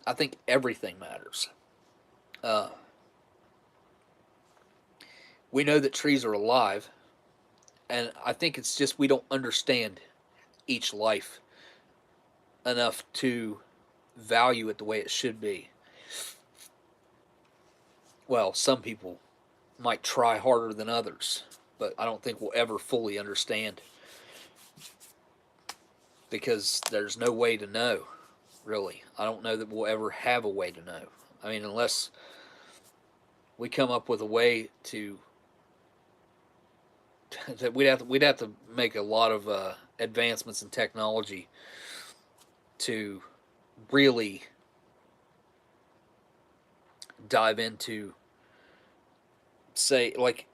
I think everything matters. Uh, we know that trees are alive, and I think it's just we don't understand each life enough to value it the way it should be. Well, some people might try harder than others, but I don't think we'll ever fully understand, because there's no way to know, really. I don't know that we'll ever have a way to know. I mean, unless we come up with a way to that we'd have to make a lot of advancements in technology to really dive into, say, like,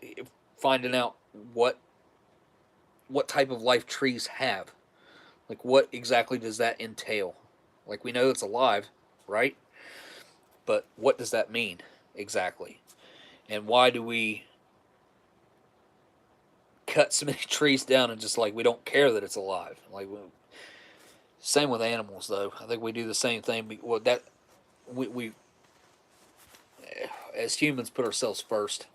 finding out what type of life trees have. Like, what exactly does that entail? Like, we know it's alive, right? But what does that mean exactly? And why do we cut so many trees down and just, like, we don't care that it's alive? Like, same with animals, though. I think we do the same thing. Well, that we as humans put ourselves first,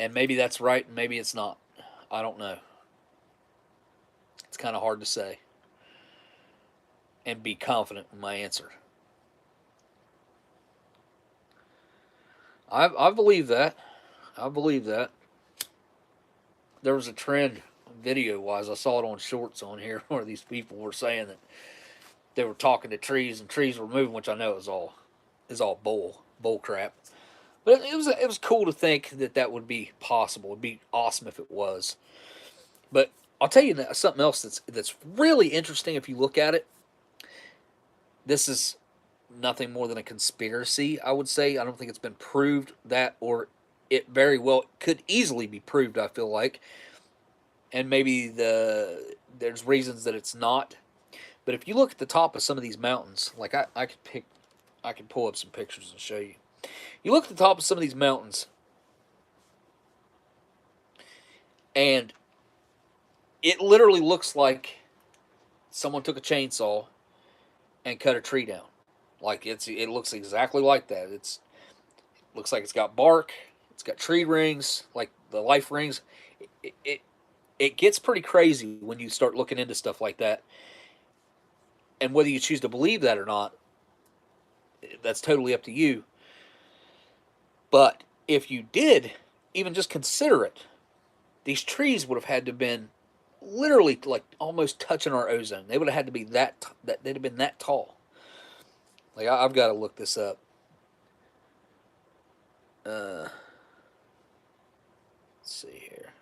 and maybe that's right, and maybe it's not. I don't know. It's kind of hard to say and be confident in my answer. I believe that. I believe that. There was a trend video wise. I saw it on shorts on here where these people were saying that they were talking to trees and trees were moving, which I know is all bull crap. But it was cool to think that that would be possible. It'd be awesome if it was. But I'll tell you something else that's really interesting if you look at it. This is nothing more than a conspiracy, I would say. I don't think it's been proved that, or it very well could easily be proved, I feel like. And maybe there's reasons that it's not. But if you look at the top of some of these mountains, like I could pull up some pictures and show you. You look at the top of some of these mountains, and it literally looks like someone took a chainsaw and cut a tree down. Like, it looks exactly like that. Looks like it's got bark, it's got tree rings, like the life rings. It, it it gets pretty crazy when you start looking into stuff like that. And whether you choose to believe that or not, that's totally up to you. But if you did even just consider it, these trees would have had to have been literally like almost touching our ozone. They would have had to be that they'd have been that tall. Like, I've got to look this up. Let's see here.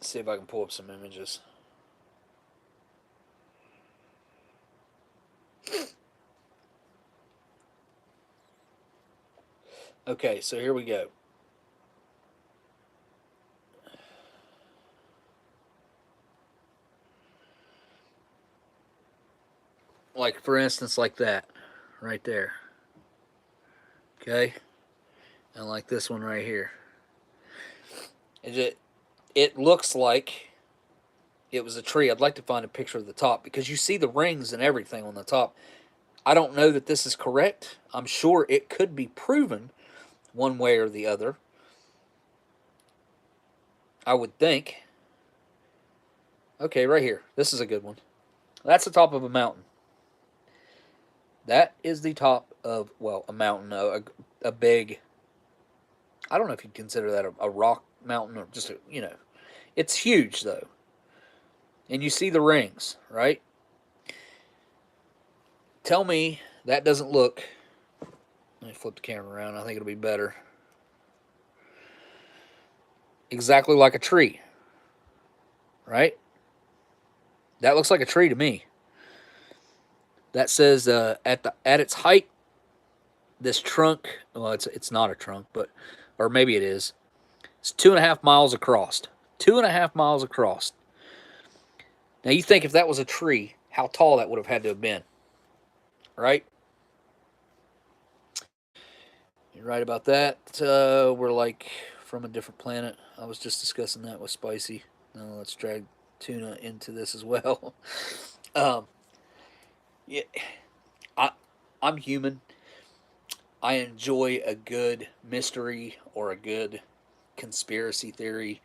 see if I can pull up some images. Okay, so here we go. Like, for instance, like that, right there. Okay? And like this one right here. It looks like it was a tree. I'd like to find a picture of the top because you see the rings and everything on the top. I don't know that this is correct. I'm sure it could be proven one way or the other. I would think. Okay, right here. This is a good one. That's the top of a mountain. That is the top of, well, a mountain, a big, I don't know if you'd consider that a rock mountain or just, it's huge though. And you see the rings, right? Tell me that doesn't look, let me flip the camera around, I think it'll be better. Exactly like a tree, right? That looks like a tree to me. That says at its height, this trunk, well, it's not a trunk, but, or maybe it is. It's 2.5 miles across. 2.5 miles across. Now you think if that was a tree, how tall that would have had to have been, right? You're right about that. We're like from a different planet. I was just discussing that with Spicy. Now let's drag Tuna into this as well. Yeah, I'm human. I enjoy a good mystery or a good conspiracy theory.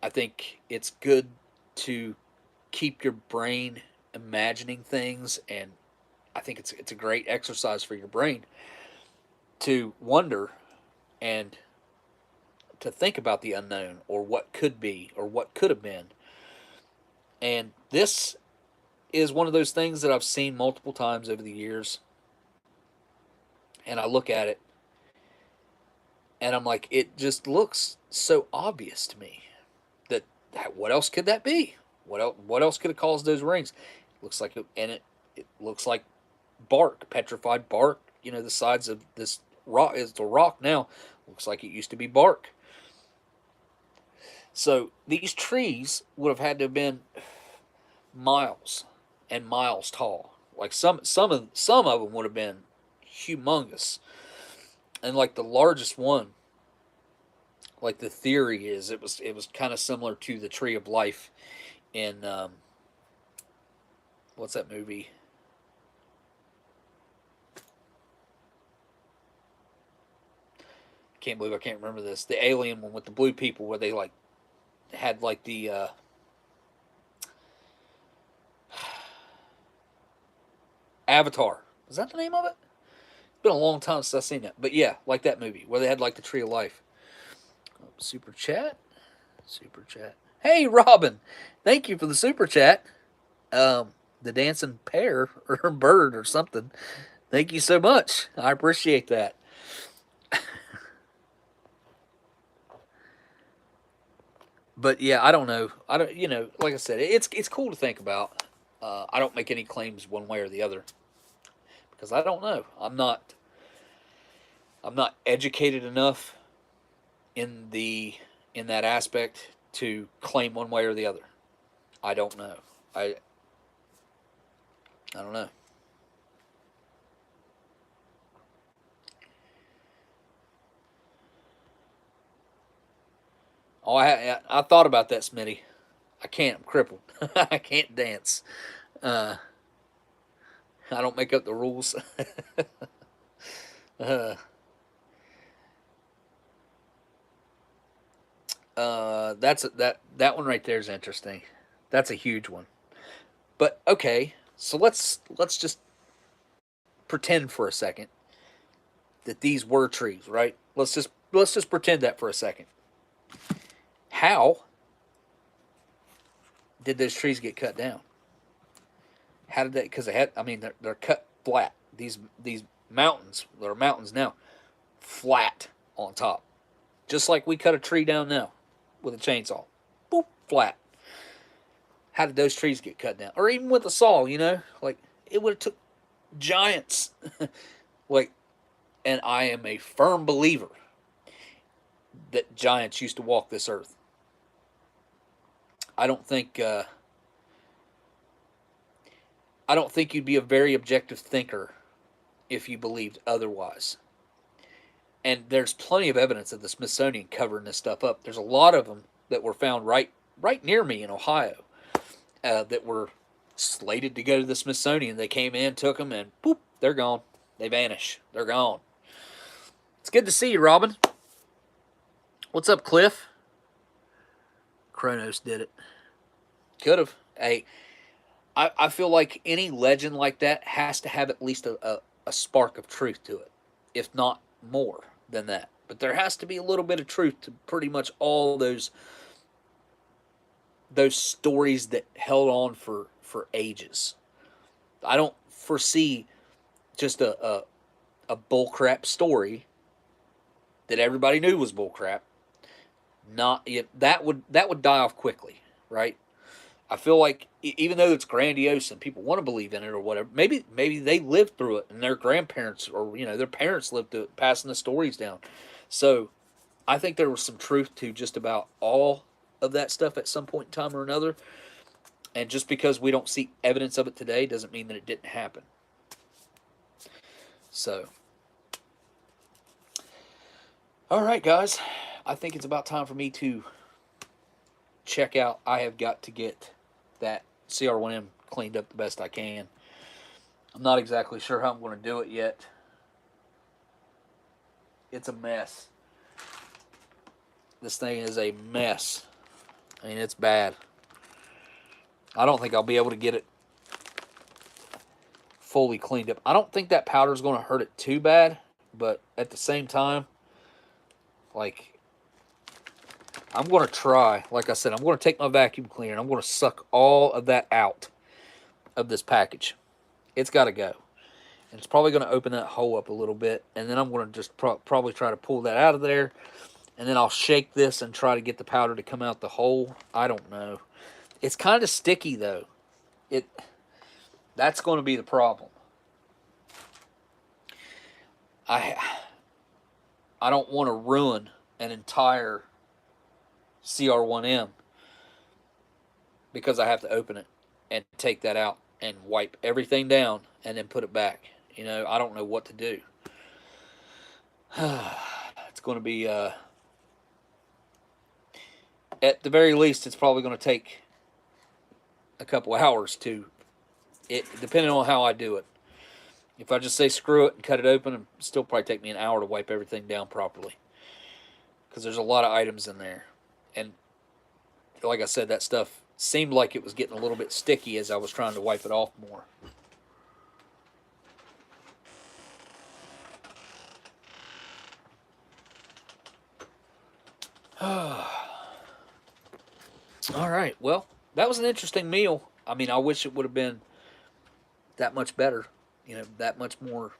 I think it's good to keep your brain imagining things, and I think it's a great exercise for your brain to wonder and to think about the unknown or what could be or what could have been. And this is one of those things that I've seen multiple times over the years, and I look at it and I'm like, it just looks so obvious to me that what else could that be? What else could have caused those rings? It looks like it looks like bark, petrified bark. You know, the sides of this rock is the rock now. Looks like it used to be bark. So these trees would have had to have been miles and miles tall. Like some of them would have been humongous. And like the largest one, like the theory is it was kind of similar to the Tree of Life in what's that movie? Can't believe I can't remember this. The alien one with the blue people where they like had like the Avatar. Is that the name of it? It's been a long time since I've seen that. But yeah, like that movie where they had like the Tree of Life. Oh, super chat. Super chat. Hey, Robin. Thank you for the super chat. The dancing pear or bird or something. Thank you so much. I appreciate that. But yeah, I don't know. I don't, like I said, it's cool to think about. I don't make any claims one way or the other because I don't know. I'm not educated enough in that aspect to claim one way or the other. I don't know. I don't know. Oh, I thought about that, Smitty. I can't. I'm crippled. I can't dance. I don't make up the rules. uh, that one right there is interesting. That's a huge one. But okay, so let's just pretend for a second that these were trees, right? Let's just pretend that for a second. How did those trees get cut down? How did they? Because they had. I mean, they're cut flat. These mountains, they're mountains now, flat on top, just like we cut a tree down now with a chainsaw. Boop. flat. How did those trees get cut down? Or even with a saw, you know? Like, it would have took giants. Like, and I am a firm believer that giants used to walk this earth. I don't think you'd be a very objective thinker if you believed otherwise. And there's plenty of evidence of the Smithsonian covering this stuff up. There's a lot of them that were found right near me in Ohio that were slated to go to the Smithsonian. They came in, took them, and boop, they're gone. They vanish. They're gone. It's good to see you, Robin. What's up, Cliff? Kronos did it. Could have. Hey, I feel like any legend like that has to have at least a spark of truth to it, if not more than that. But there has to be a little bit of truth to pretty much all those stories that held on for ages. I don't foresee just a bullcrap story that everybody knew was bullcrap. That would die off quickly, right? I feel like even though it's grandiose and people want to believe in it or whatever, maybe they lived through it and their grandparents or their parents lived through it, passing the stories down. So I think there was some truth to just about all of that stuff at some point in time or another. And just because we don't see evidence of it today doesn't mean that it didn't happen. So, all right, guys. I think it's about time for me to check out. I have got to get that CR1M cleaned up the best I can. I'm not exactly sure how I'm going to do it yet. It's a mess. This thing is a mess. I mean, it's bad. I don't think I'll be able to get it fully cleaned up. I don't think that powder is going to hurt it too bad, but at the same time, like, I'm going to try. Like I said, I'm going to take my vacuum cleaner and I'm going to suck all of that out of this package. It's got to go. And it's probably going to open that hole up a little bit, and then I'm going to just probably try to pull that out of there, and then I'll shake this and try to get the powder to come out the hole. I don't know. It's kind of sticky, though. That's going to be the problem. I don't want to ruin an entire CR1M because I have to open it and take that out and wipe everything down and then put it back. I don't know what to do. It's going to be, at the very least, it's probably going to take a couple hours depending on how I do it. If I just say screw it and cut it open, it'll still probably take me an hour to wipe everything down properly. Because there's a lot of items in there. And like I said, that stuff seemed like it was getting a little bit sticky as I was trying to wipe it off more. All right, well, that was an interesting meal. I mean, I wish it would have been that much better, that much more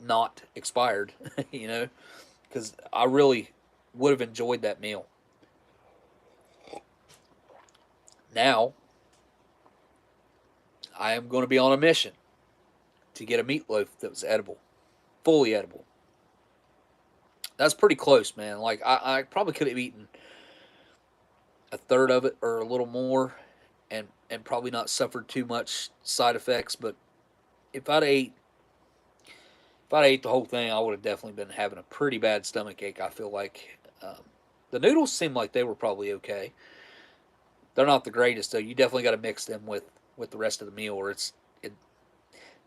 not expired, because I really would have enjoyed that meal. Now, I am going to be on a mission to get a meatloaf that was edible, fully edible. That's pretty close, man. Like, I probably could have eaten a third of it or a little more and probably not suffered too much side effects. But if I'd ate the whole thing, I would have definitely been having a pretty bad stomach ache, I feel like. The noodles seemed like they were probably okay. They're not the greatest, though. You definitely got to mix them with the rest of the meal, or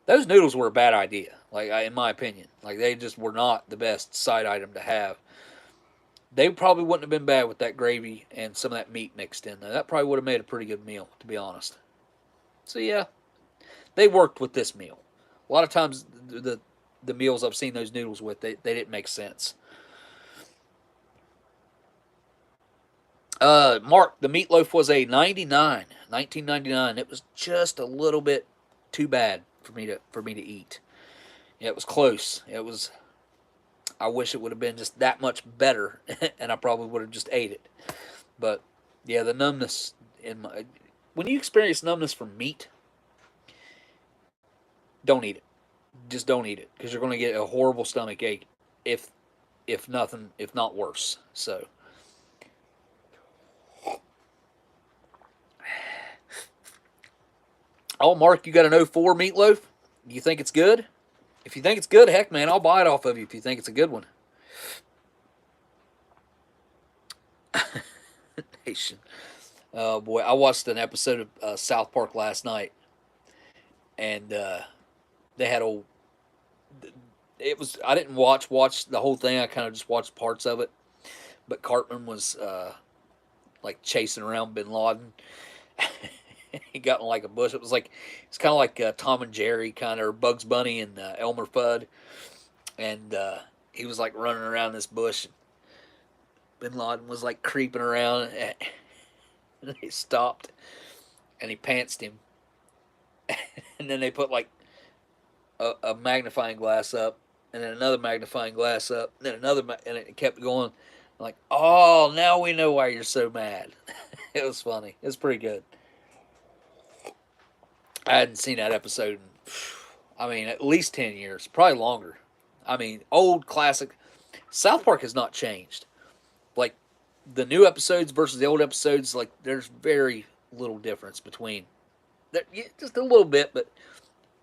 those noodles were a bad idea, like in my opinion. Like, they just were not the best side item to have. They probably wouldn't have been bad with that gravy and some of that meat mixed in there. That probably would have made a pretty good meal, to be honest. So, yeah, they worked with this meal. A lot of times, the meals I've seen those noodles with, they didn't make sense. Mark, the meatloaf was a 1999. It was just a little bit too bad for me to eat. Yeah, it was close. I wish it would have been just that much better, and I probably would have just ate it. But yeah, the numbness in my when you experience numbness from meat, don't eat it. Just don't eat it because you're going to get a horrible stomach ache if if not worse. So oh, Mark, you got an '04 meatloaf? Do you think it's good? If you think it's good, heck, man, I'll buy it off of you if you think it's a good one. Nation. Oh boy, I watched an episode of South Park last night, and they had a. It was I didn't watch the whole thing. I kind of just watched parts of it. But Cartman was like chasing around Bin Laden. He got in like a bush. It's kind of like Tom and Jerry, kind of, or Bugs Bunny and Elmer Fudd, and he was like running around this bush. Bin Laden was like creeping around, and he stopped, and he pantsed him, and then they put like a magnifying glass up, and then another magnifying glass up, and then another, and it kept going. Like, oh, now we know why you're so mad. It was funny. It was pretty good. I hadn't seen that episode in, I mean, at least 10 years, probably longer. I mean, old classic. South Park has not changed. Like, the new episodes versus the old episodes, like, there's very little difference between. Just a little bit, but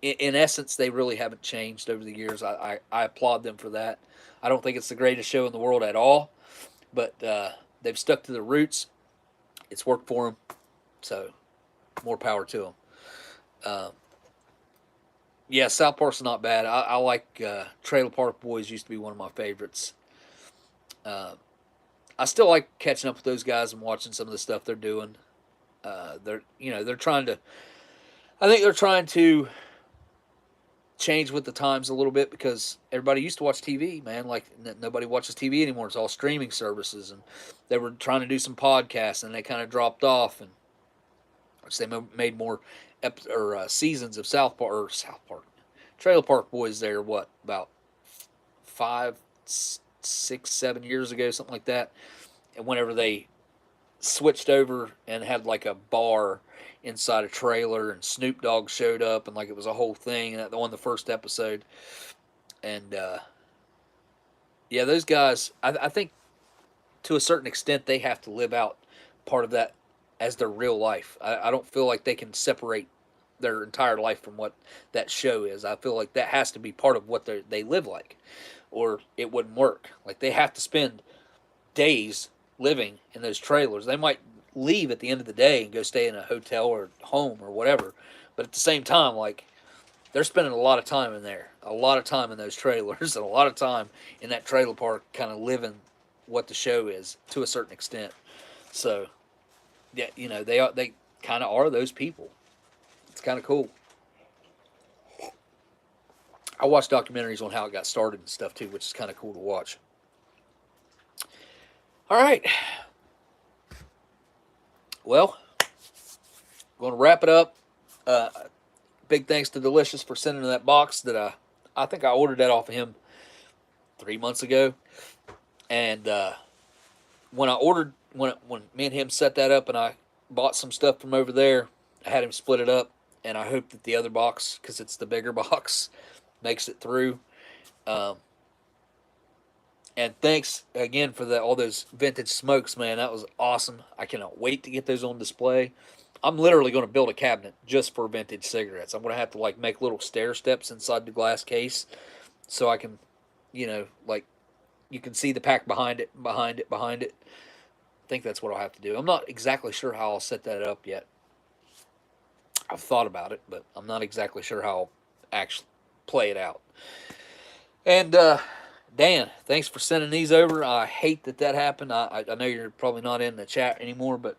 in essence, they really haven't changed over the years. I applaud them for that. I don't think it's the greatest show in the world at all, but they've stuck to their roots. It's worked for them, so more power to them. Yeah, South Park's not bad. I like Trailer Park Boys. Used to be one of my favorites. I still like catching up with those guys and watching some of the stuff they're doing. They're trying to. I think they're trying to change with the times a little bit because everybody used to watch TV, man. Like nobody watches TV anymore. It's all streaming services, and they were trying to do some podcasts, and they kind of dropped off, and which they made more seasons of South Park, Trailer Park Boys. There, what about 5, 6, 7 years ago, something like that. And whenever they switched over and had like a bar inside a trailer, and Snoop Dogg showed up, and like it was a whole thing on the first episode. And yeah, those guys, I think to a certain extent they have to live out part of that as their real life. I don't feel like they can separate their entire life from what that show is. I feel like that has to be part of what they live like, or it wouldn't work. Like they have to spend days living in those trailers. They might leave at the end of the day and go stay in a hotel or home or whatever, but at the same time, like they're spending a lot of time in there, a lot of time in those trailers, and a lot of time in that trailer park, kind of living what the show is to a certain extent. So, yeah, they kind of are those people. It's kind of cool. I watch documentaries on how it got started and stuff too, which is kind of cool to watch. All right. Well, going to wrap it up. Big thanks to Delicious for sending that box that I think I ordered that off of him 3 months ago. And when me and him set that up and I bought some stuff from over there, I had him split it up, and I hope that the other box, because it's the bigger box, makes it through. And thanks again for all those vintage smokes, man. That was awesome. I cannot wait to get those on display. I'm literally going to build a cabinet just for vintage cigarettes. I'm going to have to like make little stair steps inside the glass case so I can, like you can see the pack behind it. I think that's what I'll have to do. I'm not exactly sure how I'll set that up yet. I've thought about it, but I'm not exactly sure how I'll actually play it out. And Dan, thanks for sending these over. I hate that happened. I know you're probably not in the chat anymore, but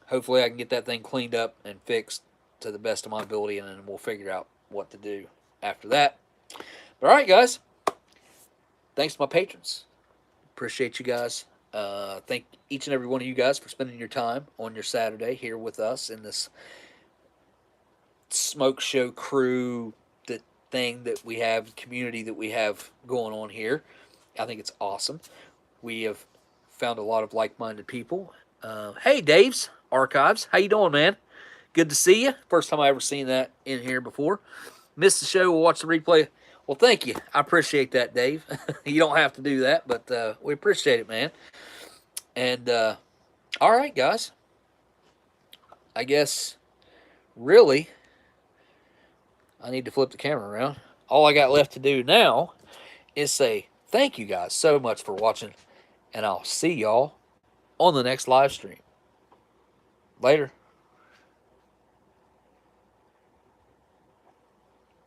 hopefully I can get that thing cleaned up and fixed to the best of my ability, and then we'll figure out what to do after that. But all right, guys. Thanks to my patrons. Appreciate you guys. Thank each and every one of you guys for spending your time on your Saturday here with us in this smoke show crew thing that we have, community that we have going on here. I think it's awesome. We have found a lot of like-minded people. Hey, Dave's Archives. How you doing, man? Good to see you. First time I ever seen that in here before. Missed the show, we'll watch the replay. Well, thank you. I appreciate that, Dave. You don't have to do that, but we appreciate it, man. And, all right, guys. I guess, really, I need to flip the camera around. All I got left to do now is say thank you guys so much for watching, and I'll see y'all on the next live stream. Later.